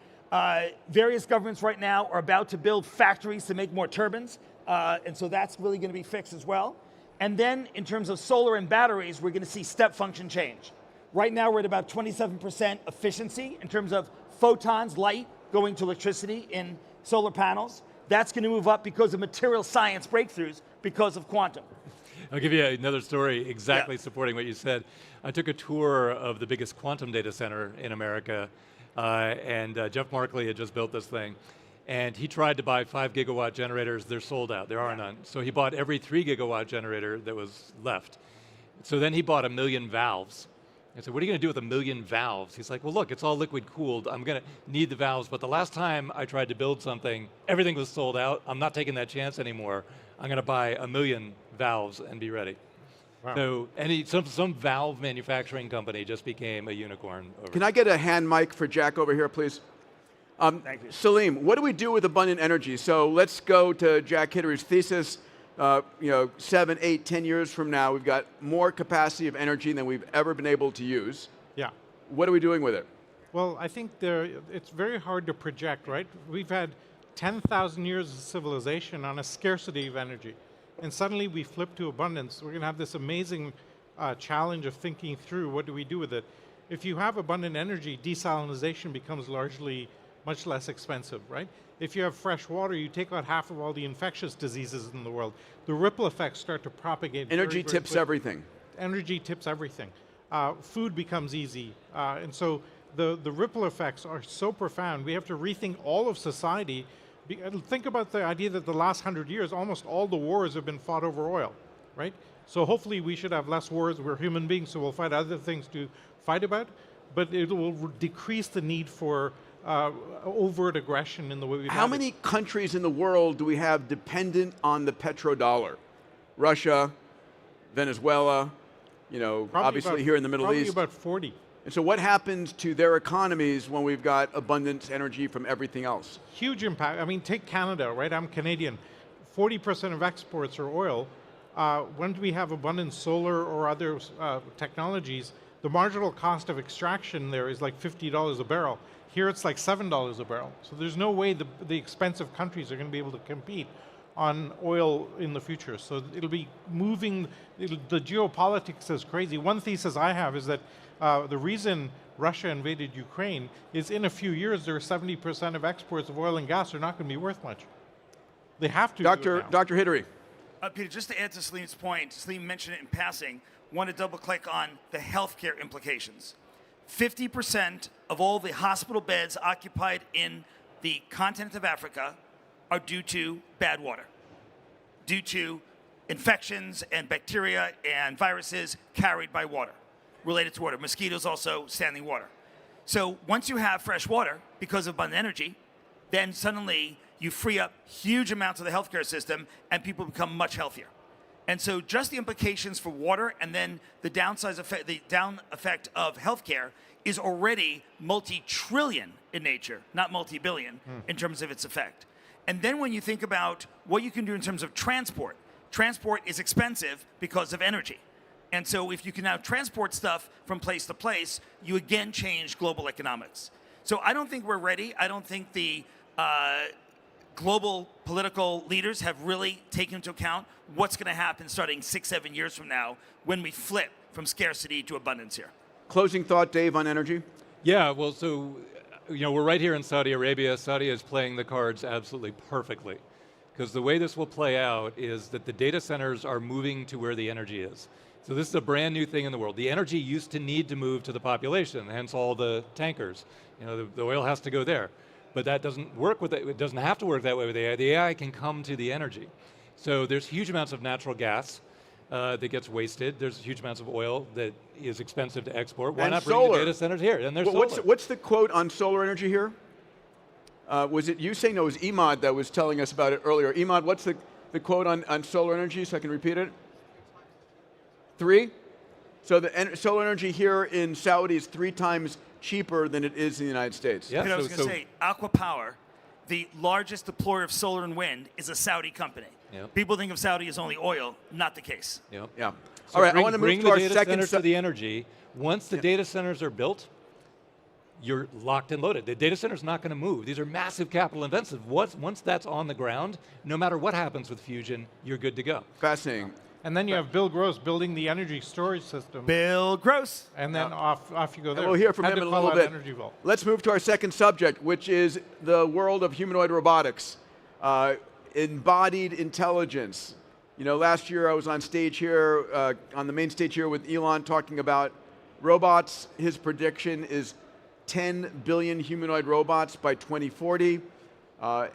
Various governments right now are about to build factories to make more turbines, and so that's really going to be fixed as well. And then in terms of solar and batteries, we're going to see step function change. Right now, we're at about 27% efficiency in terms of photons, light, going to electricity in solar panels. That's going to move up because of material science breakthroughs because of quantum. I'll give you another story exactly supporting what you said. I took a tour of the biggest quantum data center in America, and Jeff Markley had just built this thing. And he tried to buy 5 gigawatt generators. They're sold out. There are none. So he bought every 3 gigawatt generator that was left. So then he bought 1 million valves. I said, what are you going to do with 1 million valves? He's like, well, look, it's all liquid cooled. I'm going to need the valves, but the last time I tried to build something, everything was sold out. I'm not taking that chance anymore. I'm going to buy 1 million valves and be ready. Wow. So some valve manufacturing company just became a unicorn. Can I get a hand mic for Jack over here, please? Thank you. Salim, what do we do with abundant energy? So let's go to Jack Hittery's thesis. 7, 8, 10 years from now, we've got more capacity of energy than we've ever been able to use. Yeah. What are we doing with it? Well, I think it's very hard to project, right? We've had 10,000 years of civilization on a scarcity of energy. And suddenly we flip to abundance. We're going to have this amazing challenge of thinking through what do we do with it. If you have abundant energy, desalination becomes largely much less expensive, right? If you have fresh water, you take out half of all the infectious diseases in the world. The ripple effects start to propagate. Energy tips everything. Energy tips everything. Food becomes easy. And so the ripple effects are so profound. We have to rethink all of society. Think about the idea that the last 100 years, almost all the wars have been fought over oil, right? So hopefully we should have less wars. We're human beings, so we'll find other things to fight about. But it will decrease the need for overt aggression in the way we How many countries in the world do we have dependent on the petrodollar? Russia, Venezuela, obviously here in the Middle East. Probably about 40. And so what happens to their economies when we've got abundant energy from everything else? Huge impact. I mean, take Canada, right? I'm Canadian. 40% of exports are oil. When we have abundant solar or other technologies, the marginal cost of extraction there is like $50 a barrel. Here it's like $7 a barrel. So there's no way the expensive countries are going to be able to compete on oil in the future. So it'll be moving, the geopolitics is crazy. One thesis I have is that the reason Russia invaded Ukraine is in a few years, there are 70% of exports of oil and gas are not going to be worth much. They have to. Dr. Hittery. Peter, just to add to Salim's point, Salim mentioned it in passing, want to double click on the healthcare implications. 50% of all the hospital beds occupied in the continent of Africa are due to bad water, due to infections and bacteria and viruses carried by water, related to water. Mosquitoes also standing water. So once you have fresh water, because of abundant energy, then suddenly you free up huge amounts of the healthcare system and people become much healthier. And so just the implications for water and then the downside effect, the down effect of healthcare is already multi-trillion in nature, not multi-billion in terms of its effect. And then when you think about what you can do in terms of transport is expensive because of energy. And so if you can now transport stuff from place to place, you again change global economics. So I don't think we're ready. I don't think the global political leaders have really taken into account what's going to happen starting 6-7 years from now when we flip from scarcity to abundance here. Closing thought, Dave, on energy? Yeah, well, so, we're right here in Saudi Arabia. Saudi is playing the cards absolutely perfectly. Because the way this will play out is that the data centers are moving to where the energy is. So this is a brand new thing in the world. The energy used to need to move to the population, hence all the tankers. The oil has to go there. But that doesn't work with it. It doesn't have to work that way with AI. The AI can come to the energy. So there's huge amounts of natural gas that gets wasted. There's huge amounts of oil that is expensive to export. Why not bring the data centers here? And there's solar. What's the quote on solar energy here? Was it you saying? No, it was Imad that was telling us about it earlier. Imad, what's the quote on solar energy so I can repeat it? 3? So the solar energy here in Saudi is 3 times cheaper than it is in the United States. Yeah, I was going to say, Aqua Power, the largest deployer of solar and wind, is a Saudi company. Yep. People think of Saudi as only oil, not the case. Yep. Yeah. So all right, I want to move to our second centers to the energy. Once the data centers are built, you're locked and loaded. The data center's not going to move. These are massive capital intensive. Once that's on the ground, no matter what happens with fusion, you're good to go. Fascinating. And then you have Bill Gross building the energy storage system. Bill Gross. And then off you go there. And we'll hear from him in a little bit. Let's move to our second subject, which is the world of humanoid robotics. Embodied intelligence. Last year I was on stage here, on the main stage here with Elon talking about robots. His prediction is 10 billion humanoid robots by 2040,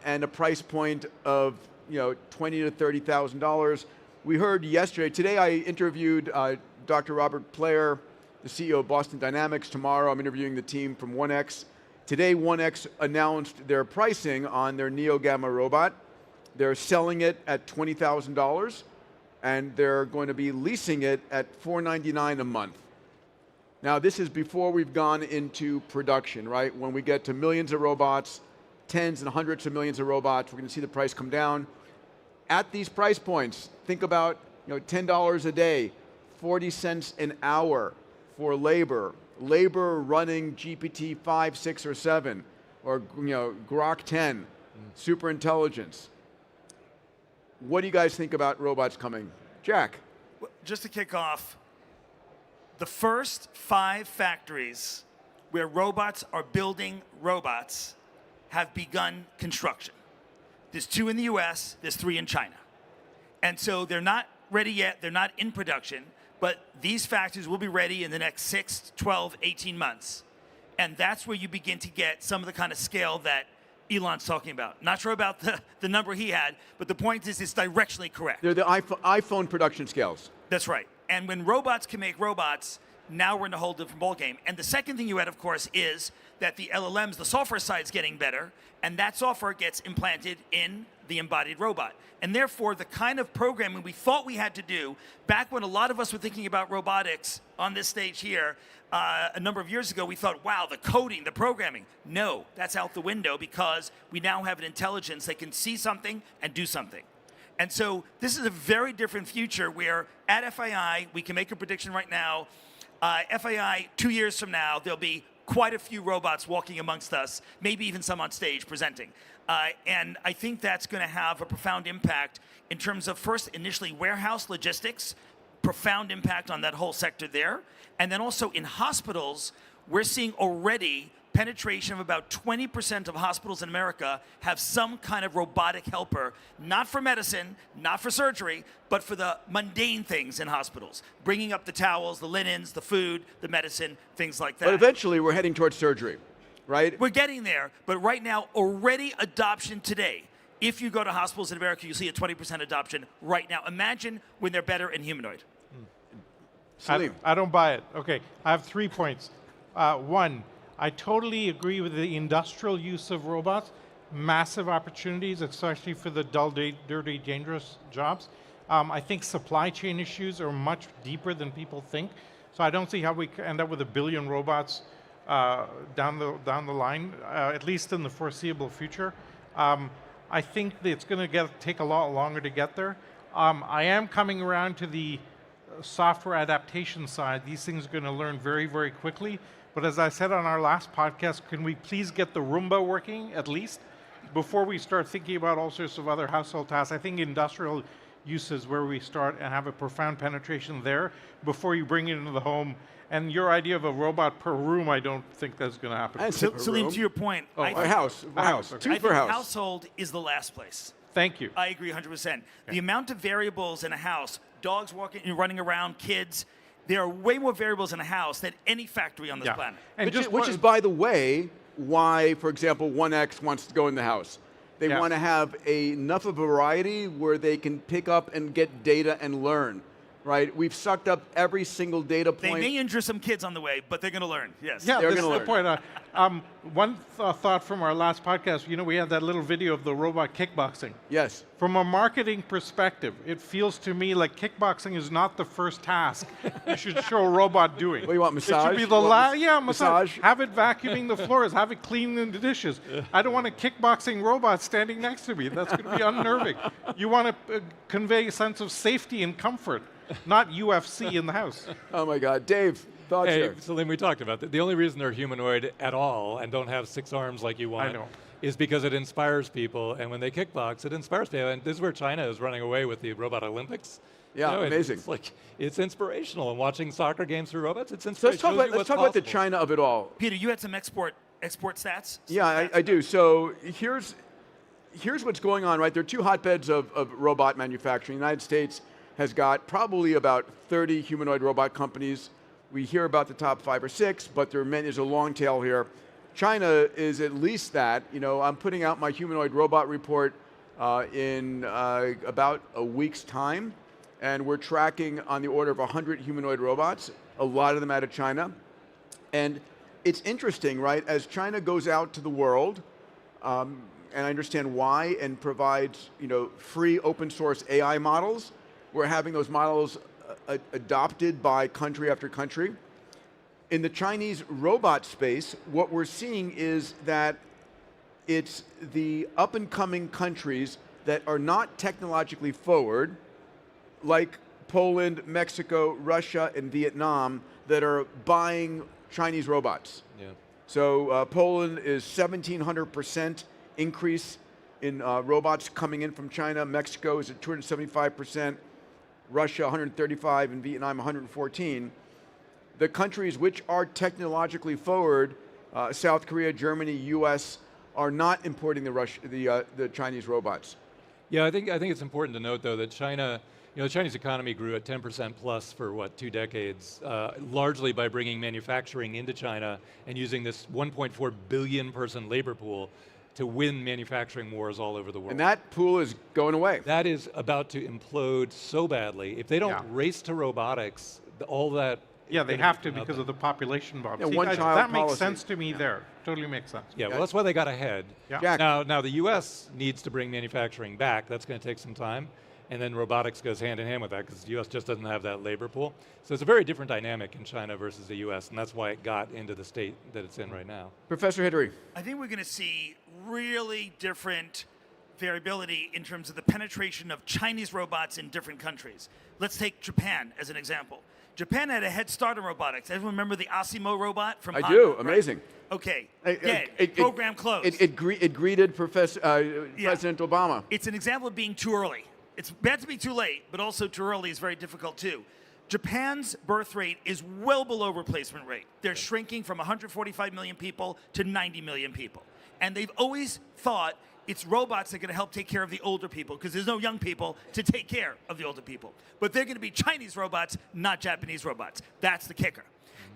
and a price point of $20,000 to $30,000. We heard yesterday. Today I interviewed Dr. Robert Player the CEO of Boston Dynamics. Tomorrow, I'm interviewing the team from 1X. Today, 1X announced their pricing on their Neo Gamma robot. They're selling it at $20,000, and they're going to be leasing it at $499 a month. Now, this is before we've gone into production, right? When we get to millions of robots, tens and hundreds of millions of robots, we're going to see the price come down. At these price points, think about $10 a day, 40 cents an hour for labor running GPT 5, 6, or 7, or Grok 10, super intelligence. What do you guys think about robots coming? Jack? Just to kick off, the first 5 factories where robots are building robots have begun construction. There's 2 in the US, there's 3 in China. And so they're not ready yet, they're not in production, but these factories will be ready in the next 6, 12, 18 months. And that's where you begin to get some of the kind of scale that Elon's talking about. Not sure about the number he had, but the point is it's directionally correct. They're the iPhone production scales. That's right. And when robots can make robots, now we're in a whole different ballgame. And the second thing you add, of course, is that the LLMs, the software side is getting better, and that software gets implanted in the embodied robot. And therefore, the kind of programming we thought we had to do, back when a lot of us were thinking about robotics on this stage here, a number of years ago, we thought, wow, the coding, the programming. No, that's out the window because we now have an intelligence that can see something and do something. And so this is a very different future where at FAI, we can make a prediction right now, FAI 2 years from now, there'll be quite a few robots walking amongst us, maybe even some on stage presenting. And I think that's going to have a profound impact in terms of first, initially warehouse logistics, profound impact on that whole sector there. And then also in hospitals, we're seeing already penetration of about 20% of hospitals in America have some kind of robotic helper, not for medicine, not for surgery, but for the mundane things in hospitals. Bringing up the towels, the linens, the food, the medicine, things like that. But eventually, we're heading towards surgery, right? We're getting there, but right now, already adoption today. If you go to hospitals in America, you see a 20% adoption right now. Imagine when they're better in humanoid. I don't buy it. Okay, I have 3 points. One, I totally agree with the industrial use of robots. Massive opportunities, especially for the dull, dirty, dangerous jobs. I think supply chain issues are much deeper than people think. So I don't see how we end up with 1 billion robots down the line, at least in the foreseeable future. I think that it's going to take a lot longer to get there. I am coming around to the software adaptation side. These things are going to learn very, very quickly. But as I said on our last podcast, can we please get the Roomba working at least before we start thinking about all sorts of other household tasks? I think industrial uses where we start and have a profound penetration there before you bring it into the home. And your idea of a robot per room, I don't think that's going to happen. Salim, to your point, a house. Okay. Two per house. Household is the last place. Thank you. I agree 100%. The amount of variables in a house, dogs walking and running around, kids, there are way more variables in a house than any factory on this planet. And which is, by the way, why, for example, 1X wants to go in the house. They want to have enough of a variety where they can pick up and get data and learn, right? We've sucked up every single data point. They may injure some kids on the way, but they're going to learn, yes. Yeah, that's the point. One thought from our last podcast, we had that little video of the robot kickboxing. Yes. From a marketing perspective, it feels to me like kickboxing is not the first task you should show a robot doing. What, you want massage? It should be the massage. Have it vacuuming the floors, have it cleaning the dishes. I don't want a kickboxing robot standing next to me. That's going to be unnerving. You want to convey a sense of safety and comfort, not UFC in the house. Oh my God. Dave, thoughts here? Salim, we talked about that. The only reason they're humanoid at all and don't have 6 arms like you want is because it inspires people. And when they kickbox, it inspires people. And this is where China is running away with the Robot Olympics. Yeah, amazing. It's inspirational. And watching soccer games through robots, it's inspirational. So let's talk about the China of it all. Peter, you had some export stats? Yeah, I do. So here's what's going on, right? There are 2 hotbeds of robot manufacturing. The United States has got probably about 30 humanoid robot companies. We hear about the top 5 or 6, but there's a long tail here. China is at least that. I'm putting out my humanoid robot report in about a week's time, and we're tracking on the order of 100 humanoid robots, a lot of them out of China. And it's interesting, right? As China goes out to the world, and I understand why, and provides free open source AI models, we're having those models adopted by country after country. In the Chinese robot space, what we're seeing is that it's the up-and-coming countries that are not technologically forward, like Poland, Mexico, Russia, and Vietnam, that are buying Chinese robots. Yeah. So Poland is 1,700% increase in robots coming in from China. Mexico is at 275%, Russia 135, and Vietnam 114. The countries which are technologically forward, South Korea, Germany, US, are not importing the Chinese robots. Yeah, I think it's important to note though that China, the Chinese economy grew at 10% plus for what, 2 decades, largely by bringing manufacturing into China and using this 1.4 billion person labor pool to win manufacturing wars all over the world. And that pool is going away. That is about to implode so badly. If they don't race to robotics, all that. Yeah, they have to because of the population bomb. Yeah, See, that makes sense to me there. Totally makes sense. Yeah, well, that's why they got ahead. Yeah. Jack. Now the U.S. needs to bring manufacturing back. That's going to take some time. And then robotics goes hand in hand with that because the U.S. just doesn't have that labor pool. So it's a very different dynamic in China versus the U.S., and that's why it got into the state that it's in right now. Professor Hidary. I think we're going to see really different variability in terms of the penetration of Chinese robots in different countries. Let's take Japan as an example. Japan had a head start in robotics. Everyone remember the Asimo robot from I Honda? do, Right. amazing. Okay, dead, program closed. It greeted President Obama. It's an example of being too early. It's bad to be too late, but also too early is very difficult too. Japan's birth rate is well below replacement rate. They're shrinking from 145 million people to 90 million people. And they've always thought it's robots that are going to help take care of the older people because there's no young people to take care of the older people. But they're going to be Chinese robots, not Japanese robots. That's the kicker.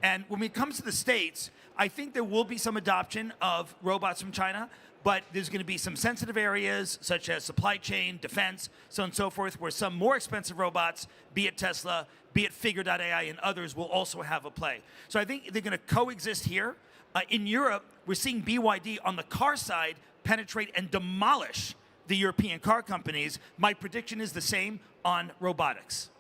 And when it comes to the States, I think there will be some adoption of robots from China, but there's going to be some sensitive areas such as supply chain, defense, so on and so forth, where some more expensive robots, be it Tesla, be it Figure.ai and others, will also have a play. So I think they're going to coexist here. In Europe, we're seeing BYD on the car side penetrate and demolish the European car companies. My prediction is the same on robotics.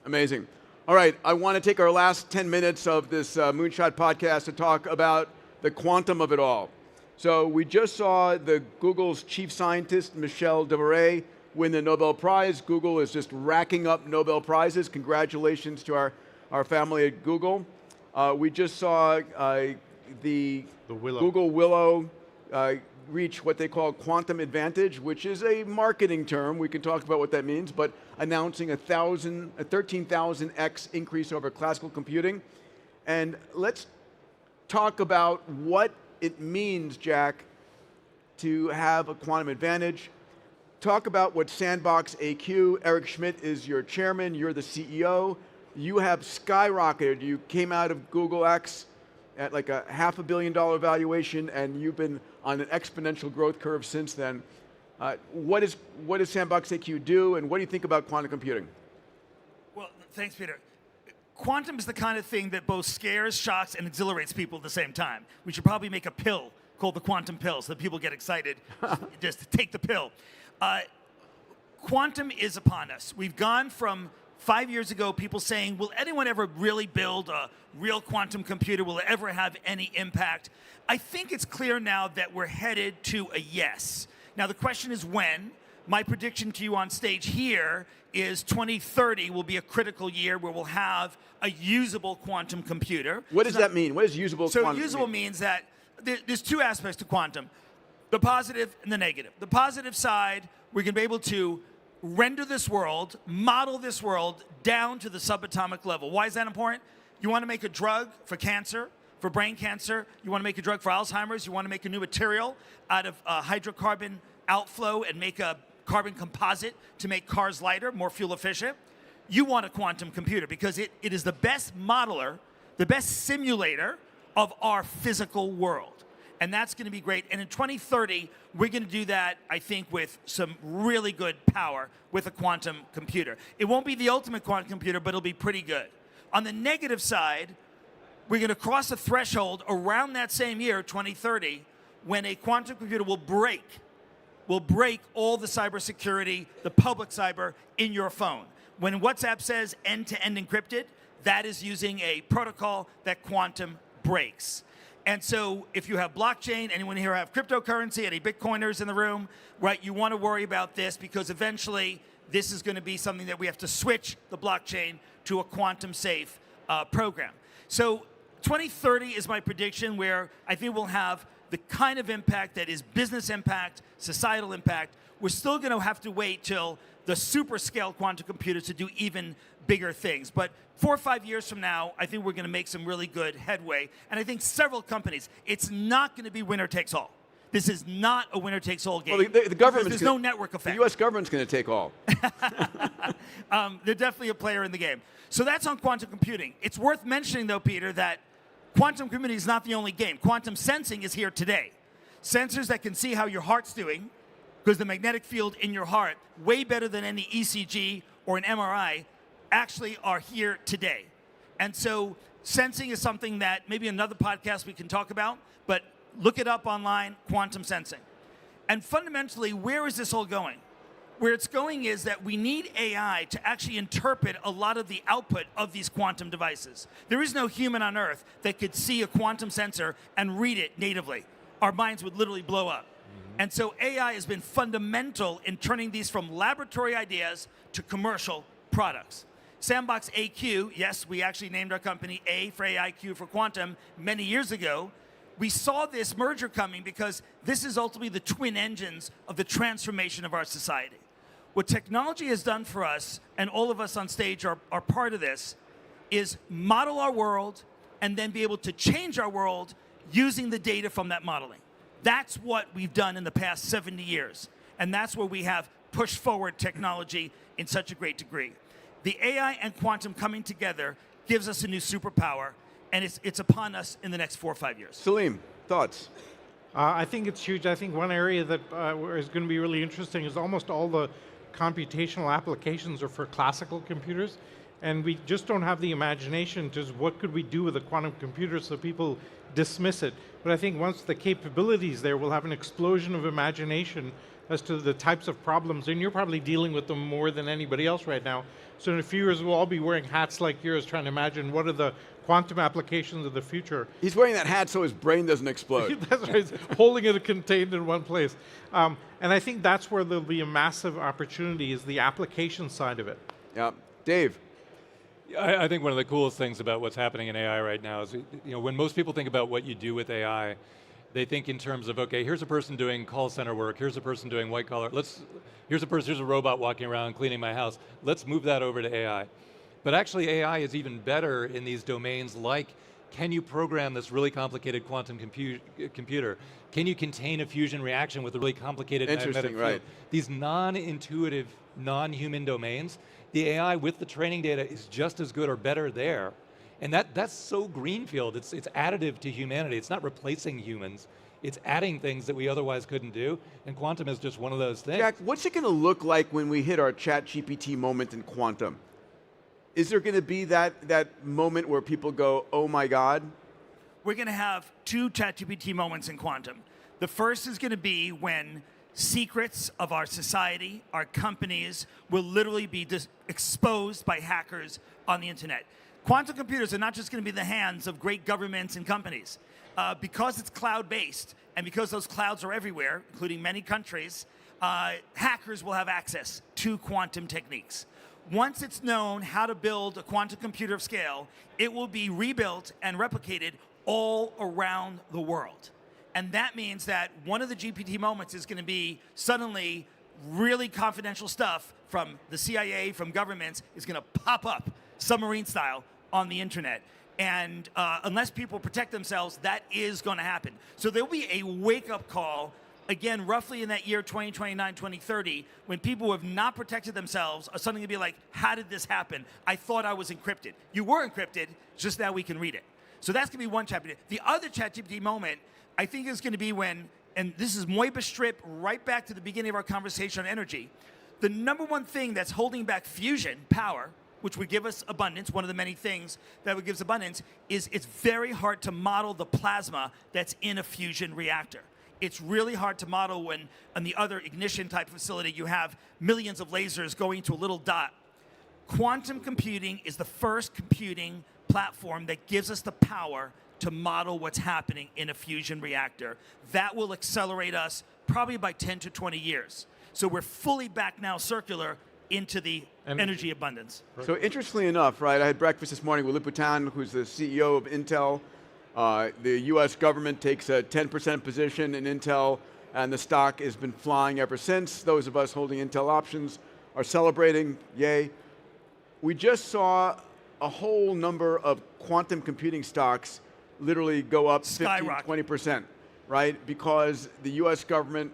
Amazing. All right, I want to take our last 10 minutes of this Moonshot podcast to talk about the quantum of it all. So we just saw Google's chief scientist, Michel Devoret, win the Nobel Prize. Google is just racking up Nobel Prizes. Congratulations to our family at Google. We just saw the Google Willow reach what they call quantum advantage, which is a marketing term. We can talk about what that means, but announcing a 13,000x increase over classical computing. And let's talk about what it means, Jack, to have a quantum advantage. Talk about what Sandbox AQ, Eric Schmidt is your chairman, you're the CEO. You have skyrocketed. You came out of Google X at like a $500 million valuation, and you've been on an exponential growth curve since then. What does Sandbox AQ do, and what do you think about quantum computing? Well, thanks, Peter. Quantum is the kind of thing that both scares, shocks, and exhilarates people at the same time. We should probably make a pill called the quantum pill so that people get excited just take the pill. Quantum is upon us. We've gone from 5 years ago, people saying, will anyone ever really build a real quantum computer? Will it ever have any impact? I think it's clear now that we're headed to a yes. Now, the question is when. My prediction to you on stage here is 2030 will be a critical year where we'll have a usable quantum computer. What does that mean? What is usable quantum? So usable means that there's two aspects to quantum, the positive and the negative. The positive side, we're going to be able to render this world, model this world down to the subatomic level. Why is that important? You want to make a drug for cancer, for brain cancer. You want to make a drug for Alzheimer's. You want to make a new material out of hydrocarbon outflow and make a carbon composite to make cars lighter, more fuel efficient. You want a quantum computer because it is the best modeler, the best simulator of our physical world. And that's going to be great. And in 2030, we're going to do that, I think, with some really good power with a quantum computer. It won't be the ultimate quantum computer, but it'll be pretty good. On the negative side, we're going to cross a threshold around that same year, 2030, when a quantum computer will break all the cybersecurity, the public cyber, in your phone. When WhatsApp says end-to-end encrypted, that is using a protocol that quantum breaks. And so if you have blockchain, anyone here have cryptocurrency, any Bitcoiners in the room, right, you want to worry about this because eventually this is going to be something that we have to switch the blockchain to a quantum safe program. So 2030 is my prediction where I think we'll have the kind of impact that is business impact, societal impact. We're still going to have to wait till the super scale quantum computers to do even bigger things. But 4 or 5 years from now, I think we're going to make some really good headway. And I think several companies, it's not going to be winner takes all. This is not a winner takes all game. Well, the government. There's no network effect. The U.S. government's going to take all. They're definitely a player in the game. So that's on quantum computing. It's worth mentioning, though, Peter, that quantum computing is not the only game. Quantum sensing is here today. Sensors that can see how your heart's doing, because the magnetic field in your heart, way better than any ECG or an MRI, actually are here today. And so sensing is something that maybe another podcast we can talk about, but look it up online, quantum sensing. And fundamentally, where is this all going? Where it's going is that we need AI to actually interpret a lot of the output of these quantum devices. There is no human on Earth that could see a quantum sensor and read it natively. Our minds would literally blow up. And so AI has been fundamental in turning these from laboratory ideas to commercial products. Sandbox AQ, yes, we actually named our company A for AIQ for quantum many years ago. We saw this merger coming because this is ultimately the twin engines of the transformation of our society. What technology has done for us, and all of us on stage are part of this, is model our world and then be able to change our world using the data from that modeling. That's what we've done in the past 70 years. And that's where we have pushed forward technology in such a great degree. The AI and quantum coming together gives us a new superpower, and it's upon us in the next 4 or 5 years. Salim, thoughts? I think it's huge. I think one area that is going to be really interesting is almost all the computational applications are for classical computers, and we just don't have the imagination to what could we do with a quantum computer, so people dismiss it. But I think once the capabilities there, we'll have an explosion of imagination as to the types of problems, and you're probably dealing with them more than anybody else right now. So in a few years, we'll all be wearing hats like yours, trying to imagine what are the quantum applications of the future. He's wearing that hat so his brain doesn't explode. That's right, he's holding it contained in one place. And I think that's where there'll be a massive opportunity, is the application side of it. Yeah. Dave? I think one of the coolest things about what's happening in AI right now is, when most people think about what you do with AI, they think in terms of, okay, here's a person doing call center work, here's a person doing white collar, here's a robot walking around cleaning my house, let's move that over to AI. But actually AI is even better in these domains like, can you program this really complicated quantum computer? Can you contain a fusion reaction with a really complicated magnetic field? Right. These non-intuitive, non-human domains, the AI with the training data is just as good or better there. And that's so greenfield, it's additive to humanity. It's not replacing humans, it's adding things that we otherwise couldn't do, and quantum is just one of those things. Jack, what's it going to look like when we hit our ChatGPT moment in quantum? Is there going to be that moment where people go, oh my God? We're going to have 2 ChatGPT moments in quantum. The first is going to be when secrets of our society, our companies, will literally be exposed by hackers on the internet. Quantum computers are not just going to be in the hands of great governments and companies. Because it's cloud-based, and because those clouds are everywhere, including many countries, hackers will have access to quantum techniques. Once it's known how to build a quantum computer of scale, it will be rebuilt and replicated all around the world. And that means that one of the GPT moments is going to be suddenly really confidential stuff from the CIA, from governments, is going to pop up submarine style on the internet. And unless people protect themselves, that is going to happen. So there'll be a wake-up call, again, roughly in that year 2029, 2030, when people who have not protected themselves are suddenly going to be like, how did this happen? I thought I was encrypted. You were encrypted, just now we can read it. So that's going to be one ChatGPT. The other ChatGPT moment I think is going to be when, and this is Moiba Strip right back to the beginning of our conversation on energy, the number one thing that's holding back fusion power, which would give us abundance, one of the many things that would give us abundance, is it's very hard to model the plasma that's in a fusion reactor. It's really hard to model when on the other ignition type facility you have millions of lasers going to a little dot. Quantum computing is the first computing platform that gives us the power to model what's happening in a fusion reactor. That will accelerate us probably by 10 to 20 years. So we're fully back now circular into the energy abundance. So interestingly enough, right, I had breakfast this morning with Lip Bhutan, who's the CEO of Intel. The US government takes a 10% position in Intel, and the stock has been flying ever since. Those of us holding Intel options are celebrating, yay. We just saw a whole number of quantum computing stocks literally go up 15, 20%, right? Because the US government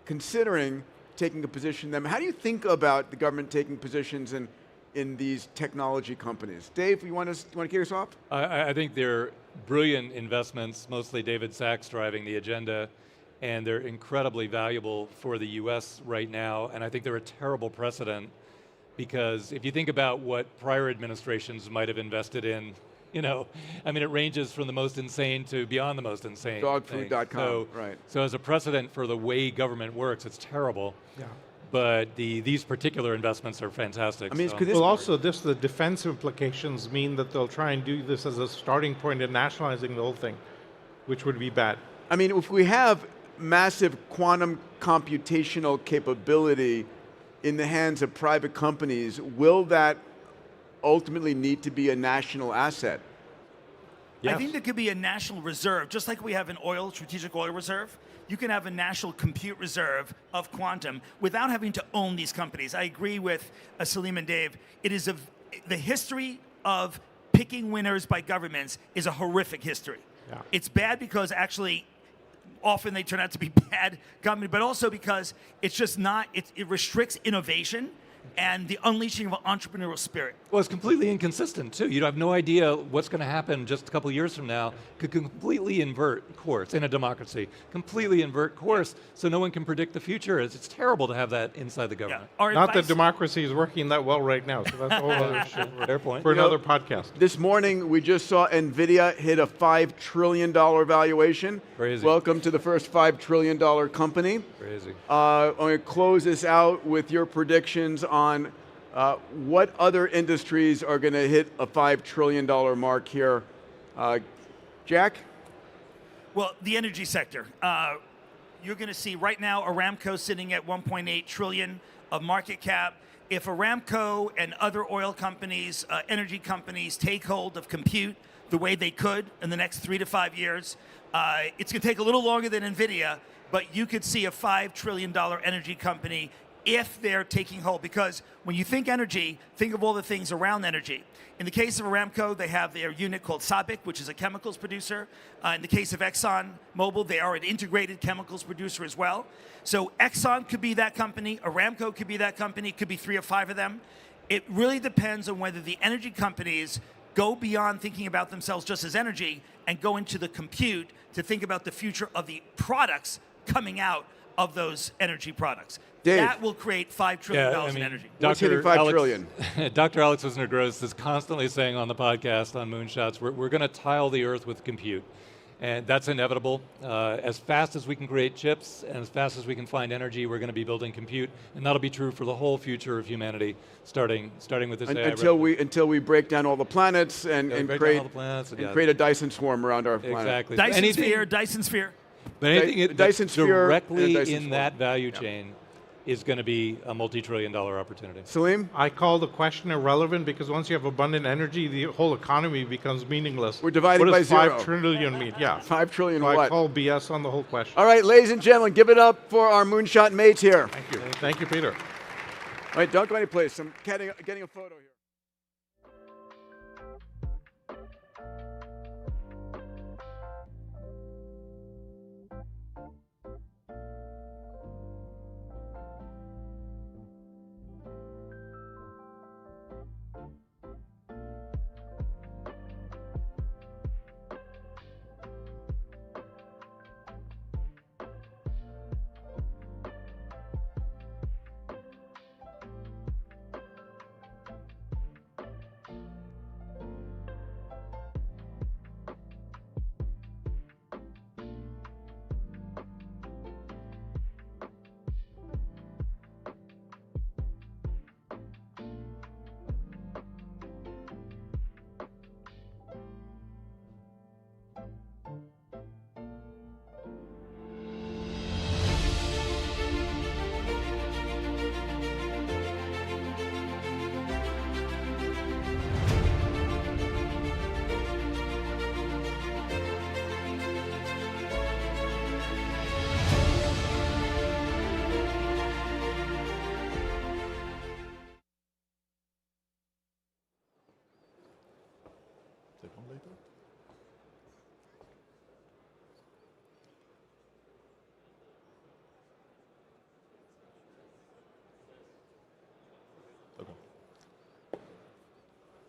considering taking a position in them. How do you think about the government taking positions in these technology companies? Dave, you want to kick us off? I think they're brilliant investments, mostly David Sachs driving the agenda, and they're incredibly valuable for the US right now, and I think they're a terrible precedent because if you think about what prior administrations might have invested in, you know, I mean, it ranges from the most insane to beyond the most insane. Dogfood.com, right. So as a precedent for the way government works, it's terrible. Yeah. But these particular investments are fantastic. I mean, well, also the defense implications mean that they'll try and do this as a starting point in nationalizing the whole thing, which would be bad. I mean, if we have massive quantum computational capability in the hands of private companies, will that ultimately need to be a national asset? Yes. I think there could be a national reserve, just like we have an strategic oil reserve. You can have a national compute reserve of quantum without having to own these companies. I agree with Salim and Dave. It is the history of picking winners by governments is a horrific history. Yeah. It's bad because actually often they turn out to be bad government, but also because it's just not, it restricts innovation and the unleashing of an entrepreneurial spirit. Well, it's completely inconsistent too. You have no idea what's going to happen just a couple of years from now. Could completely invert course in a democracy. Completely invert course, so no one can predict the future. It's terrible to have that inside the government. Yeah. Not that democracy is working that well right now, so that's a whole other issue Fair point. for another podcast. This morning, we just saw NVIDIA hit a $5 trillion valuation. Crazy. Welcome to the first $5 trillion company. Crazy. I'm going to close this out with your predictions on what other industries are going to hit a $5 trillion mark here. Jack? Well, the energy sector. You're going to see right now Aramco sitting at 1.8 trillion of market cap. If Aramco and other oil companies, energy companies take hold of compute the way they could in the next 3 to 5 years, it's going to take a little longer than NVIDIA, but you could see a $5 trillion energy company if they're taking hold. Because when you think energy, think of all the things around energy. In the case of Aramco, they have their unit called SABIC, which is a chemicals producer. In the case of ExxonMobil, they are an integrated chemicals producer as well. So Exxon could be that company, Aramco could be that company, could be 3 or 5 of them. It really depends on whether the energy companies go beyond thinking about themselves just as energy and go into the compute to think about the future of the products coming out of those energy products. Dave. That will create $5 trillion in energy. What's hitting $5 trillion? Dr. Alex Wisner-Gross is constantly saying on the podcast, on Moonshots, we're going to tile the earth with compute. And that's inevitable. As fast as we can create chips and as fast as we can find energy, we're going to be building compute. And that'll be true for the whole future of humanity, starting with this AI until we break down all the planets and create a Dyson swarm around our planet. Exactly. Dyson sphere. But anything Dyson sphere directly in that value chain is going to be a multi-trillion-dollar opportunity. Salim? I call the question irrelevant because once you have abundant energy, the whole economy becomes meaningless. We're dividing by zero. What does 5 trillion mean? Yeah. 5 trillion so what? I call BS on the whole question. All right, ladies and gentlemen, give it up for our Moonshot mates here. Thank you. Thank you, Peter. All right, don't go any place. I'm getting a photo here.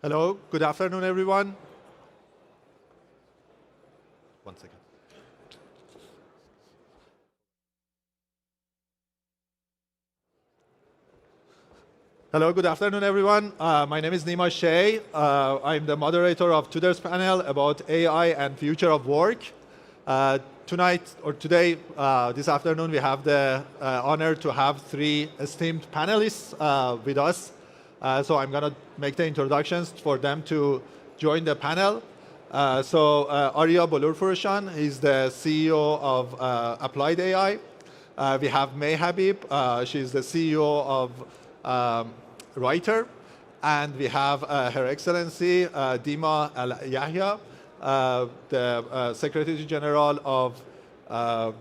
Hello, good afternoon, everyone. One second. Hello, good afternoon, everyone. My name is Nima Shea. I'm the moderator of today's panel about AI and future of work. Tonight, or today, this afternoon, we have the honor to have three esteemed panelists with us. So I'm going to make the introductions for them to join the panel. Arya Bolurfurushan is the CEO of Applied AI. We have May Habib. She's the CEO of Writer. And we have Her Excellency Dima Al-Yahya, the Secretary General of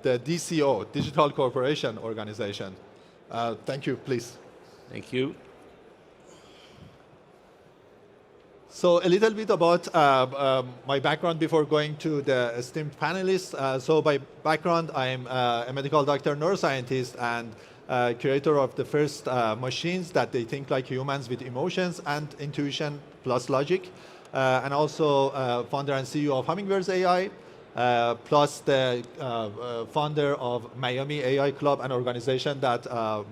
the DCO, Digital Corporation Organization. Thank you, please. Thank you. So a little bit about my background before going to the esteemed panelists. So by background, I'm a medical doctor, neuroscientist, and creator of the first machines that they think like humans with emotions and intuition plus logic. And also founder and CEO of Hummingbirds AI, plus the founder of Miami AI Club, an organization that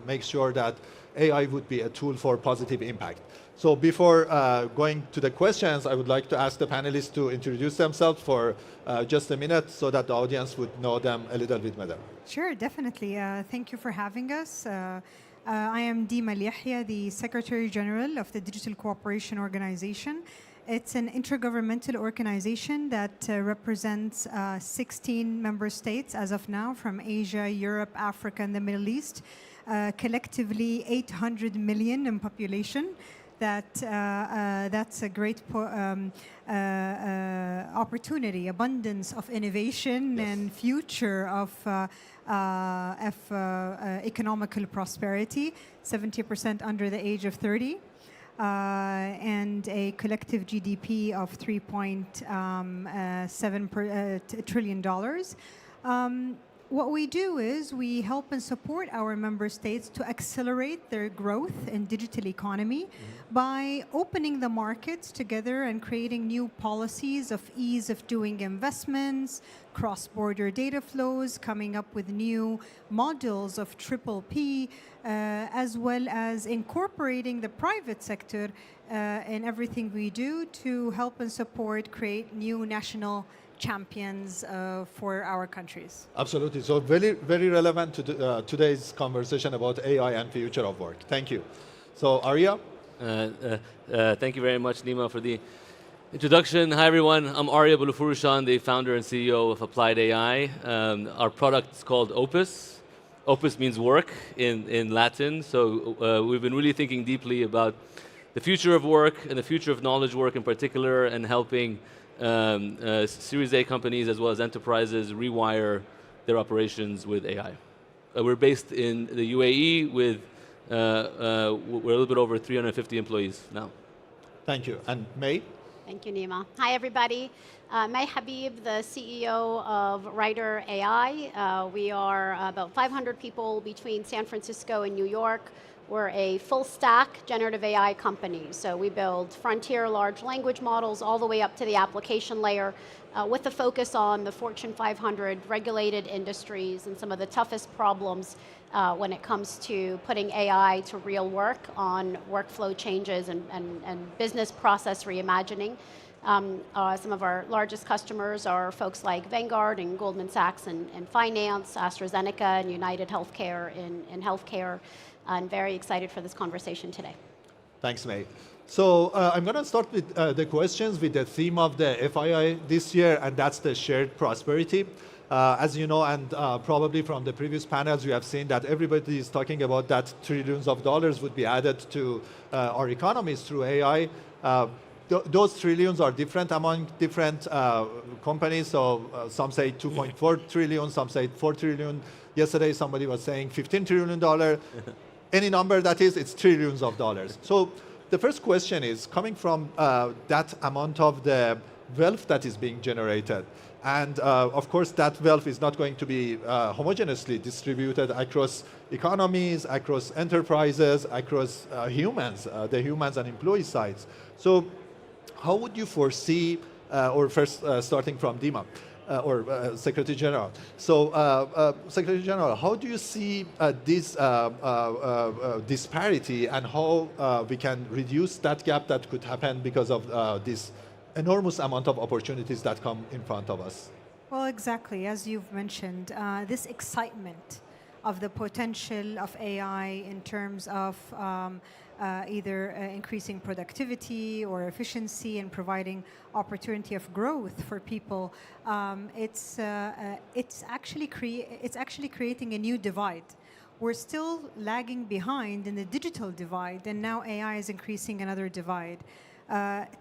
makes sure that AI would be a tool for positive impact. So before going to the questions, I would like to ask the panelists to introduce themselves for just a minute so that the audience would know them a little bit better. Sure, definitely. Thank you for having us. I am Dima Al-Yahya, the Secretary General of the Digital Cooperation Organization. It's an intergovernmental organization that represents 16 member states as of now from Asia, Europe, Africa, and the Middle East. Collectively 800 million in population. That's a great opportunity, abundance of innovation and future of economical prosperity, 70% under the age of 30, and a collective GDP of $3.7 trillion. What we do is we help and support our member states to accelerate their growth in digital economy by opening the markets together and creating new policies of ease of doing investments, cross-border data flows, coming up with new models of triple P, as well as incorporating the private sector in everything we do to help and support, create new national champions for our countries. Absolutely. So very, very relevant to today's conversation about AI and future of work. Thank you. So Arya? Thank you very much, Nima, for the introduction. Hi, everyone. I'm Arya Bolurfurushan, the founder and CEO of Applied AI. Our product is called Opus. Opus means work in Latin. So we've been really thinking deeply about the future of work and the future of knowledge work in particular, and helping Series A companies as well as enterprises rewire their operations with AI. We're based in the UAE with we're a little bit over 350 employees now. Thank you. And May? Thank you, Nima. Hi, everybody. May Habib, the CEO of Writer AI. We are about 500 people between San Francisco and New York. We're a full stack generative AI company. So we build frontier large language models all the way up to the application layer with a focus on the Fortune 500 regulated industries and some of the toughest problems when it comes to putting AI to real work on workflow changes and business process reimagining. Some of our largest customers are folks like Vanguard and Goldman Sachs in finance, AstraZeneca and United Healthcare in healthcare. I'm very excited for this conversation today. Thanks, May. So I'm going to start with the questions with the theme of the FII this year, and that's the shared prosperity. As you know, and probably from the previous panels, we have seen that everybody is talking about that trillions of dollars would be added to our economies through AI. Those trillions are different among different companies. So some say 2.4 trillion, some say 4 trillion. Yesterday, somebody was saying $15 trillion. Any number that is, it's trillions of dollars. So the first question is, coming from that amount of the wealth that is being generated. And of course, that wealth is not going to be homogeneously distributed across economies, across enterprises, across humans, the humans and employee sides. So how would you foresee, or first starting from Dima, or Secretary General. So, Secretary General, how do you see this disparity and how we can reduce that gap that could happen because of this enormous amount of opportunities that come in front of us? Well, exactly, as you've mentioned, this excitement of the potential of AI in terms of either increasing productivity or efficiency and providing opportunity of growth for people, it's actually creating a new divide. We're still lagging behind in the digital divide, and now AI is increasing another divide.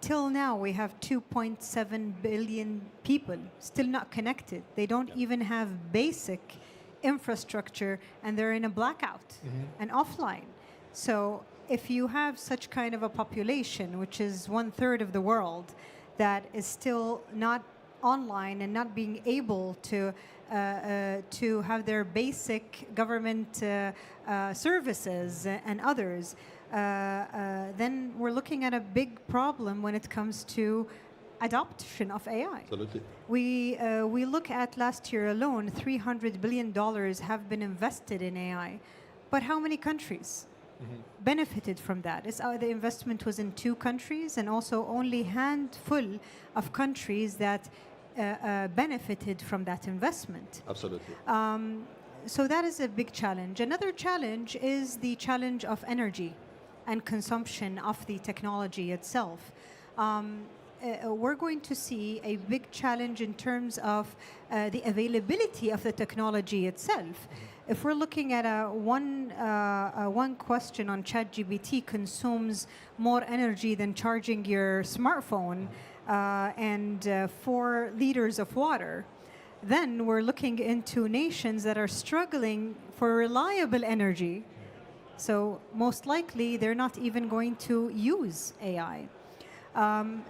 Till now, we have 2.7 billion people still not connected. They don't even have basic infrastructure, and they're in a blackout and offline. So if you have such kind of a population, which is 1/3 of the world, that is still not online and not being able to have their basic government services and others, then we're looking at a big problem when it comes to adoption of AI. Absolutely. We look at last year alone, $300 billion have been invested in AI, but how many countries benefited from that? The investment was in 2 countries, and also only handful of countries that benefited from that investment. Absolutely. So that is a big challenge. Another challenge is the challenge of energy and consumption of the technology itself. We're going to see a big challenge in terms of the availability of the technology itself. If we're looking at one question on ChatGPT consumes more energy than charging your smartphone and 4 liters of water, then we're looking into nations that are struggling for reliable energy. So most likely, they're not even going to use AI.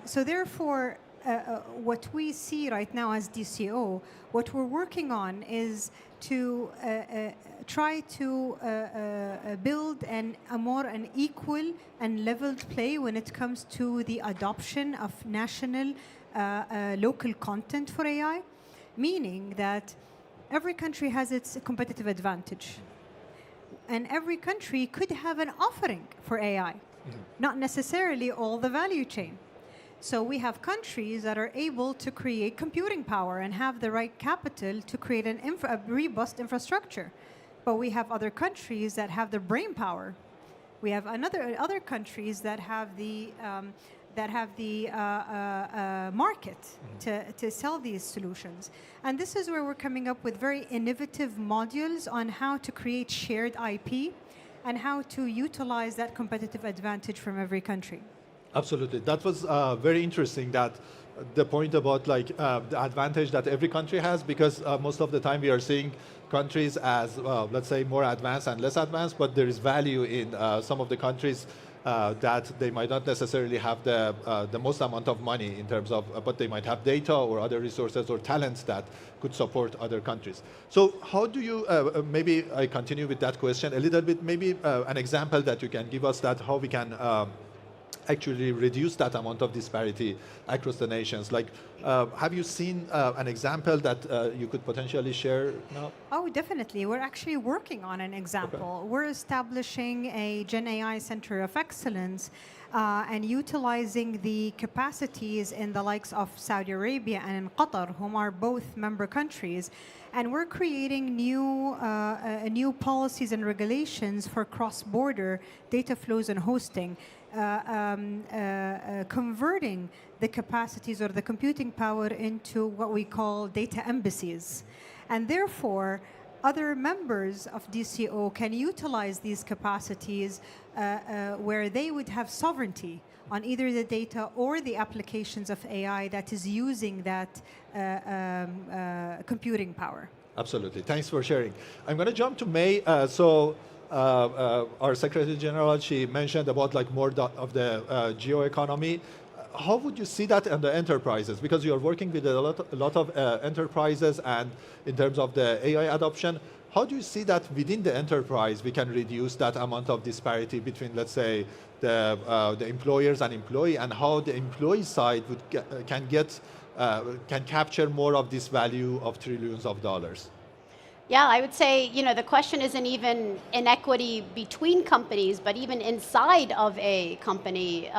So therefore, what we see right now as DCO, what we're working on is to try to build a more equal and leveled play when it comes to the adoption of national local content for AI, meaning that every country has its competitive advantage. And every country could have an offering for AI, not necessarily all the value chain. So we have countries that are able to create computing power and have the right capital to create a robust infrastructure. But we have other countries that have the brain power. We have other countries that have the market to sell these solutions. And this is where we're coming up with very innovative modules on how to create shared IP and how to utilize that competitive advantage from every country. Absolutely. That was very interesting, that the point about like the advantage that every country has, because most of the time we are seeing countries as, let's say, more advanced and less advanced, but there is value in some of the countries that they might not necessarily have the most amount of money in terms of, but they might have data or other resources or talents that could support other countries. So how do you, maybe I continue with that question a little bit, maybe an example that you can give us that how we can actually reduce that amount of disparity across the nations. Like, have you seen an example that you could potentially share now? Oh, definitely. We're actually working on an example. Okay. We're establishing a Gen AI Center of Excellence and utilizing the capacities in the likes of Saudi Arabia and in Qatar, whom are both member countries. And we're creating new policies and regulations for cross-border data flows and hosting. Converting the capacities or the computing power into what we call data embassies. And therefore, other members of DCO can utilize these capacities where they would have sovereignty on either the data or the applications of AI that is using that computing power. Absolutely. Thanks for sharing. I'm going to jump to May. Our Secretary General, she mentioned about like more of the geo economy. how would you see that in the enterprises? Because you're working with a lot of enterprises, and in terms of the AI adoption, how do you see that within the enterprise we can reduce that amount of disparity between, let's say, the employers and employee, and how the employee side can capture more of this value of trillions of dollars? Yeah, I would say, the question isn't even inequity between companies, but even inside of a company.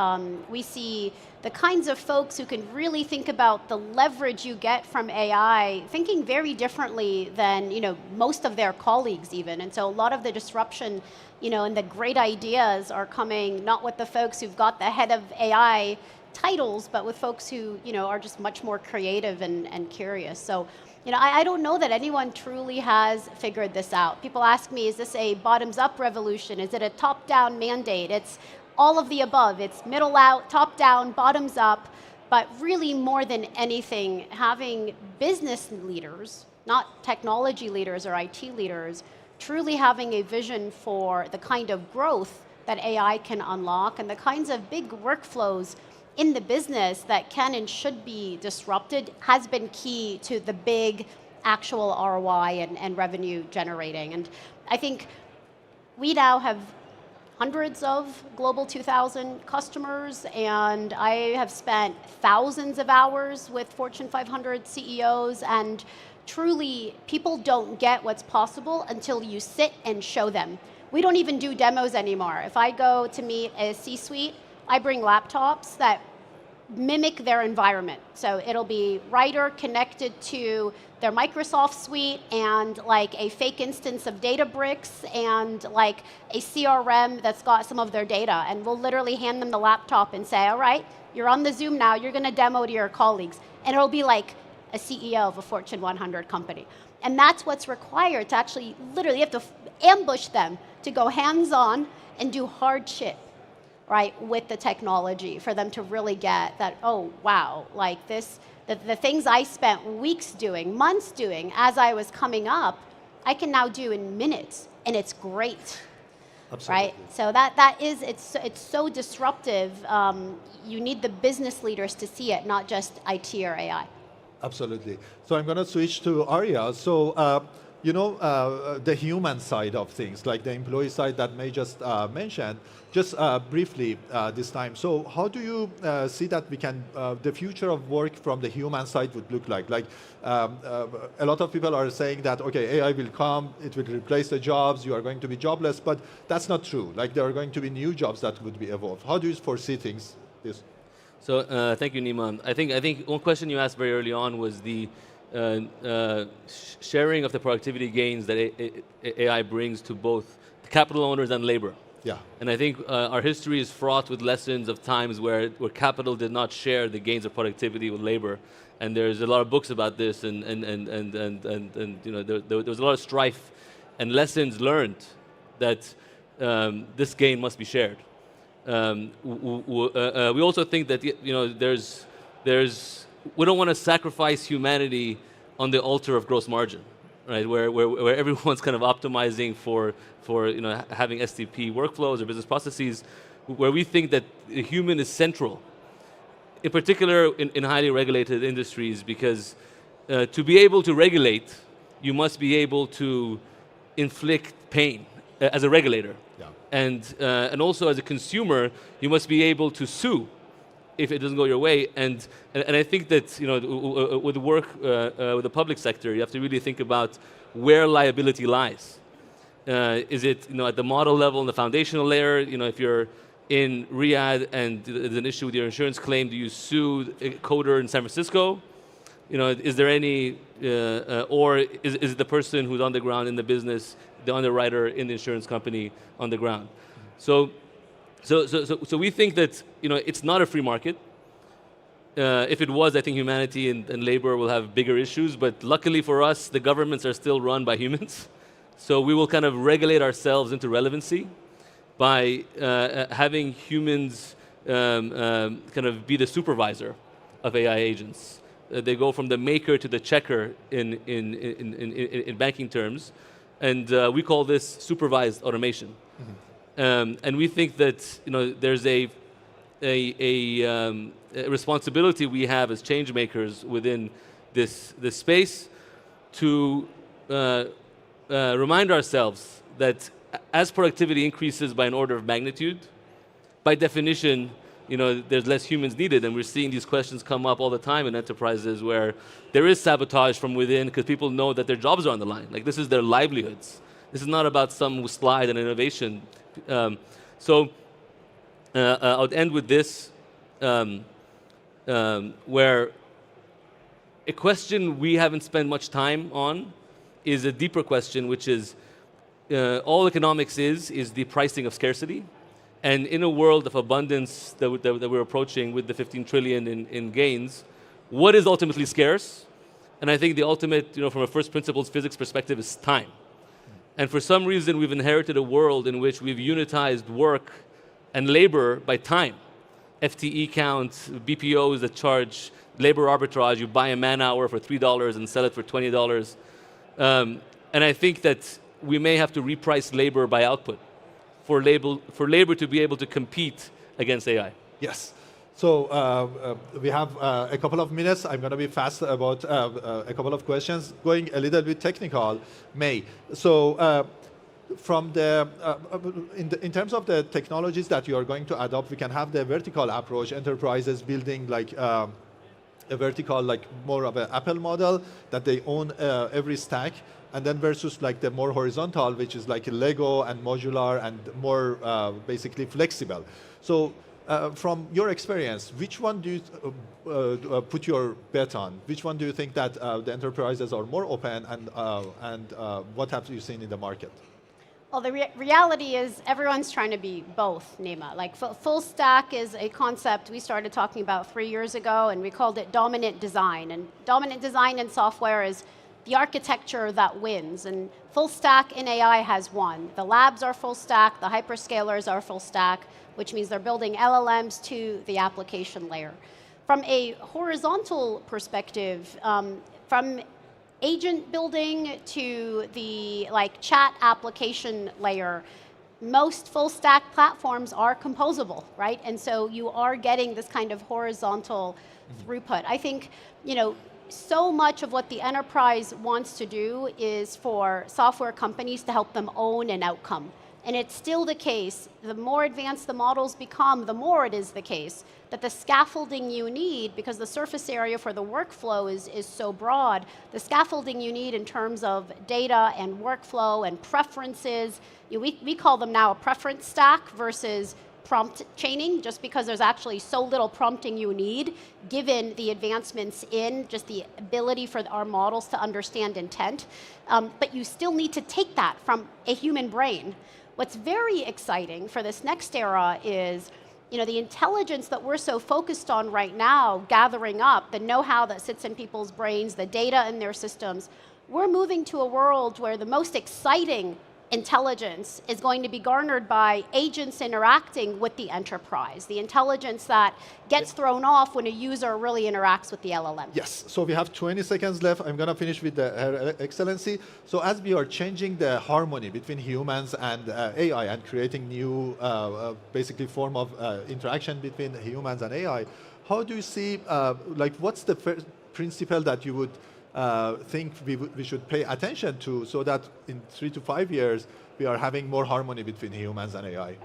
We see the kinds of folks who can really think about the leverage you get from AI, thinking very differently than, most of their colleagues even. And so a lot of the disruption, and the great ideas are coming not with the folks who've got the head of AI titles, but with folks who, are just much more creative and curious. So, I don't know that anyone truly has figured this out. People ask me, is this a bottoms-up revolution? Is it a top-down mandate? It's all of the above. It's middle out, top-down, bottoms-up, but really more than anything, having business leaders, not technology leaders or IT leaders, truly having a vision for the kind of growth that AI can unlock and the kinds of big workflows in the business that can and should be disrupted has been key to the big actual ROI and revenue generating. And I think we now have hundreds of Global 2000 customers, and I have spent thousands of hours with Fortune 500 CEOs, and truly, people don't get what's possible until you sit and show them. We don't even do demos anymore. If I go to meet a C-suite, I bring laptops that mimic their environment. So it'll be Writer connected to their Microsoft suite and like a fake instance of Databricks and like a CRM that's got some of their data. And we'll literally hand them the laptop and say, all right, you're on the Zoom now, you're gonna demo to your colleagues. And it'll be like a CEO of a Fortune 100 company. And that's what's required to actually, literally, you have to ambush them to go hands-on and do hard shit, right, with the technology for them to really get that, oh, wow, like this, the things I spent weeks doing, months doing as I was coming up, I can now do in minutes, and it's great. Absolutely. Right? So it's so disruptive. You need the business leaders to see it, not just IT or AI. Absolutely. So I'm going to switch to Arya. So, the human side of things, like the employee side that May just mentioned, just briefly this time. So how do you see that we can, the future of work from the human side would look like? Like a lot of people are saying that, okay, AI will come, it will replace the jobs, you are going to be jobless, but that's not true. Like there are going to be new jobs that would be evolved. How do you foresee things? This? So thank you, Nima. I think one question you asked very early on was the sharing of the productivity gains that AI brings to both the capital owners and labor. Yeah. And I think our history is fraught with lessons of times where capital did not share the gains of productivity with labor. And there's a lot of books about this, and there was a lot of strife and lessons learned that this gain must be shared. We also think that we don't want to sacrifice humanity on the altar of gross margin, right? Where everyone's kind of optimizing for having STP workflows or business processes, where we think that the human is central, in particular in highly regulated industries, because to be able to regulate, you must be able to inflict pain as a regulator. Yeah. And also as a consumer, you must be able to sue if it doesn't go your way. And I think that with the work with the public sector, you have to really think about where liability lies. Is it at the model level, in the foundational layer? If you're in Riyadh and there's an issue with your insurance claim, do you sue a coder in San Francisco? Is there any, or is it the person who's on the ground in the business, the underwriter in the insurance company on the ground? So we think that it's not a free market. If it was, I think humanity and labor will have bigger issues. But luckily for us, the governments are still run by humans. So we will kind of regulate ourselves into relevancy by having humans kind of be the supervisor of AI agents. They go from the maker to the checker in banking terms, and we call this supervised automation. Mm-hmm. And we think that there's a a responsibility we have as change makers within this space to remind ourselves that as productivity increases by an order of magnitude, by definition, there's less humans needed, and we're seeing these questions come up all the time in enterprises where there is sabotage from within because people know that their jobs are on the line. Like, this is their livelihoods. This is not about some slide and innovation. So I'll end with this, where a question we haven't spent much time on is a deeper question, which is all economics is the pricing of scarcity. And in a world of abundance that we're approaching with the 15 trillion in gains, what is ultimately scarce? And I think the ultimate, from a first principles physics perspective, is time. And for some reason, we've inherited a world in which we've unitized work and labor by time. FTE count, BPOs that charge labor arbitrage. You buy a man hour for $3 and sell it for $20. And I think that we may have to reprice labor by output for labor to be able to compete against AI. Yes. So we have a couple of minutes. I'm going to be fast about a couple of questions, going a little bit technical, May. So from in terms of the technologies that you are going to adopt, we can have the vertical approach, enterprises building like a vertical, like more of an Apple model that they own every stack, and then versus like the more horizontal, which is like a Lego and modular and more basically flexible. So from your experience, which one do you put your bet on? Which one do you think that the enterprises are more open, and what have you seen in the market? Well, the reality is everyone's trying to be both, Nima. Like full stack is a concept we started talking about 3 years ago, and we called it dominant design. And dominant design in software is the architecture that wins. And full stack in AI has won. The labs are full stack, the hyperscalers are full stack, which means they're building LLMs to the application layer. From a horizontal perspective, from agent building to the chat application layer, most full stack platforms are composable, right? And so you are getting this kind of horizontal throughput. I think, so much of what the enterprise wants to do is for software companies to help them own an outcome. And it's still the case, the more advanced the models become, the more it is the case that the scaffolding you need, because the surface area for the workflow is so broad, the scaffolding you need in terms of data and workflow and preferences, we call them now a preference stack versus prompt chaining, just because there's actually so little prompting you need, given the advancements in just the ability for our models to understand intent. But you still need to take that from a human brain. What's very exciting for this next era is the intelligence that we're so focused on right now, gathering up, the know-how that sits in people's brains, the data in their systems. We're moving to a world where the most exciting intelligence is going to be garnered by agents interacting with the enterprise, the intelligence that gets thrown off when a user really interacts with the LLM. Yes, so we have 20 seconds left. I'm going to finish with Her Excellency. So as we are changing the harmony between humans and AI and creating new, basically form of interaction between humans and AI, how do you see, what's the first principle that you would think we should pay attention to so that in 3 to 5 years we are having more harmony between humans and AI?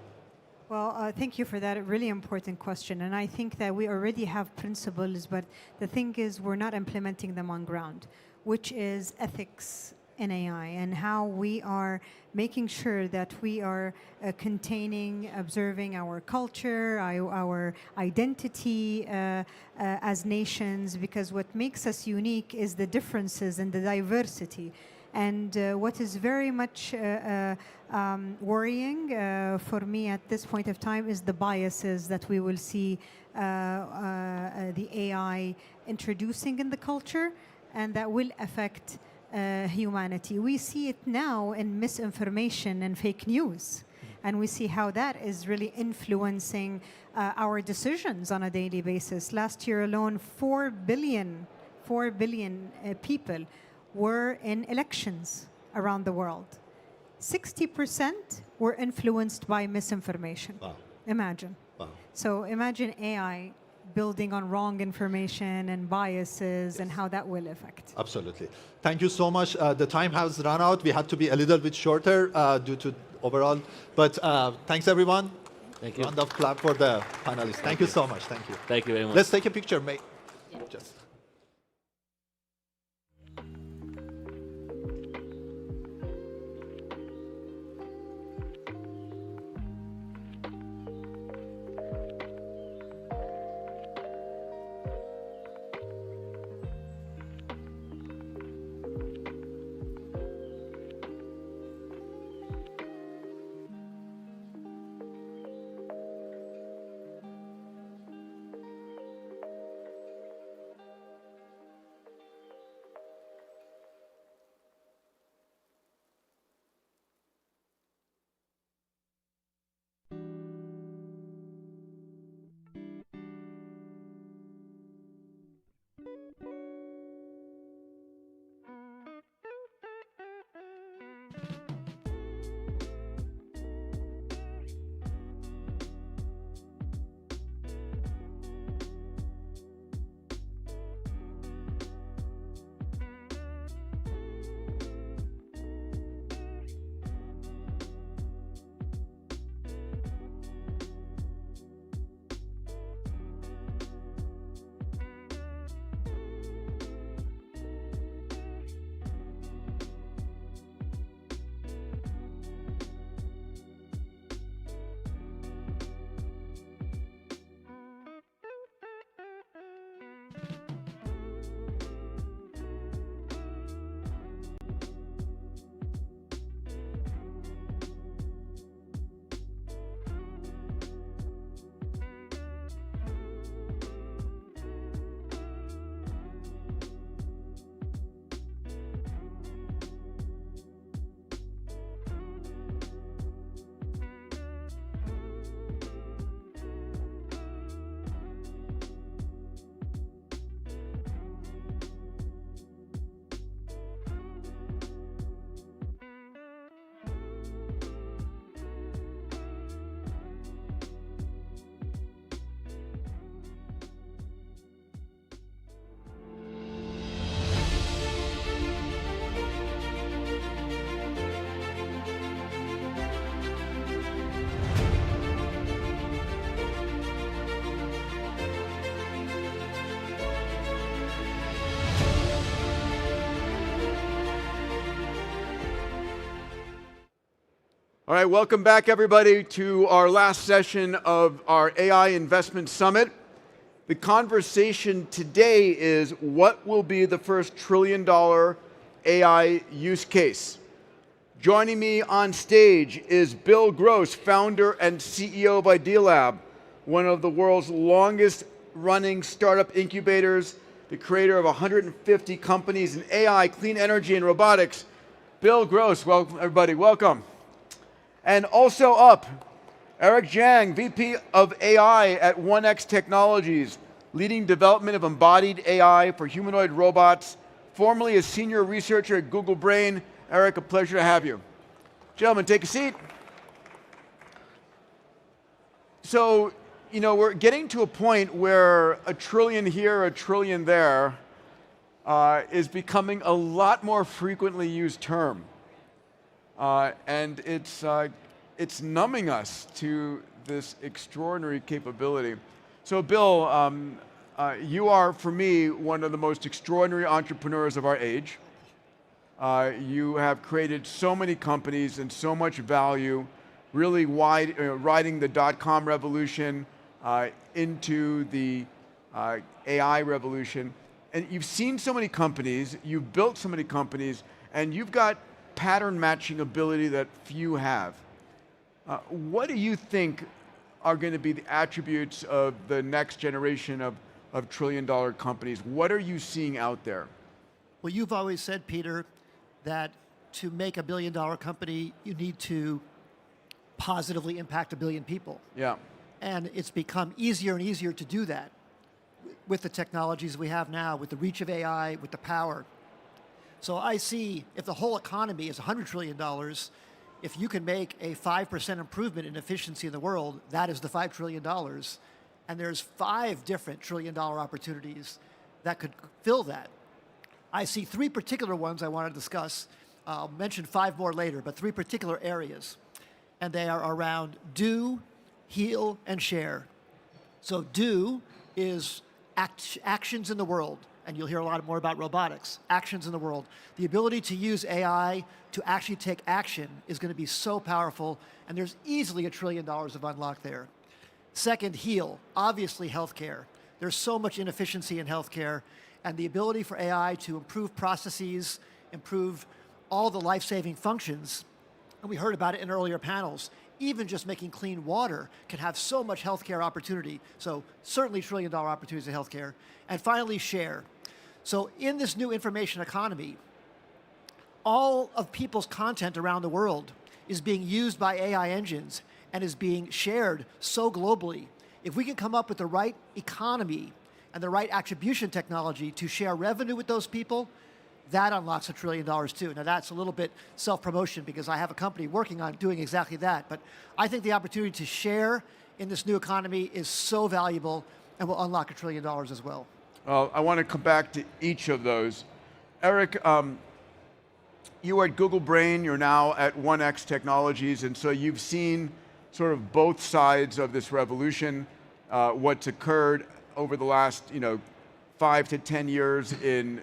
Well, thank you for that really important question. And I think that we already have principles, but the thing is we're not implementing them on ground, which is ethics in AI and how we are making sure that we are containing, observing our culture, our identity as nations, because what makes us unique is the differences and the diversity. And what is very much worrying for me at this point of time is the biases that we will see the AI introducing in the culture, and that will affect humanity. We see it now in misinformation and fake news, and we see how that is really influencing our decisions on a daily basis. Last year alone, 4 billion people were in elections around the world. 60% were influenced by misinformation. Wow. Imagine. Wow. So imagine AI building on wrong information and biases and how that will affect. Absolutely. Thank you so much. The time has run out. We had to be a little bit shorter due to overall. But thanks, everyone. Thank you. Round of clap for the panelists. Thank you so much. Thank you. Thank you very much. Let's take a picture, mate. Just. All right, welcome back, everybody, to our last session of our AI Investment Summit. The conversation today is what will be the first trillion-dollar AI use case? Joining me on stage is Bill Gross, founder and CEO of Idealab, one of the world's longest-running startup incubators, the creator of 150 companies in AI, clean energy, and robotics. Bill Gross, welcome, everybody, welcome. And also up, Eric Zhang, VP of AI at 1X Technologies, leading development of embodied AI for humanoid robots, formerly a senior researcher at Google Brain. Eric, a pleasure to have you. Gentlemen, take a seat. So, you know, we're getting to a point where a trillion here, a trillion there is becoming a lot more frequently used term. And it's numbing us to this extraordinary capability. So Bill, you are, for me, one of the most extraordinary entrepreneurs of our age. You have created so many companies and so much value, really riding the dot-com revolution into the AI revolution. And you've seen so many companies, you've built so many companies, and you've got pattern matching ability that few have. What do you think are going to be the attributes of the next generation of trillion-dollar companies? What are you seeing out there? Well, you've always said, Peter, that to make a billion-dollar company, you need to positively impact 1 billion people. Yeah. And it's become easier and easier to do that with the technologies we have now, with the reach of AI, with the power. So I see if the whole economy is $100 trillion, if you can make a 5% improvement in efficiency in the world, that is the $5 trillion. And there's 5 different trillion-dollar opportunities that could fill that. I see 3 particular ones I want to discuss. I'll mention 5 more later, but 3 particular areas. And they are around do, heal, and share. So do is actions in the world. And you'll hear a lot more about robotics, actions in the world. The ability to use AI to actually take action is going to be so powerful, and there's easily $1 trillion of unlock there. Second, heal, obviously healthcare. There's so much inefficiency in healthcare, and the ability for AI to improve processes, improve all the life-saving functions, and we heard about it in earlier panels, even just making clean water can have so much healthcare opportunity. So certainly $1 trillion opportunities in healthcare. And finally, share. So in this new information economy, all of people's content around the world is being used by AI engines and is being shared so globally. If we can come up with the right economy and the right attribution technology to share revenue with those people, that unlocks $1 trillion too. Now that's a little bit self-promotion because I have a company working on doing exactly that. But I think the opportunity to share in this new economy is so valuable and will unlock $1 trillion as well. I want to come back to each of those. Eric, you were at Google Brain, you're now at 1X Technologies, and so you've seen sort of both sides of this revolution, what's occurred over the last 5 to 10 years in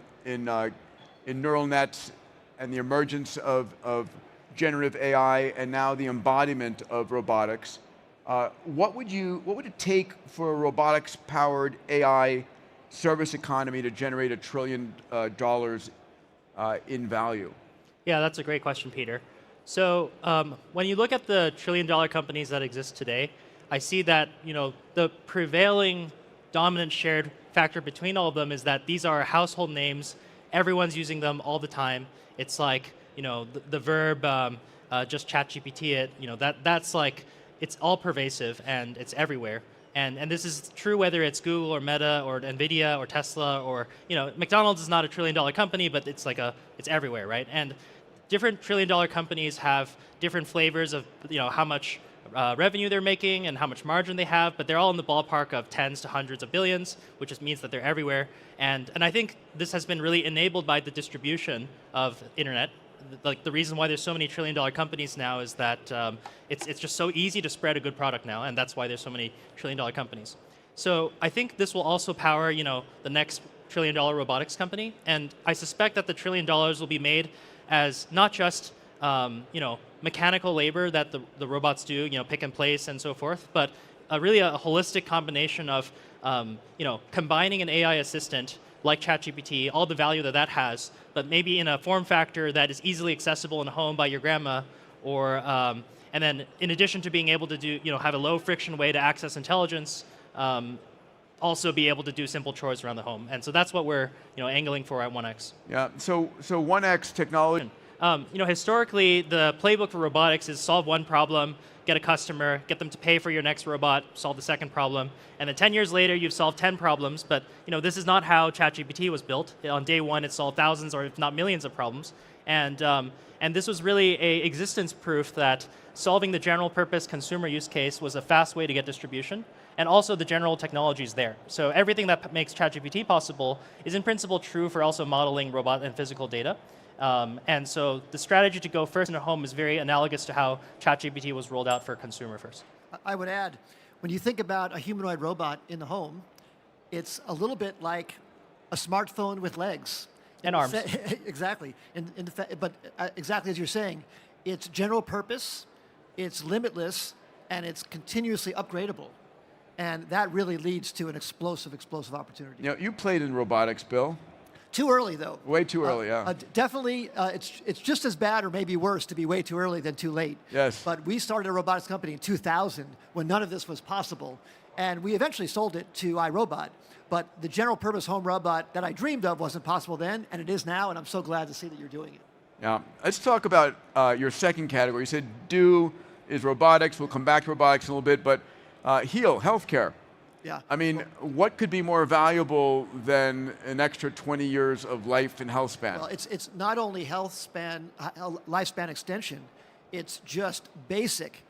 neural nets and the emergence of generative AI and now the embodiment of robotics. What would it take for a robotics-powered AI service economy to generate $1 trillion in value? Yeah, that's a great question, Peter. So when you look at the trillion-dollar companies that exist today, I see that the prevailing dominant shared factor between all of them is that these are household names. Everyone's using them all the time. It's like the verb just ChatGPT it. That's like it's all pervasive and it's everywhere. And this is true whether it's Google or Meta or Nvidia or Tesla or McDonald's is not a $1 trillion company, but it's it's everywhere, right? And different $1 trillion companies have different flavors of how much revenue they're making and how much margin they have, but they're all in the ballpark of tens to hundreds of billions, which just means that they're everywhere. And I think this has been really enabled by the distribution of internet. Like the reason why there's so many $1 trillion companies now is that it's just so easy to spread a good product now, and that's why there's so many $1 trillion companies. So I think this will also power the next $1 trillion robotics company, and I suspect that the $1 trillion will be made as not just mechanical labor that the robots do, pick and place and so forth, but really a holistic combination of combining an AI assistant like ChatGPT, all the value that has, but maybe in a form factor that is easily accessible in a home by your grandma, or and then in addition to being able to do have a low friction way to access intelligence, also be able to do simple chores around the home. And so that's what we're angling for at 1X. Yeah. So 1X Technology. Historically, the playbook for robotics is solve one problem, get a customer, get them to pay for your next robot, solve the second problem, and then 10 years later, you've solved 10 problems. But this is not how ChatGPT was built. On day one, it solved thousands or if not millions of problems. And this was really a existence proof that solving the general purpose consumer use case was a fast way to get distribution. And also the general technology is there. So everything that makes ChatGPT possible is in principle true for also modeling robot and physical data. And so the strategy to go first in a home is very analogous to how ChatGPT was rolled out for consumer first. I would add, when you think about a humanoid robot in the home, it's a little bit like a smartphone with legs. And arms. Exactly. But exactly as you're saying, it's general purpose, it's limitless, and it's continuously upgradable. And that really leads to an explosive opportunity. You played in robotics, Bill. Too early, though. Way too early, yeah. Definitely, it's just as bad or maybe worse to be way too early than too late. Yes. But we started a robotics company in 2000 when none of this was possible. And we eventually sold it to iRobot. But the general purpose home robot that I dreamed of wasn't possible then, and it is now, and I'm so glad to see that you're doing it. Yeah. Let's talk about your second category. You said do is robotics. We'll come back to robotics in a little bit, but heal, healthcare. Yeah. I mean, what could be more valuable than an extra 20 years of life and health span? Well, it's not only lifespan extension, It's just basic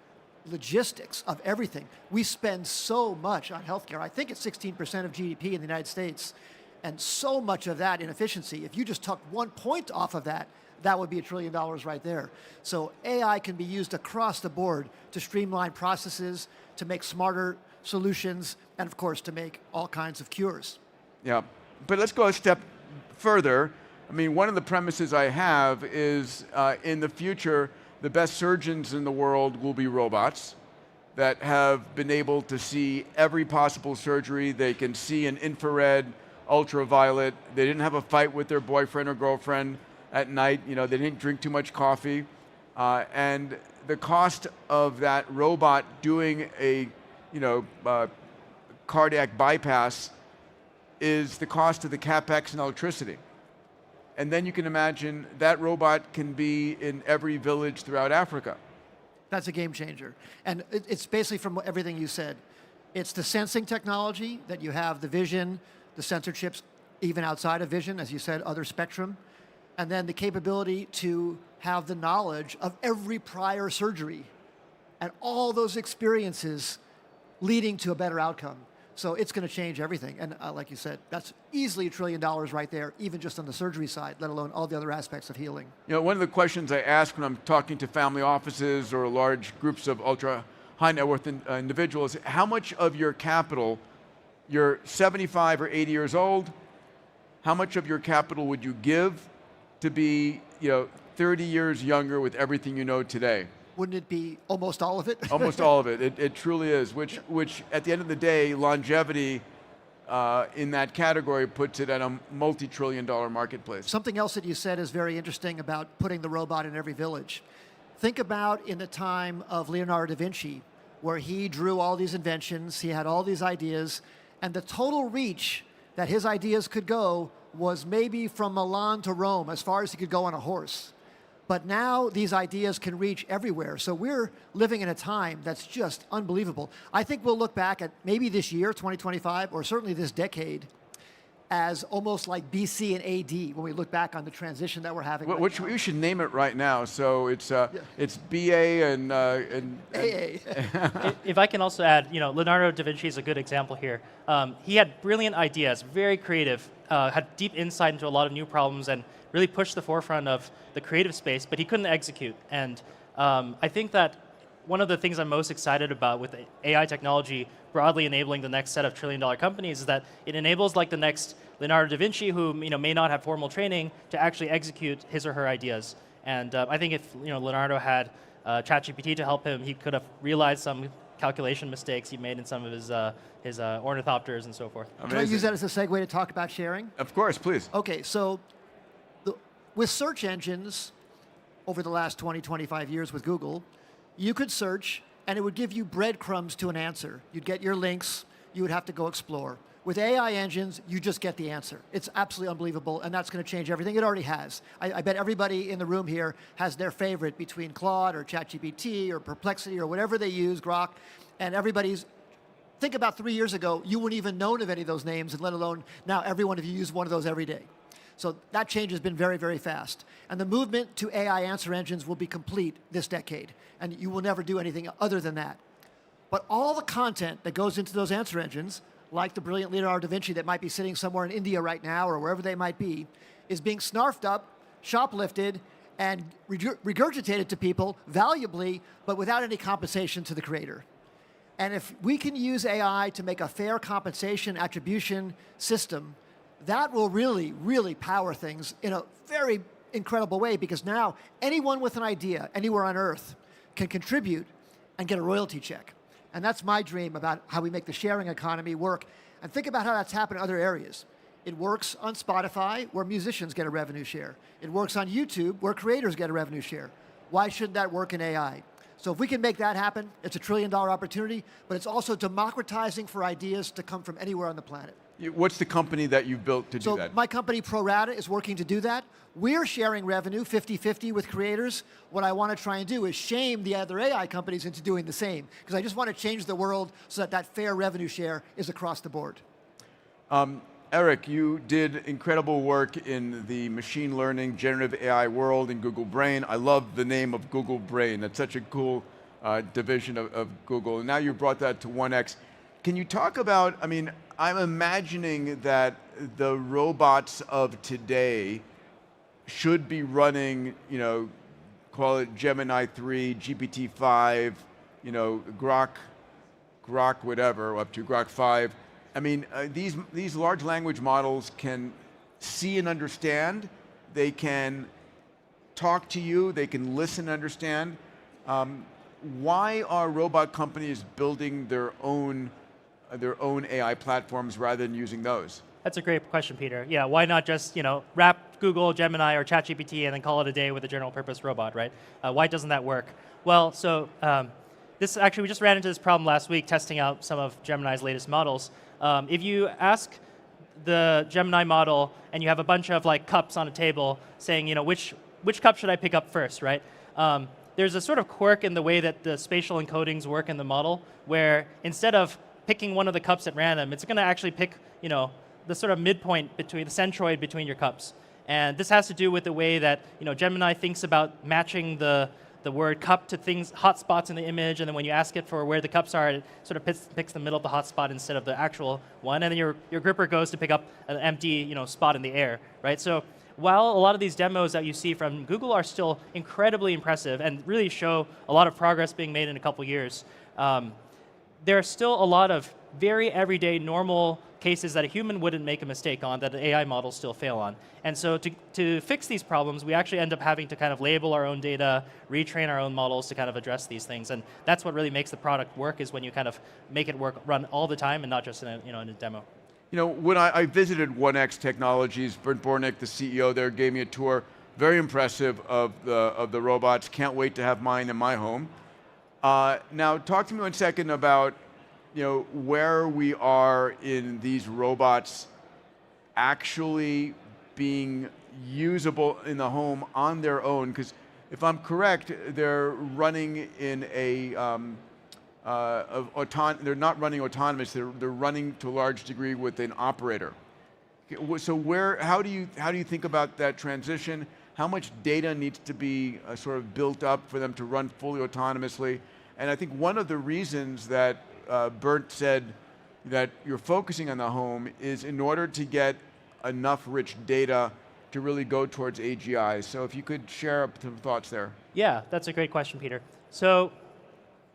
logistics of everything. We spend so much on healthcare. I think it's 16% of GDP in the United States, and so much of that in efficiency. If you just took 1 point off of that, that would be $1 trillion right there. So AI can be used across the board to streamline processes, to make smarter solutions, and of course to make all kinds of cures. Yeah, but let's go a step further. I mean, one of the premises I have is in the future, the best surgeons in the world will be robots that have been able to see every possible surgery. They can see in infrared, ultraviolet. They didn't have a fight with their boyfriend or girlfriend at night. You know, they didn't drink too much coffee. And the cost of that robot doing a, cardiac bypass is the cost of the capex and electricity. And then you can imagine that robot can be in every village throughout Africa. That's a game changer. And it's basically from everything you said. It's the sensing technology that you have, the vision, the sensor chips, even outside of vision, as you said, other spectrum. And then the capability to have the knowledge of every prior surgery and all those experiences leading to a better outcome. So it's going to change everything. And like you said, that's easily $1 trillion right there, even just on the surgery side, let alone all the other aspects of healing. You know, one of the questions I ask when I'm talking to family offices or large groups of ultra high net worth individuals, how much of your capital, you're 75 or 80 years old, how much of your capital would you give to be 30 years younger with everything you know today? Wouldn't it be almost all of it? Almost all of it. It truly is, which at the end of the day, longevity in that category puts it at a multi-trillion-dollar marketplace. Something else that you said is very interesting about putting the robot in every village. Think about in the time of Leonardo da Vinci, where he drew all these inventions, he had all these ideas, and the total reach that his ideas could go was maybe from Milan to Rome, as far as he could go on a horse. But now these ideas can reach everywhere. So we're living in a time that's just unbelievable. I think we'll look back at maybe this year, 2025, or certainly this decade, as almost like BC and AD when we look back on the transition that we're having. Which we should name it right now. So it's BA and AA. If I can also add, Leonardo da Vinci is a good example here. He had brilliant ideas, very creative, had deep insight into a lot of new problems, and really pushed the forefront of the creative space, but he couldn't execute. And I think that one of the things I'm most excited about with AI technology broadly enabling the next set of trillion-dollar companies is that it enables like the next Leonardo da Vinci, who may not have formal training, to actually execute his or her ideas. And I think if Leonardo had ChatGPT to help him, he could have realized some calculation mistakes he made in some of his ornithopters and so forth. Can I use that as a segue to talk about sharing? Of course, please. Okay, so with search engines over the last 20, 25 years with Google, you could search and it would give you breadcrumbs to an answer. You'd get your links, you would have to go explore. With AI engines, you just get the answer. It's absolutely unbelievable, and that's going to change everything. It already has. I bet everybody in the room here has their favorite between Claude or ChatGPT or Perplexity or whatever they use, Grok, and everybody's. Think about 3 years ago, you wouldn't even known of any of those names, and let alone now every one of you use one of those every day. So that change has been very, very fast. And the movement to AI answer engines will be complete this decade, and you will never do anything other than that. But all the content that goes into those answer engines, like the brilliant Leonardo da Vinci that might be sitting somewhere in India right now or wherever they might be, is being snarfed up, shoplifted, and regurgitated to people valuably, but without any compensation to the creator. And if we can use AI to make a fair compensation attribution system, that will really, really power things in a very incredible way, because now anyone with an idea anywhere on Earth can contribute and get a royalty check. And that's my dream about how we make the sharing economy work. And think about how that's happened in other areas. It works on Spotify, where musicians get a revenue share. It works on YouTube, where creators get a revenue share. Why shouldn't that work in AI? So if we can make that happen, it's a $1 trillion opportunity, but it's also democratizing for ideas to come from anywhere on the planet. What's the company that you've built to do that? So my company, ProRata, is working to do that. We're sharing revenue 50-50 with creators. What I want to try and do is shame the other AI companies into doing the same, because I just want to change the world so that that fair revenue share is across the board. Eric, you did incredible work in the machine learning, generative AI world in Google Brain. I love the name of Google Brain. That's such a cool division of Google. And now you brought that to 1X. Can you talk about, I mean, I'm imagining that the robots of today should be running, you know, call it Gemini 3, GPT-5, you know, Grok whatever, up to Grok 5. I mean, these large language models can see and understand. They can talk to you. They can listen and understand. Why are robot companies building their own AI platforms rather than using those? That's a great question, Peter. Yeah, why not just wrap Google, Gemini, or ChatGPT and then call it a day with a general purpose robot, right? Why doesn't that work? Well, so we just ran into this problem last week testing out some of Gemini's latest models. If you ask the Gemini model and you have a bunch of cups on a table saying, which cup should I pick up first, right? There's a sort of quirk in the way that the spatial encodings work in the model, where instead of picking one of the cups at random, it's going to actually pick, the sort of midpoint between the centroid between your cups. And this has to do with the way that Gemini thinks about matching the word cup to things, hot spots in the image, and then when you ask it for where the cups are, it sort of picks the middle of the hot spot instead of the actual one, and then your gripper goes to pick up an empty spot in the air, right? So while a lot of these demos that you see from Google are still incredibly impressive and really show a lot of progress being made in a couple years, there are still a lot of very everyday, normal cases that a human wouldn't make a mistake on that the AI models still fail on. And so to fix these problems, we actually end up having to kind of label our own data, retrain our own models to kind of address these things. And that's what really makes the product work, is when you kind of make it run all the time and not just in a demo. When I visited 1X Technologies, Bernd Bornick, the CEO there, gave me a tour. Very impressive of the robots. Can't wait to have mine in my home. Now, talk to me 1 second about where we are in these robots actually being usable in the home on their own. Because if I'm correct, they're running in they're not running autonomous. They're running to a large degree with an operator. So how do you think about that transition? How much data needs to be sort of built up for them to run fully autonomously? And I think one of the reasons that Bernd said that you're focusing on the home is in order to get enough rich data to really go towards AGI. So if you could share some thoughts there. Yeah, that's a great question, Peter. So,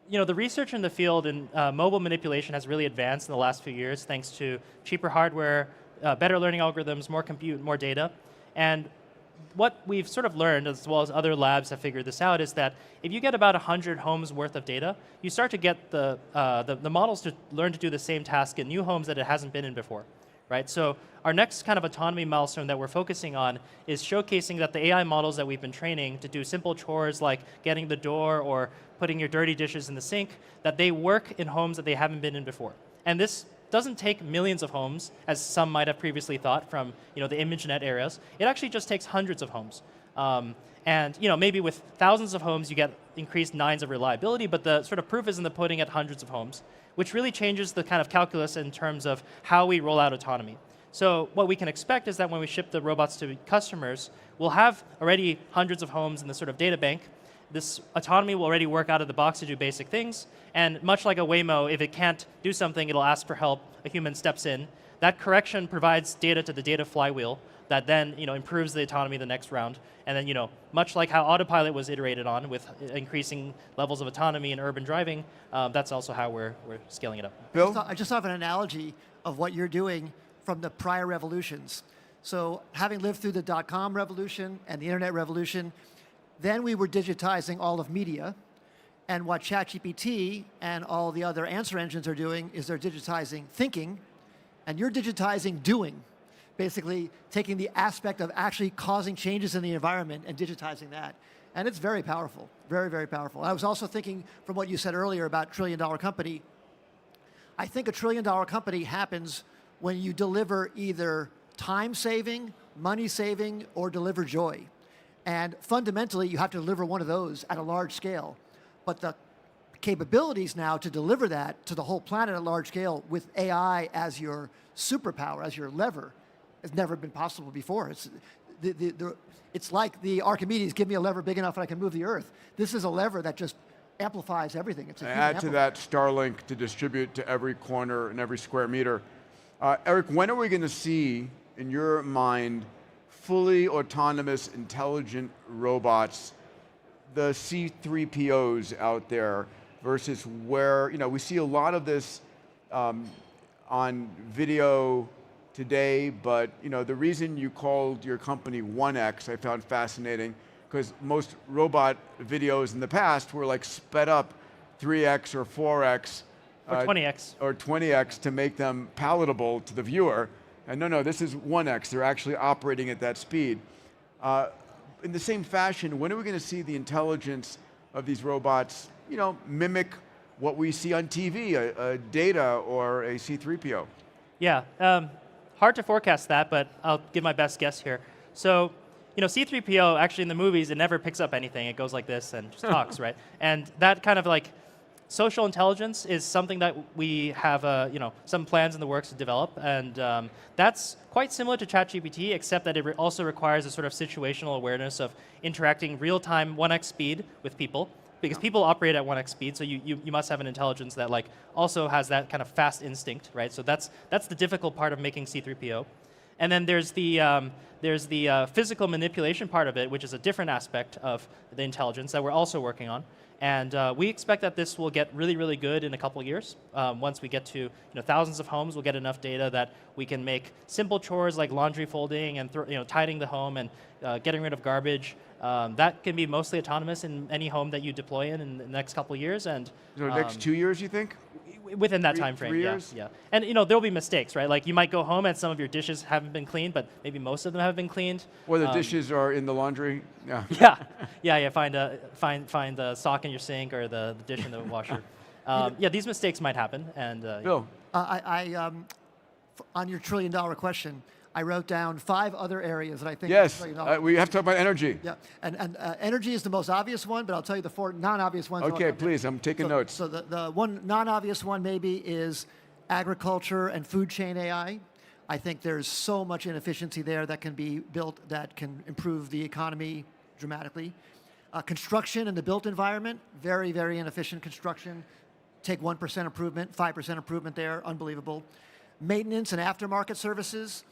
the research in the field in mobile manipulation has really advanced in the last few years thanks to cheaper hardware, better learning algorithms, more compute, more data. And what we've sort of learned, as well as other labs have figured this out, is that if you get about 100 homes worth of data, you start to get the models to learn to do the same task in new homes that it hasn't been in before, right? So our next kind of autonomy milestone that we're focusing on is showcasing that the AI models that we've been training to do simple chores like getting the door or putting your dirty dishes in the sink, that they work in homes that they haven't been in before. And this doesn't take millions of homes, as some might have previously thought from the ImageNet eras. It actually just takes hundreds of homes. And maybe with thousands of homes, you get increased nines of reliability, but the sort of proof is in the pudding at hundreds of homes, which really changes the kind of calculus in terms of how we roll out autonomy. So what we can expect is that when we ship the robots to customers, we'll have already hundreds of homes in the sort of data bank. This autonomy will already work out of the box to do basic things. And much like a Waymo, if it can't do something, it'll ask for help. A human steps in. That correction provides data to the data flywheel that then improves the autonomy the next round. And then much like how autopilot was iterated on with increasing levels of autonomy in urban driving, that's also how we're scaling it up. Bill? I just have an analogy of what you're doing from the prior revolutions. So having lived through the dot-com revolution and the internet revolution, then we were digitizing all of media. And what ChatGPT and all the other answer engines are doing is they're digitizing thinking, and you're digitizing doing. Basically taking the aspect of actually causing changes in the environment and digitizing that. And it's very powerful, very, very powerful. I was also thinking from what you said earlier about trillion-dollar company. I think a trillion-dollar company happens when you deliver either time-saving, money-saving, or deliver joy. And fundamentally, you have to deliver one of those at a large scale. But the capabilities now to deliver that to the whole planet at large scale with AI as your superpower, as your lever, has never been possible before. It's like the Archimedes, give me a lever big enough and I can move the Earth. This is a lever that just amplifies everything. It's a human Add to amplifier. that Starlink to distribute to every corner and every square meter. Eric, when are we going to see, in your mind, fully autonomous, intelligent robots, the C3POs out there, versus where, we see a lot of this on video today, but the reason you called your company 1X I found fascinating, because most robot videos in the past were like sped up 3X or 4X. Or 20X. Or 20X to make them palatable to the viewer. And no, this is 1X. They're actually operating at that speed. In the same fashion, when are we going to see the intelligence of these robots, mimic what we see on TV, a Data or a C3PO? Yeah, hard to forecast that, but I'll give my best guess here. So, C3PO, actually in the movies, it never picks up anything. It goes like this and just talks, right? And that kind of like social intelligence is something that we have, some plans in the works to develop, and that's quite similar to ChatGPT, except that it also requires a sort of situational awareness of interacting real-time 1x speed with people, because people operate at 1x speed, so you must have an intelligence that like also has that kind of fast instinct, right? So that's the difficult part of making C3PO. And then there's the physical manipulation part of it, which is a different aspect of the intelligence that we're also working on. And we expect that this will get really, really good in a couple of years. Once we get to thousands of homes, we'll get enough data that we can make simple chores like laundry folding and tidying the home and getting rid of garbage. That can be mostly autonomous in any home that you deploy in the next couple of years. And So the next 2 years, you think? Within that time frame, 3 years? yeah. And there'll be mistakes, right? Like you might go home and some of your dishes haven't been cleaned, but maybe most of them have been cleaned. Or the dishes are in the laundry? Yeah. Yeah. Find the sock in your sink or the dish in the washer. Yeah, these mistakes might happen. And Bill, on your $1 trillion question, I wrote down 5 other areas that I think. yes, $1 trillion. we have to talk about energy. Yeah, and energy is the most obvious one, but I'll tell you the 4 non-obvious ones. Okay, please, I'm taking notes. So the one non-obvious one maybe is agriculture and food chain AI. I think there's so much inefficiency there that can be built that can improve the economy dramatically. Construction and the built environment, very, very inefficient construction. Take 1% improvement, 5% improvement there, unbelievable. Maintenance and aftermarket services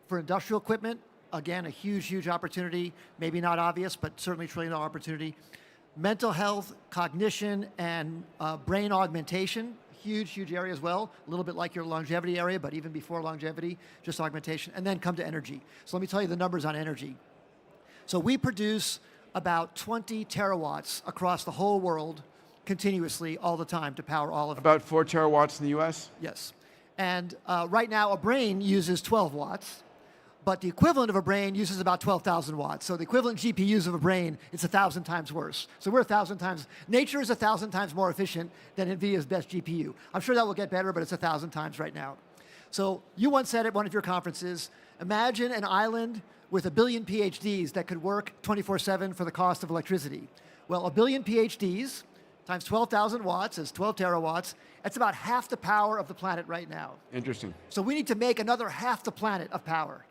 for industrial equipment, again, a huge, huge opportunity. Maybe not obvious, but certainly $1 trillion opportunity. Mental health, cognition, and brain augmentation, huge, huge area as well. A little bit like your longevity area, but even before longevity, just augmentation. And then come to energy. So let me tell you the numbers on energy. So we produce about 20 terawatts across the whole world continuously all the time to power all of it. About 4 terawatts in the US? Yes. And right now, a brain uses 12 watts. But the equivalent of a brain uses about 12,000 watts. So the equivalent GPUs of a brain, it's 1,000 times worse. So we're 1,000 times, nature is 1,000 times more efficient than NVIDIA's best GPU. I'm sure that will get better, but it's 1,000 times right now. So you once said at one of your conferences, imagine an island with 1 billion PhDs that could work 24/7 for the cost of electricity. Well, 1 billion PhDs times 12,000 watts is 12 terawatts. That's about half the power of the planet right now. Interesting. So we need to make another half the planet of power.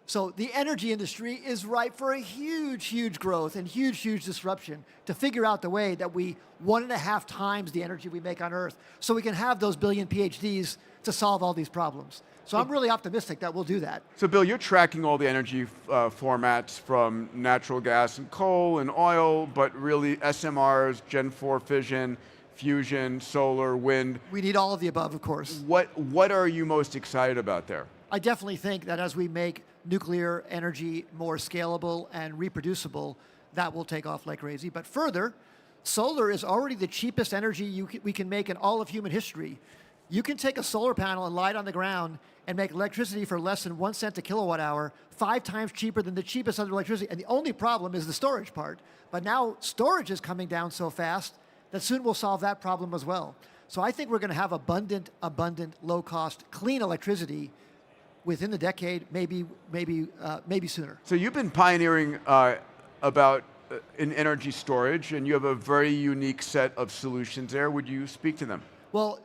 So the energy industry is ripe for a huge, huge growth and huge, huge disruption to figure out the way that we 1.5 times the energy we make on Earth so we can have those billion PhDs to solve all these problems. So I'm really optimistic that we'll do that. So Bill, you're tracking all the energy formats from natural gas and coal and oil, but really SMRs, Gen 4 fission, fusion, solar, wind. We need all of the above, of course. What are you most excited about there? I definitely think that as we make nuclear energy more scalable and reproducible, that will take off like crazy. But further, solar is already the cheapest energy we can make in all of human history. You can take a solar panel and lie it on the ground and make electricity for less than 1 cent a kilowatt hour, 5 times cheaper than the cheapest other electricity. And the only problem is the storage part. But now storage is coming down so fast that soon we'll solve that problem as well. So I think we're going to have abundant, low-cost, clean electricity within the decade, maybe sooner. So you've been pioneering about in energy storage, and you have a very unique set of solutions there. Would you speak to them? Well,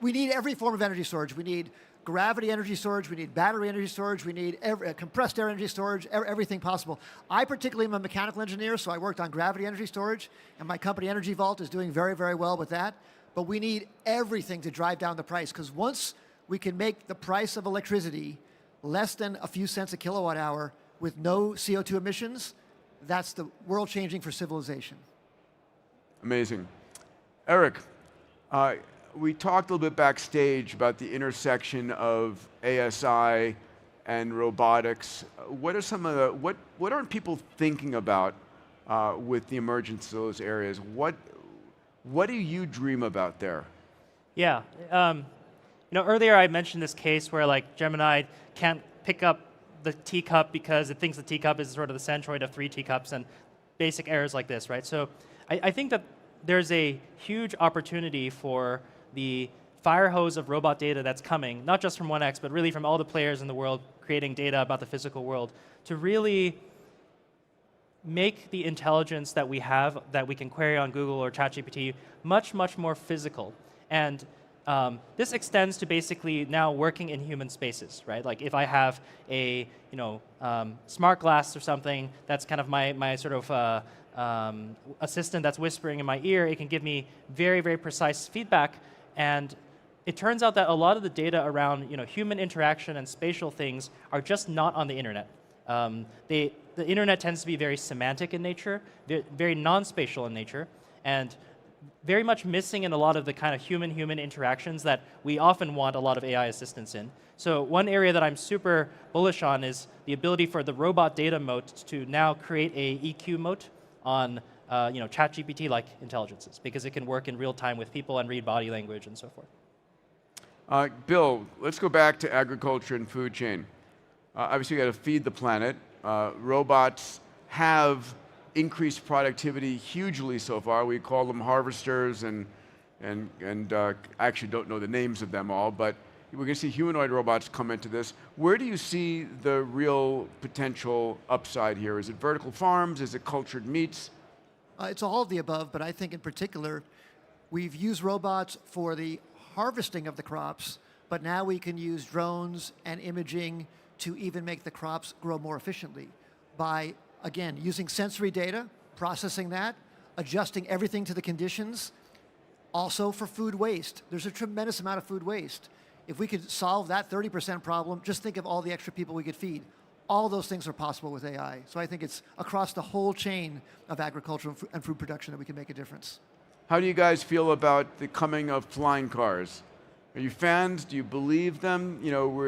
we need every form of energy storage. We need gravity energy storage, we need battery energy storage, we need compressed air energy storage, everything possible. I particularly am a mechanical engineer, so I worked on gravity energy storage, and my company Energy Vault is doing very, very well with that. But we need everything to drive down the price, because once we can make the price of electricity less than a few cents a kilowatt hour with no CO2 emissions, that's the world changing for civilization. Amazing. Eric, we talked a little bit backstage about the intersection of ASI and robotics. What are some of the, what aren't people thinking about with the emergence of those areas? What do you dream about there? Yeah, earlier I mentioned this case where like Gemini can't pick up the teacup because it thinks the teacup is sort of the centroid of 3 teacups and basic errors like this, right? So I think that there's a huge opportunity for the fire hose of robot data that's coming, not just from 1X, but really from all the players in the world creating data about the physical world, to really make the intelligence that we have, that we can query on Google or ChatGPT, much, much more physical. And this extends to basically now working in human spaces, right? Like if I have a smart glass or something, that's kind of my sort of assistant that's whispering in my ear, it can give me very, very precise feedback. And it turns out that a lot of the data around human interaction and spatial things are just not on the internet. The internet tends to be very semantic in nature, very non-spatial in nature, and very much missing in a lot of the kind of human-human interactions that we often want a lot of AI assistance in. So one area that I'm super bullish on is the ability for the robot data moat to now create a EQ moat on ChatGPT-like intelligences, because it can work in real time with people and read body language and so forth. Bill, let's go back to agriculture and food chain. Obviously, you got to feed the planet. Robots have increased productivity hugely so far. We call them harvesters, and I actually don't know the names of them all, but we're going to see humanoid robots come into this. Where do you see the real potential upside here? Is it vertical farms? Is it cultured meats? It's all of the above, but I think in particular, we've used robots for the harvesting of the crops, but now we can use drones and imaging to even make the crops grow more efficiently by, again, using sensory data, processing that, adjusting everything to the conditions. Also for food waste, there's a tremendous amount of food waste. If we could solve that 30% problem, just think of all the extra people we could feed. All those things are possible with AI. So I think it's across the whole chain of agriculture and food production that we can make a difference. How do you guys feel about the coming of flying cars? Are you fans? Do you believe them?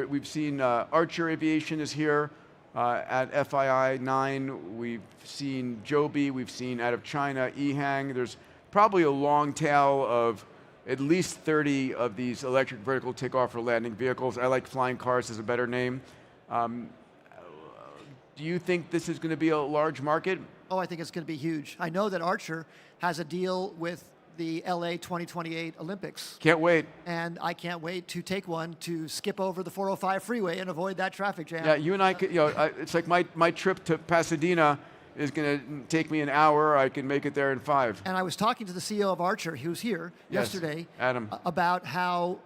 We've seen Archer Aviation is here at FII 9. We've seen Joby. We've seen out of China, EHang. There's probably a long tail of at least 30 of these electric vertical takeoff or landing vehicles. I like flying cars as a better name. Do you think this is going to be a large market? Oh, I think it's going to be huge. I know that Archer has a deal with the LA 2028 Olympics. Can't wait. And I can't wait to take one to skip over the 405 freeway and avoid that traffic jam. Yeah, you and I could, it's like my trip to Pasadena is going to take me an hour. I can make it there in 5. And I was talking to the CEO of Archer, who was here yesterday, Adam, about how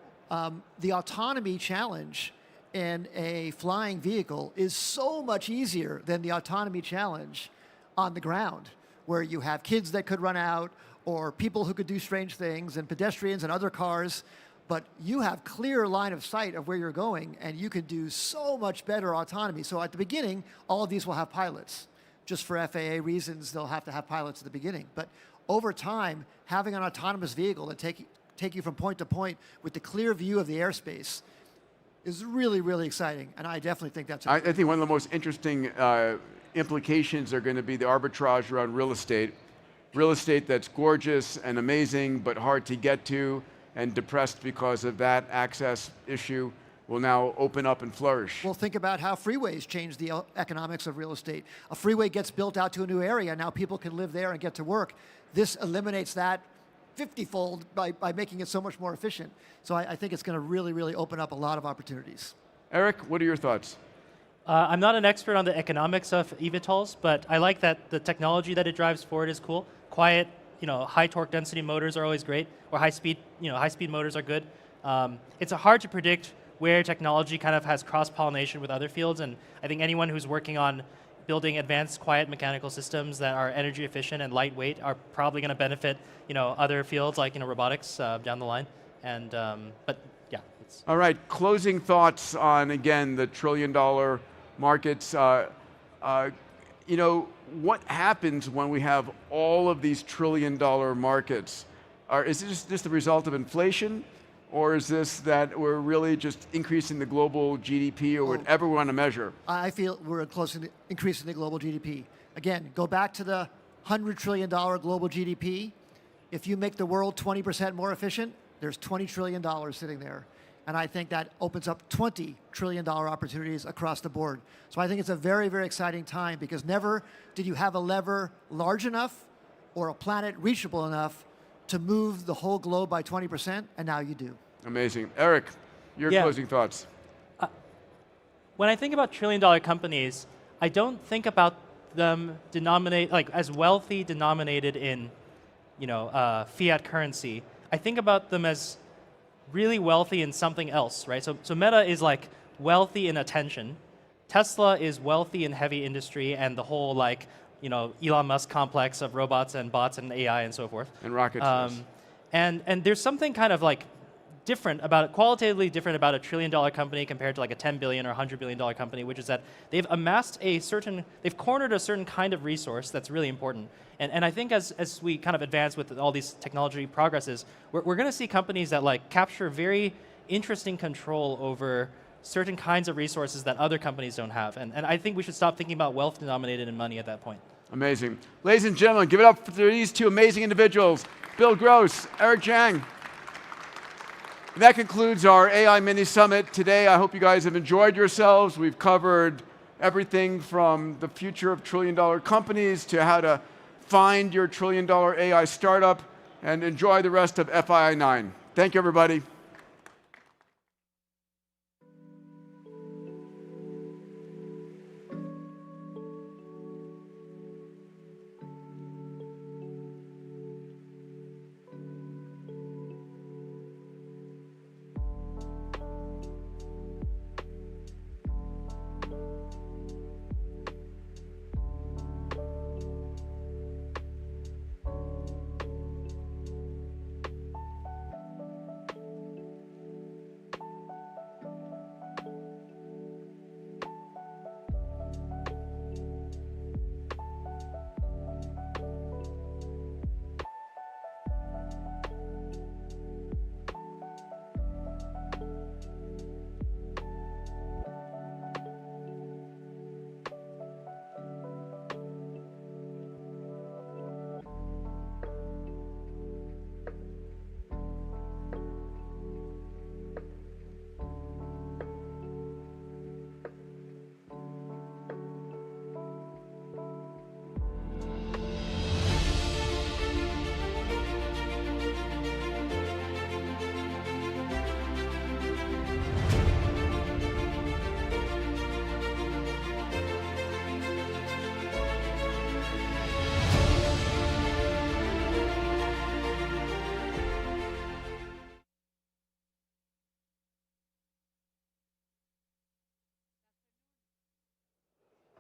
the autonomy challenge in a flying vehicle is so much easier than the autonomy challenge on the ground, where you have kids that could run out, or people who could do strange things, and pedestrians and other cars, but you have clear line of sight of where you're going, and you can do so much better autonomy. So at the beginning, all of these will have pilots. Just for FAA reasons, they'll have to have pilots at the beginning. But over time, having an autonomous vehicle that take you from point to point with the clear view of the airspace is really, really exciting, and I definitely think that's I think one of the most interesting implications are going to be the arbitrage around real estate. Real estate that's gorgeous and amazing, but hard to get to and depressed because of that access issue will now open up and flourish. Well, think about how freeways change the economics of real estate. A freeway gets built out to a new area, now people can live there and get to work. This eliminates that 50-fold by making it so much more efficient. So I think it's going to really, really open up a lot of opportunities. Eric, what are your thoughts? I'm not an expert on the economics of eVTOLs, but I like that the technology that it drives forward is cool. Quiet, high torque density motors are always great, or high speed motors are good. It's hard to predict where technology kind of has cross-pollination with other fields, and I think anyone who's working on building advanced quiet mechanical systems that are energy efficient and lightweight are probably going to benefit, other fields like robotics down the line. And but yeah. All right, closing thoughts on again the trillion-dollar markets. What happens when we have all of these trillion-dollar markets? Is this just the result of inflation? Or is this that we're really just increasing the global GDP or whatever we want to measure? I feel we're increasing the global GDP. Again, go back to the $100 trillion global GDP. If you make the world 20% more efficient, there's $20 trillion sitting there. And I think that opens up $20 trillion opportunities across the board. So I think it's a very, very exciting time because never did you have a lever large enough or a planet reachable enough to move the whole globe by 20%, and now you do. Amazing. Eric, your closing thoughts. When I think about trillion-dollar companies, I don't think about them as wealthy denominated in, fiat currency. I think about them as really wealthy in something else, right? So Meta is like wealthy in attention. Tesla is wealthy in heavy industry and the whole Elon Musk complex of robots and bots and AI and so forth. And rockets. And there's something kind of qualitatively different about a $1 trillion company compared to like a $10 billion or $100 billion company, which is that they've amassed they've cornered a certain kind of resource that's really important. And I think as we kind of advance with all these technology progresses, we're going to see companies that capture very interesting control over certain kinds of resources that other companies don't have. And I think we should stop thinking about wealth denominated in money at that point. Amazing. Ladies and gentlemen, give it up for these two amazing individuals, Bill Gross, Eric Zhang. And that concludes our AI Mini Summit today. I hope you guys have enjoyed yourselves. We've covered everything from the future of trillion-dollar companies to how to find your trillion-dollar AI startup, and enjoy the rest of FII 9. Thank you, everybody.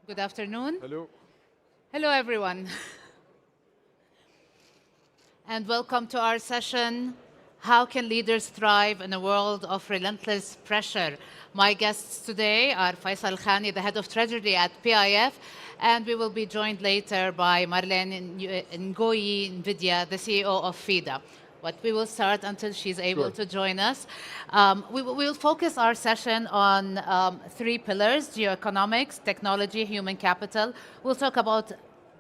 Good afternoon. Hello. Hello, everyone. And welcome to our session, How Can Leaders Thrive in a World of Relentless Pressure? My guests today are Faisal Khani, the Head of Treasury at PIF, and we will be joined later by Marlene Ngoyi Nvidia, the CEO of FIDA. But we will start until she's able to join us. We will focus our session on 3 pillars: geoeconomics, technology, human capital. We'll talk about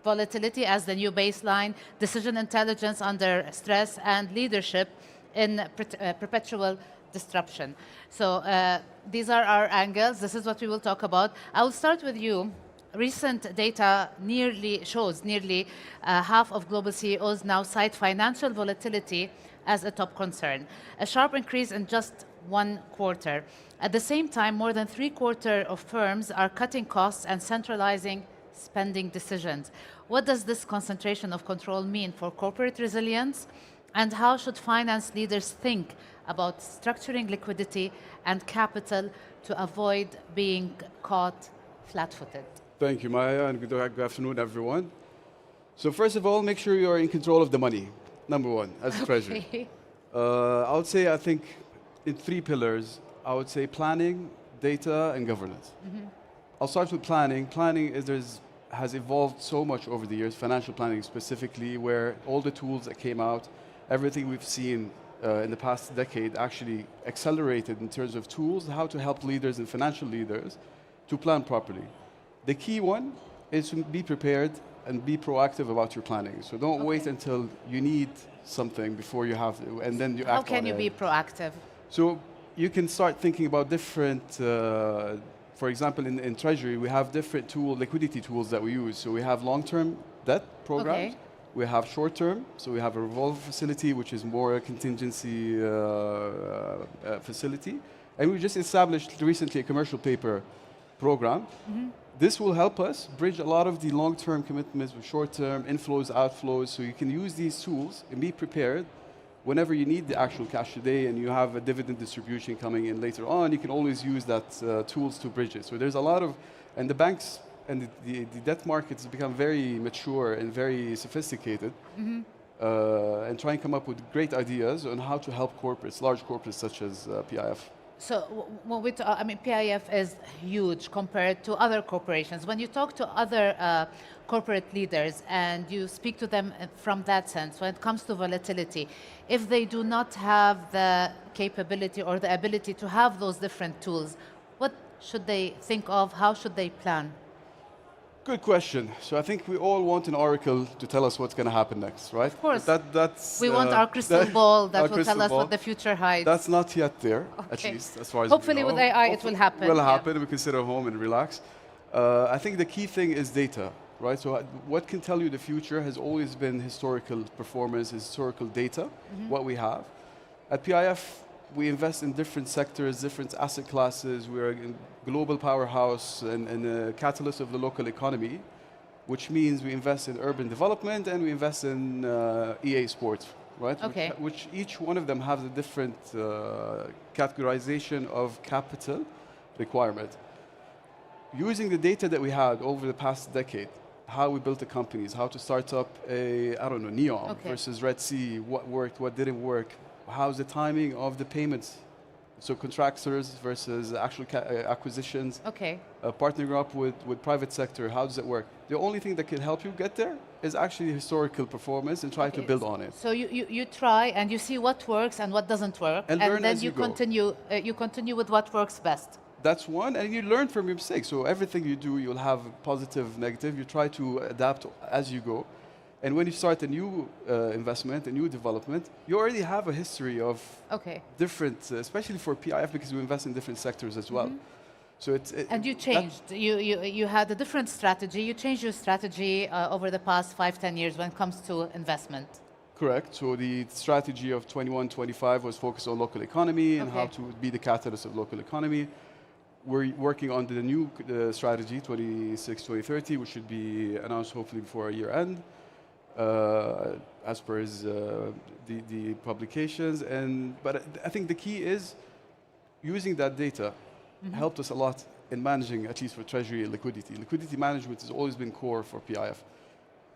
volatility as the new baseline, decision intelligence under stress, and leadership in perpetual disruption. So these are our angles. This is what we will talk about. I will start with you. Recent data shows nearly half of global CEOs now cite financial volatility as a top concern. A sharp increase in just one quarter. At the same time, more than 3/4 of firms are cutting costs and centralizing spending decisions. What does this concentration of control mean for corporate resilience? And how should finance leaders think about structuring liquidity and capital to avoid being caught flat-footed? Thank you, Maya, and good afternoon, everyone. So first of all, make sure you're in control of the money, number one, as treasury. Okay. I would say, I think, in 3 pillars, I would say planning, data, and governance. I'll start with planning. Planning has evolved so much over the years, financial planning specifically, where all the tools that came out, everything we've seen in the past decade actually accelerated in terms of tools, how to help leaders and financial leaders to plan properly. The key one is to be prepared and be proactive about your planning. So don't wait until you need something before you have to, and then you act on it. How can you be proactive? So you can start thinking about different, for example, in Treasury, we have different liquidity tools that we use. So we have long-term debt programs. Okay. We have short-term, so we have a revolver facility, which is more a contingency facility. And we just established recently a commercial paper program. This will help us bridge a lot of the long-term commitments with short-term inflows, outflows, so you can use these tools and be prepared whenever you need the actual cash today and you have a dividend distribution coming in later on, you can always use that tools to bridge it. So there's a lot of, and the banks and the debt markets have become very mature and very sophisticated, and try and come up with great ideas on how to help corporates, large corporates such as PIF. So when we I mean, PIF is huge compared to other corporations. When you talk to other corporate leaders and you speak to them from that sense, when it comes to volatility, if they do not have the capability or the ability to have those different tools, what should they think of? How should they plan? Good question. So I think we all want an oracle to tell us what's going to happen next, right? Of course. That's, we want our crystal ball that will tell us ball. what the future hides. That's not yet there, at Okay. least, as far as Hopefully we know. with AI it will happen. It will yeah. happen. We can sit at home and relax. I think the key thing is data, right? So what can tell you the future has always been historical performance, historical data, what we have. At PIF, we invest in different sectors, different asset classes. We're a global powerhouse and a catalyst of the local economy, which means we invest in urban development and we invest in EA sports, right? Okay. Which each one of them has a different categorization of capital requirement. Using the data that we had over the past decade, how we built the companies, how to start up a, I don't know, NEOM versus Red Sea, what worked, what didn't work, how's the timing of the payments, so contractors versus actual acquisitions, partnering up with private sector, how does it work? The only thing that can help you get there is actually historical performance and try to build on it. So you try and you see what works and what doesn't work, And learn then as you go. continue with what works best. That's one, and you learn from your mistakes. So everything you do, you'll have positive, negative. You try to adapt as you go. And when you start a new investment, a new development, you already have a history of different, especially for PIF, because we invest in different sectors as well. So and you changed. You had a different strategy. You changed your strategy over the past 5-10 years when it comes to investment. Correct. So the strategy of 21-25 was focused on local economy and how to be the catalyst of local economy. We're working on the new strategy, 26-2030, which should be announced hopefully before year end, as per the publications. But I think the key is using that data helped us a lot in managing, at least for treasury and liquidity. Liquidity management has always been core for PIF.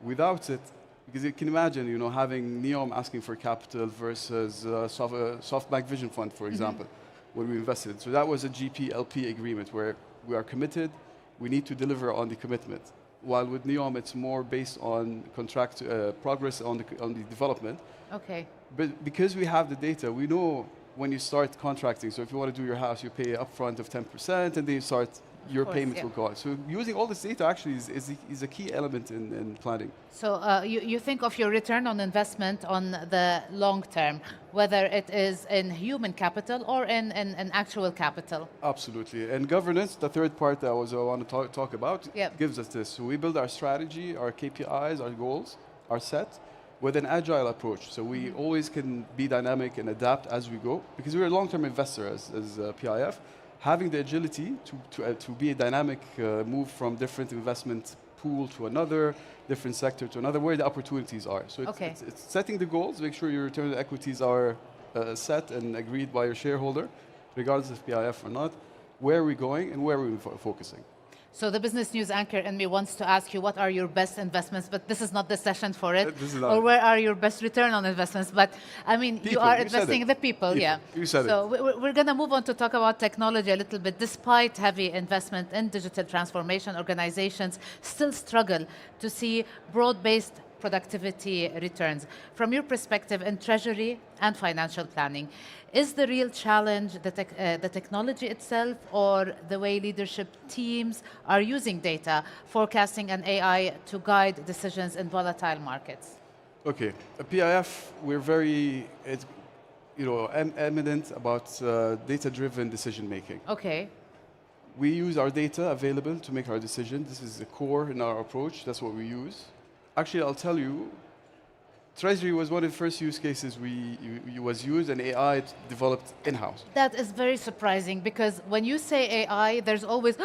Without it, because you can imagine, having NEOM asking for capital versus SoftBank Vision Fund, for example, when we invested. So that was a GP-LP agreement where we are committed, we need to deliver on the commitment. While with NEOM, it's more based on contract progress on the development. Okay. But because we have the data, we know when you start contracting. So if you want to do your house, you pay upfront of 10%, and then you start, your payments will go out. So using all this data actually is a key element in planning. So you think of your return on investment on the long term, whether it is in human capital or in actual capital. Absolutely. And governance, the third part that I want to talk about, gives us this. So we build our strategy, our KPIs, our goals are set. with an agile approach. So we always can be dynamic and adapt as we go, because we're a long-term investor as PIF. Having the agility to be a dynamic move from different investment pool to another, different sector to another, where the opportunities are. So it's setting the goals, make sure your return on equities are set and agreed by your shareholder, regardless of PIF or not, where are we going and where are we focusing. So the business news anchor in me wants to ask you, what are your best investments? But this is not the session for it. Or where are your best return on investments? But I mean, you are investing in the people, yeah. You said so we're going to move on to talk about technology a little bit. Despite heavy investment in digital transformation, organizations still struggle to see broad-based productivity returns. From your perspective in treasury and financial planning, is the real challenge the technology itself, or the way leadership teams are using data, forecasting, and AI to guide decisions in volatile markets? Okay, at PIF, we're very, eminent about data-driven decision making. Okay. We use our data available to make our decisions. This is the core in our approach. That's what we use. Actually, I'll tell you, Treasury was one of the first use cases was used, and AI developed in-house. That is very surprising, because when you say AI, there's always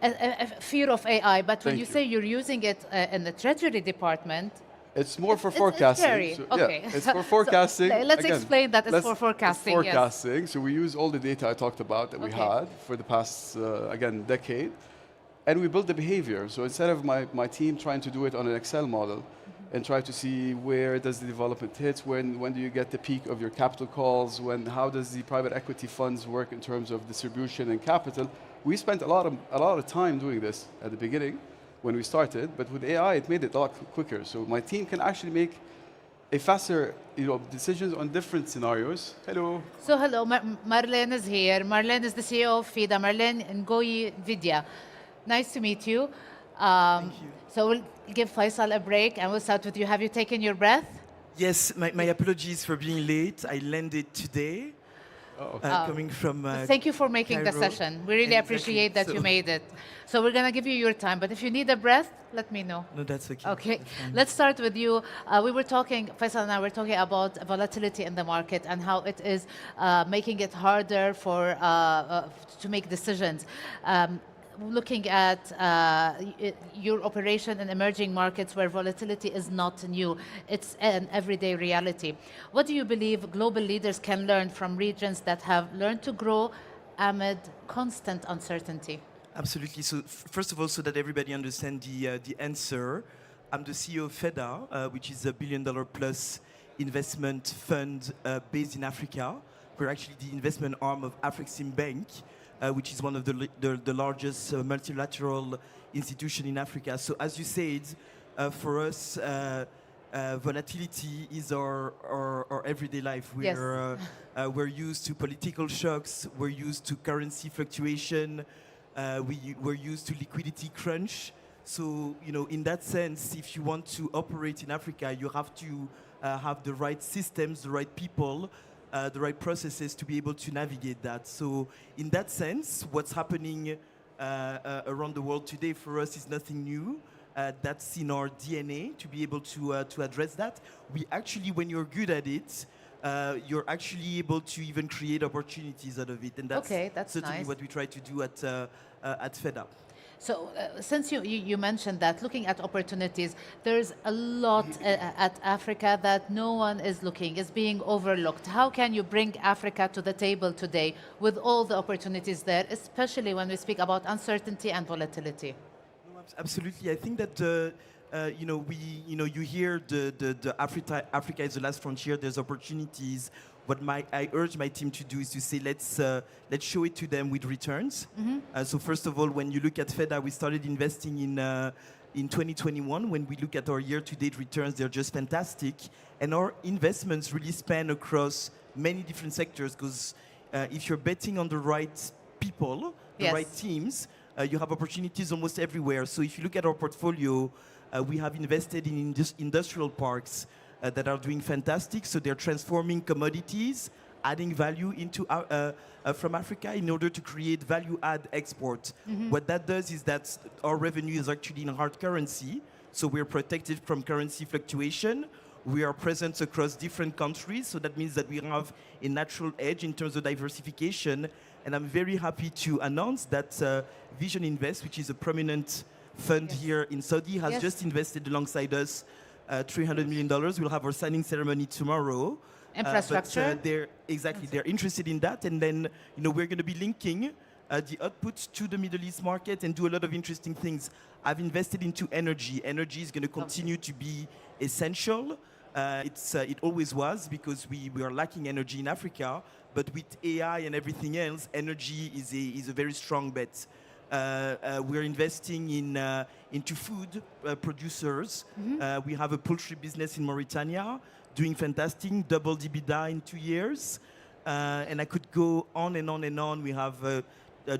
a fear of AI. But when you say you're using it in the Treasury department, it's more for forecasting. It's scary. Okay. It's for forecasting. So let's explain that it's for forecasting. It's forecasting. Yes. So we use all the data I talked about that we had for the past, decade. And we build the behavior. So instead of my team trying to do it on an Excel model and try to see where does the development hit, when do you get the peak of your capital calls, how does the private equity funds work in terms of distribution and capital, we spent a lot of time doing this at the beginning when we started, but with AI it made it a lot quicker. So my team can actually make a faster decisions on different scenarios. Hello. So hello, Marlene is here. Marlene is the CEO of FIDA, Marlene Ngoyi Vidya. Nice to meet you. Thank you. So we'll give Faisal a break and we'll start with you. Have you taken your breath? Yes, my apologies for being late. I landed today, coming from Thank you for making Cairo. the session. We really appreciate that you made it. So we're going to give you your time, but if you need a breath, let me know. No, that's okay. Okay, let's start with you. We were talking, Faisal and I were talking about volatility in the market and how it is making it harder to make decisions. Looking at your operation in emerging markets where volatility is not new, it's an everyday reality. What do you believe global leaders can learn from regions that have learned to grow amid constant uncertainty? Absolutely. So first of all, so that everybody understands the answer, I'm the CEO of FEDA, which is $1 billion plus investment fund based in Africa. We're actually the investment arm of Afrexim Bank, which is one of the largest multilateral institution in Africa. So as you said, for us, volatility is our everyday life. We're used to political shocks. We're used to currency fluctuation. We're used to liquidity crunch. So, in that sense, if you want to operate in Africa, you have to have the right systems, the right people, the right processes to be able to navigate that. So in that sense, what's happening around the world today for us is nothing new. That's in our DNA to be able to address that. We actually, when you're good at it, you're actually able to even create opportunities out of it. And that's certainly nice. What we try to do at FEDA. So since you mentioned that, looking at opportunities, there's a lot at Africa that no one is looking, is being overlooked. How can you bring Africa to the table today with all the opportunities there, especially when we speak about uncertainty and volatility? No, absolutely. I think that you hear the Africa is the last frontier. There's opportunities. What I urge my team to do is to say, let's show it to them with returns. So first of all, when you look at FEDA, we started investing in 2021. When we look at our year-to-date returns, they're just fantastic. And our investments really span across many different sectors, because if you're betting on the right people, the right teams, you have opportunities almost everywhere. So if you look at our portfolio, we have invested in industrial parks that are doing fantastic. So they're transforming commodities, adding value into from Africa in order to create value-add export. What that does is that our revenue is actually in hard currency, so we're protected from currency fluctuation. We are present across different countries, so that means that we have a natural edge in terms of diversification. And I'm very happy to announce that Vision Invest, which is a prominent fund here in Saudi, has just invested alongside us $300 million. We'll have our signing ceremony tomorrow. Infrastructure. They're interested in that, and then we're going to be linking the output to the Middle East market and do a lot of interesting things. I've invested into energy. Energy is going to continue to be essential. It always was, because we are lacking energy in Africa. But with AI and everything else, energy is a very strong bet. We're investing into food producers. We have a poultry business in Mauritania doing fantastic, double EBITDA in 2 years. And I could go on and on and on. We have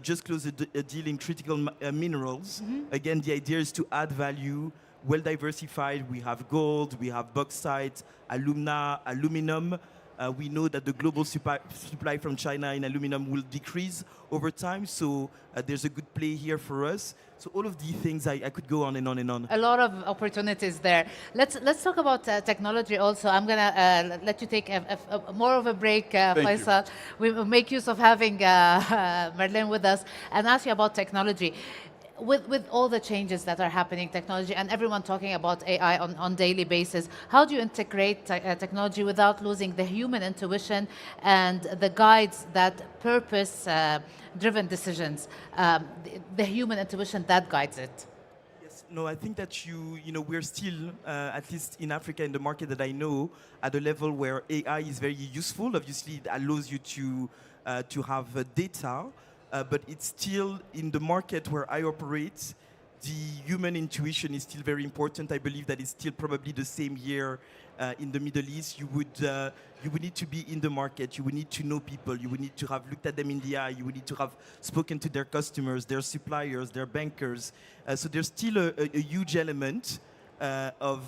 just closed a deal in critical minerals. Again, the idea is to add value, well diversified. We have gold, we have bauxite, aluminum. We know that the global supply from China in aluminum will decrease over time, so there's a good play here for us. So all of these things, I could go on and on and on. A lot of opportunities there. Let's talk about technology also. I'm gonna let you take more of a break, Faisal. We will make use of having Marlene with us and ask you about technology. With all the changes that are happening, technology, and everyone talking about AI on daily basis, how do you integrate technology without losing the human intuition and the guides that purpose-driven decisions, the human intuition that guides it? Yes, no, I think that we're still, at least in Africa, in the market that I know, at a level where AI is very useful. Obviously, it allows you to have data. But it's still in the market where I operate, the human intuition is still very important. I believe that it's still probably the same here in the Middle East. You would need to be in the market. You would need to know people. You would need to have looked at them in the eye. You would need to have spoken to their customers, their suppliers, their bankers. So there's still a huge element of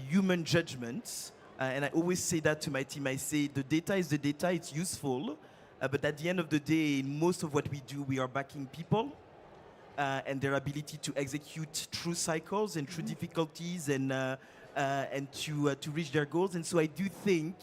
human judgment. And I always say that to my team. I say the data is the data. It's useful. But at the end of the day, most of what we do, we are backing people and their ability to execute through cycles and through difficulties and to reach their goals. And so I do think,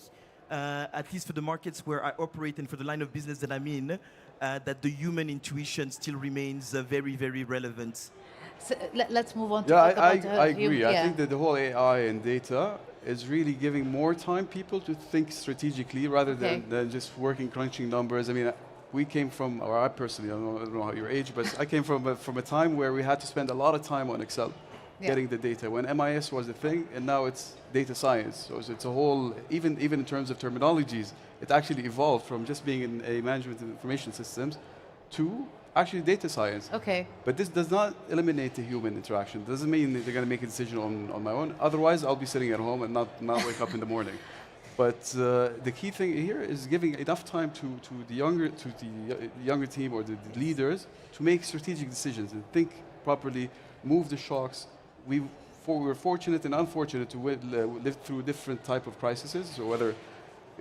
at least for the markets where I operate and for the line of business that I'm in, that the human intuition still remains very, very relevant. So let's move on to talk about I agree. I think that the whole AI and data is really giving more time people to think strategically rather than just working, crunching numbers. I mean, we came from, or I personally, I don't know your age, but I came from a time where we had to spend a lot of time on Excel, getting the data. When MIS was a thing, and now it's data science. So it's a whole, even in terms of terminologies, it actually evolved from just being in a management of information systems to actually data science. Okay. But this does not eliminate the human interaction. It doesn't mean that they're going to make a decision on my own. Otherwise, I'll be sitting at home and not wake up in the morning. But the key thing here is giving enough time to the younger team or the leaders to make strategic decisions and think properly, move the shocks. We were fortunate and unfortunate to live through different type of crises. So whether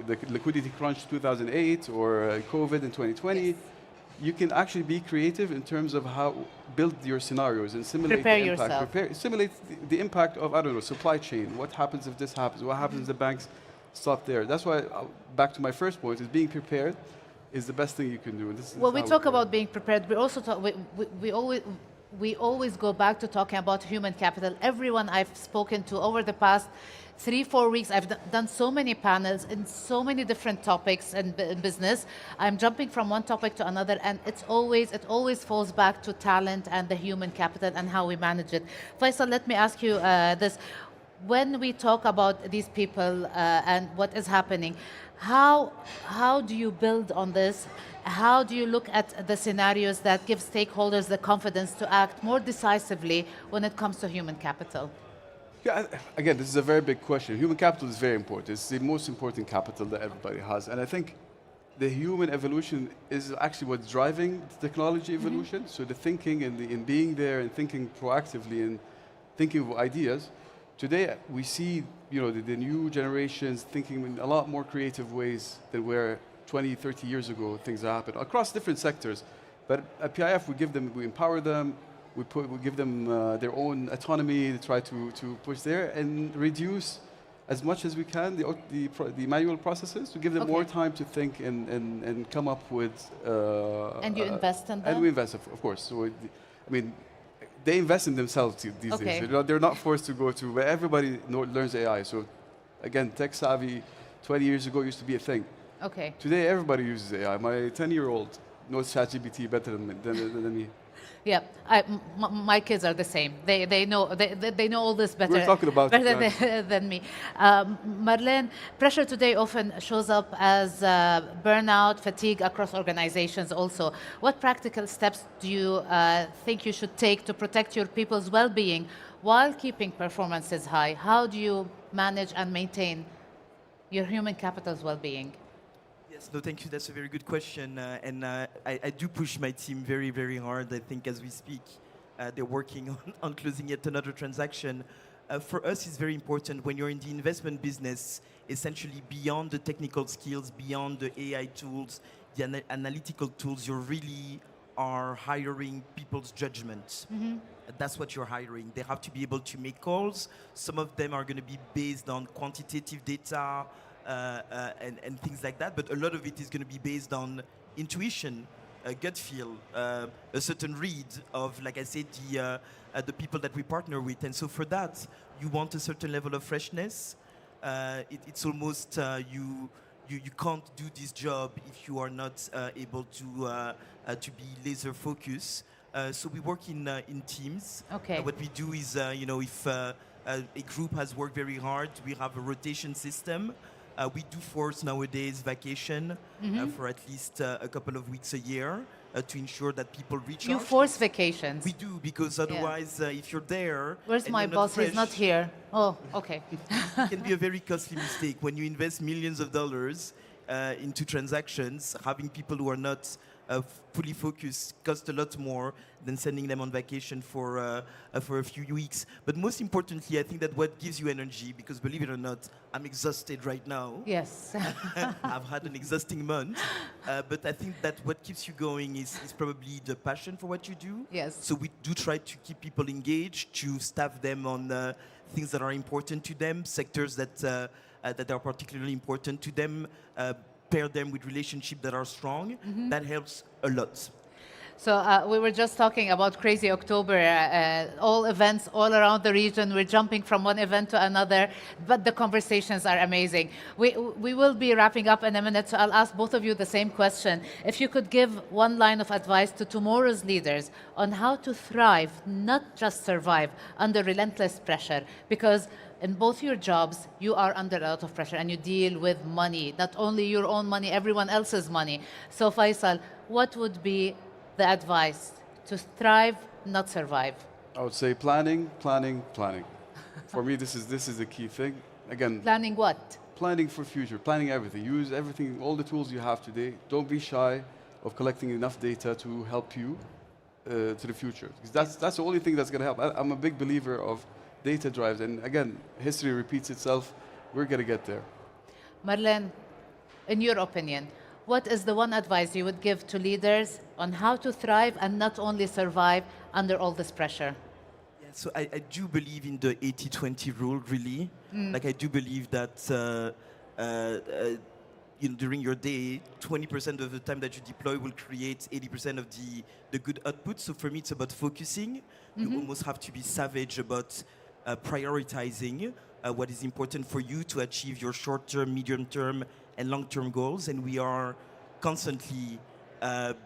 the liquidity crunch 2008 or COVID in 2020. You can actually be creative in terms of how build your scenarios and simulate the impact. Simulate the impact of, I don't know, supply chain. What happens if this happens? What happens if the banks stop there? That's why, back to my first point, is being prepared is the best thing you can do. And this we talk about being prepared. We also talk, we always go back to talking about human capital. Everyone I've spoken to over the past 3-4 weeks, I've done so many panels in so many different topics in business. I'm jumping from one topic to another, and it always falls back to talent and the human capital and how we manage it. Faisal, let me ask you this. When we talk about these people and what is happening, how do you build on this? How do you look at the scenarios that give stakeholders the confidence to act more decisively when it comes to human capital? Yeah, again, this is a very big question. Human capital is very important. It's the most important capital that everybody has. And I think the human evolution is actually what's driving the technology evolution. So the thinking and in being there and thinking proactively and thinking of ideas. Today, we see the new generations thinking in a lot more creative ways than where 20, 30 years ago things happen across different sectors. But at PIF, we empower them, we give them their own autonomy, to try to push there and reduce as much as we can the manual processes, to give them more time to think and come up with. And you invest in them? And we invest, of course. So, I mean, they invest in themselves these days. They're not forced to go to, but everybody learns AI. So, again, tech savvy 20 years ago used to be a thing. Okay. Today, everybody uses AI. My 10-year-old knows ChatGPT better than me. Yeah, my kids are the same. They know all this better. We're talking about than me. Marlene, pressure today often shows up as burnout, fatigue across organizations. Also, what practical steps do you think you should take to protect your people's well-being while keeping performances high? How do you manage and maintain your human capital's well-being? Yes, no, thank you. That's a very good question. I do push my team very, very hard. I think as we speak, they're working on closing yet another transaction. For us, it's very important when you're in the investment business, essentially beyond the technical skills, beyond the AI tools, the analytical tools, you really are hiring people's judgment. That's what you're hiring. They have to be able to make calls. Some of them are going to be based on quantitative data, and things like that, but a lot of it is going to be based on intuition, gut feel, a certain read of, like I said, the people that we partner with. And so for that, you want a certain level of freshness. It's almost you can't do this job if you are not able to be laser focused. So we work in teams. Okay. What we do is, if a group has worked very hard, we have a rotation system. We do force nowadays vacation for at least a couple of weeks a year to ensure that people recharge. You force vacations? We do, because otherwise, if you're there... Where's my boss? He's not here. Oh, okay. It can be a very costly mistake. When you invest millions of dollars into transactions, having people who are not fully focused cost a lot more than sending them on vacation for a few weeks. But most importantly, I think that what gives you energy, because believe it or not, I'm exhausted right now. Yes. I've had an exhausting month. But I think that what keeps you going is probably the passion for what you do. Yes. So we do try to keep people engaged, to staff them on things that are important to them, sectors that are particularly important to them, pair them with relationships that are strong. That helps a lot. So we were just talking about Crazy October, all events all around the region. We're jumping from one event to another, but the conversations are amazing. We will be wrapping up in a minute, so I'll ask both of you the same question. If you could give one line of advice to tomorrow's leaders on how to thrive, not just survive, under relentless pressure, because in both your jobs, you are under a lot of pressure and you deal with money, not only your own money, everyone else's money. So Faisal, what would be the advice to thrive, not survive? I would say planning, planning, planning. For me, this is the key thing. Again, planning what? Planning for future, planning everything. Use everything, all the tools you have today. Don't be shy of collecting enough data to help you to the future. Because that's the only thing that's going to help. I'm a big believer of data drives, and again, history repeats itself. We're going to get there. Marlene, in your opinion, what is the one advice you would give to leaders on how to thrive and not only survive under all this pressure? Yeah, so I do believe in the 80-20 rule, really. Like, I do believe that during your day, 20% of the time that you deploy will create 80% of the good output. So for me, it's about focusing. You almost have to be savage about prioritizing what is important for you to achieve your short-term, medium-term, and long-term goals. And we are constantly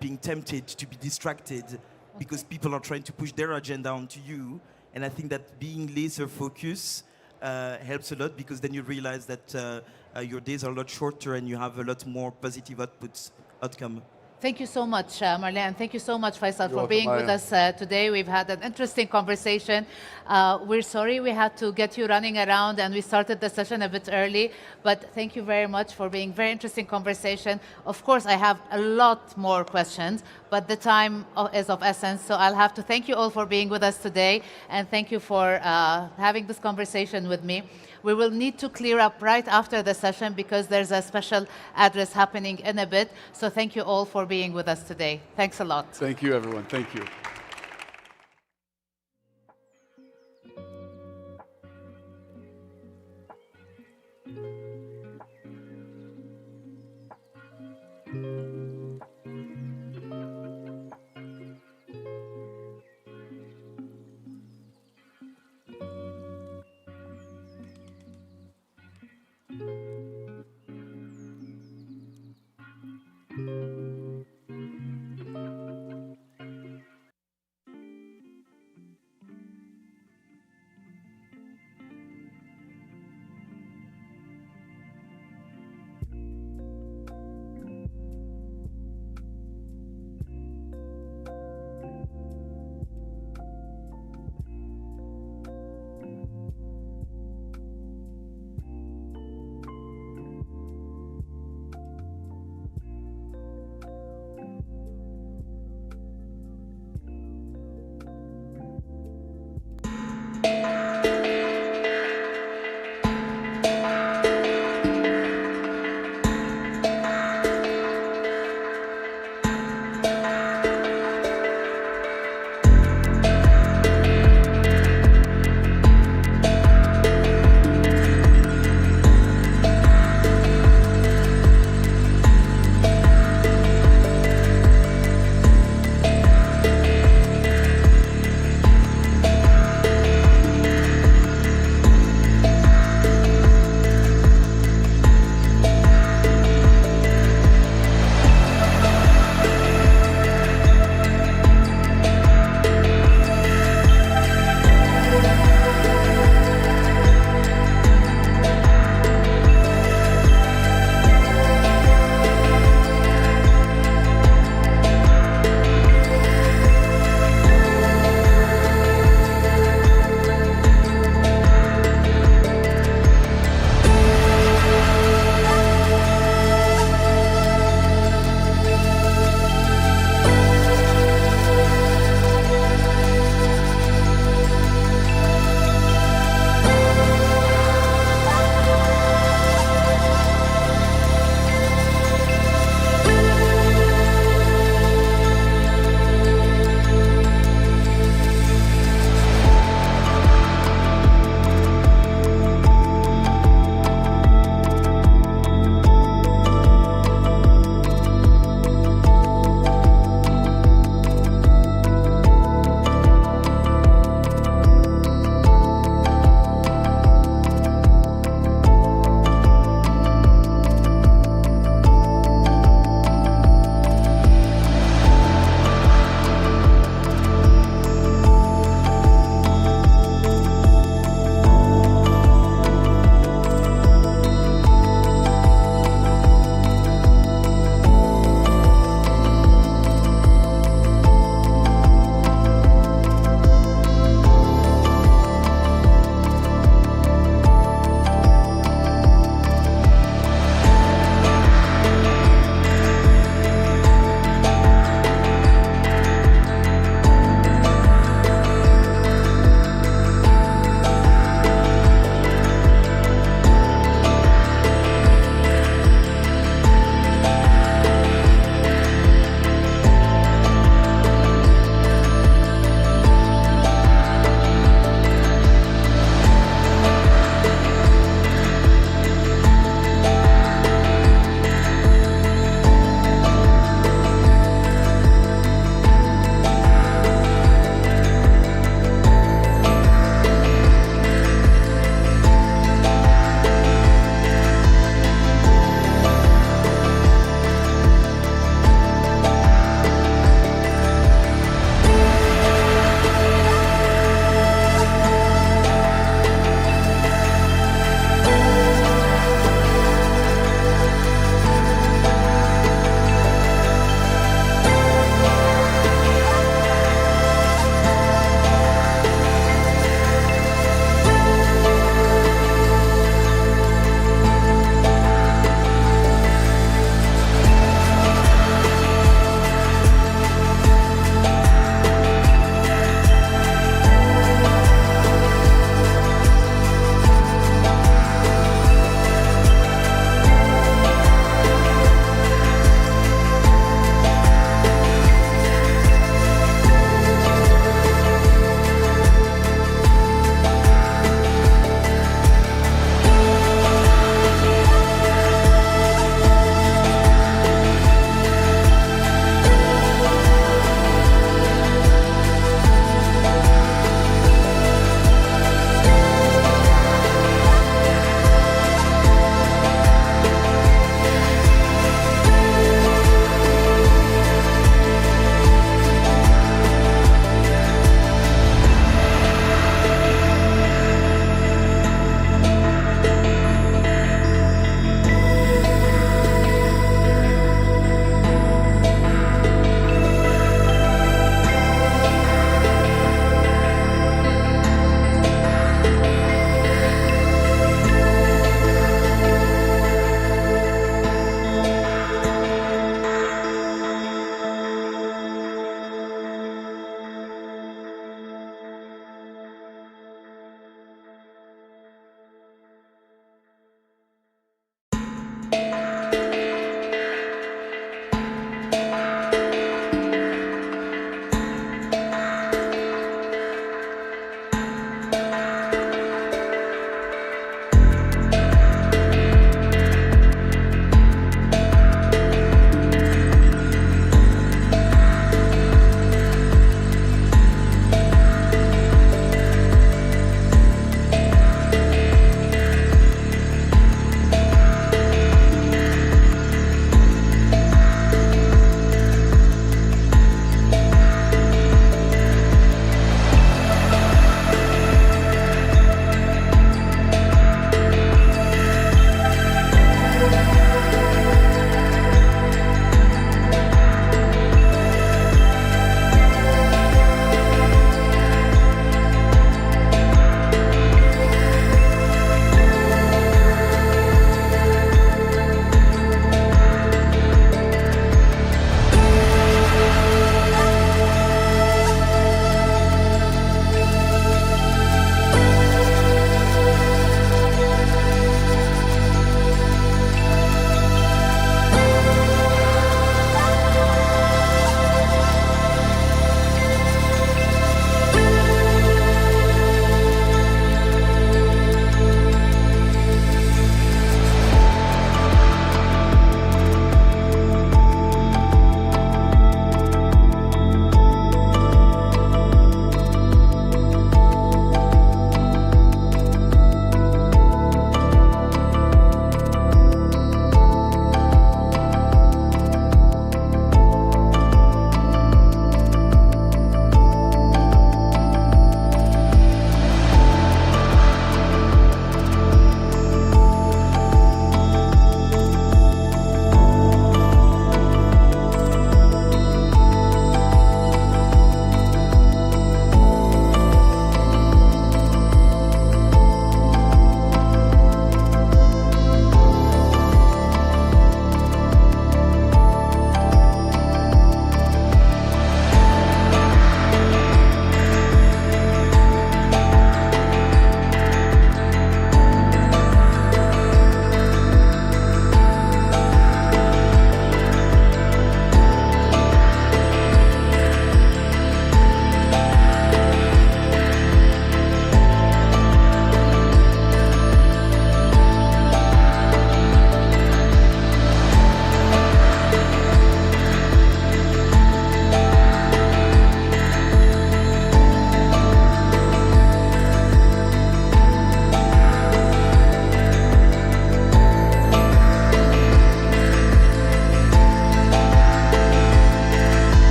being tempted to be distracted because people are trying to push their agenda onto you. And I think that being laser-focused helps a lot, because then you realize that your days are a lot shorter and you have a lot more positive outcome. Thank you so much, Marlene. Thank you so much, Faisal, for welcome, being Maya. with us today. We've had an interesting conversation. We're sorry we had to get you running around and we started the session a bit early, but thank you very much for being very interesting conversation. Of course, I have a lot more questions, but the time is of essence, so I'll have to thank you all for being with us today, and thank you for having this conversation with me. We will need to clear up right after the session because there's a special address happening in a bit. So thank you all for being with us today. Thanks a lot. Thank you, everyone. Thank you.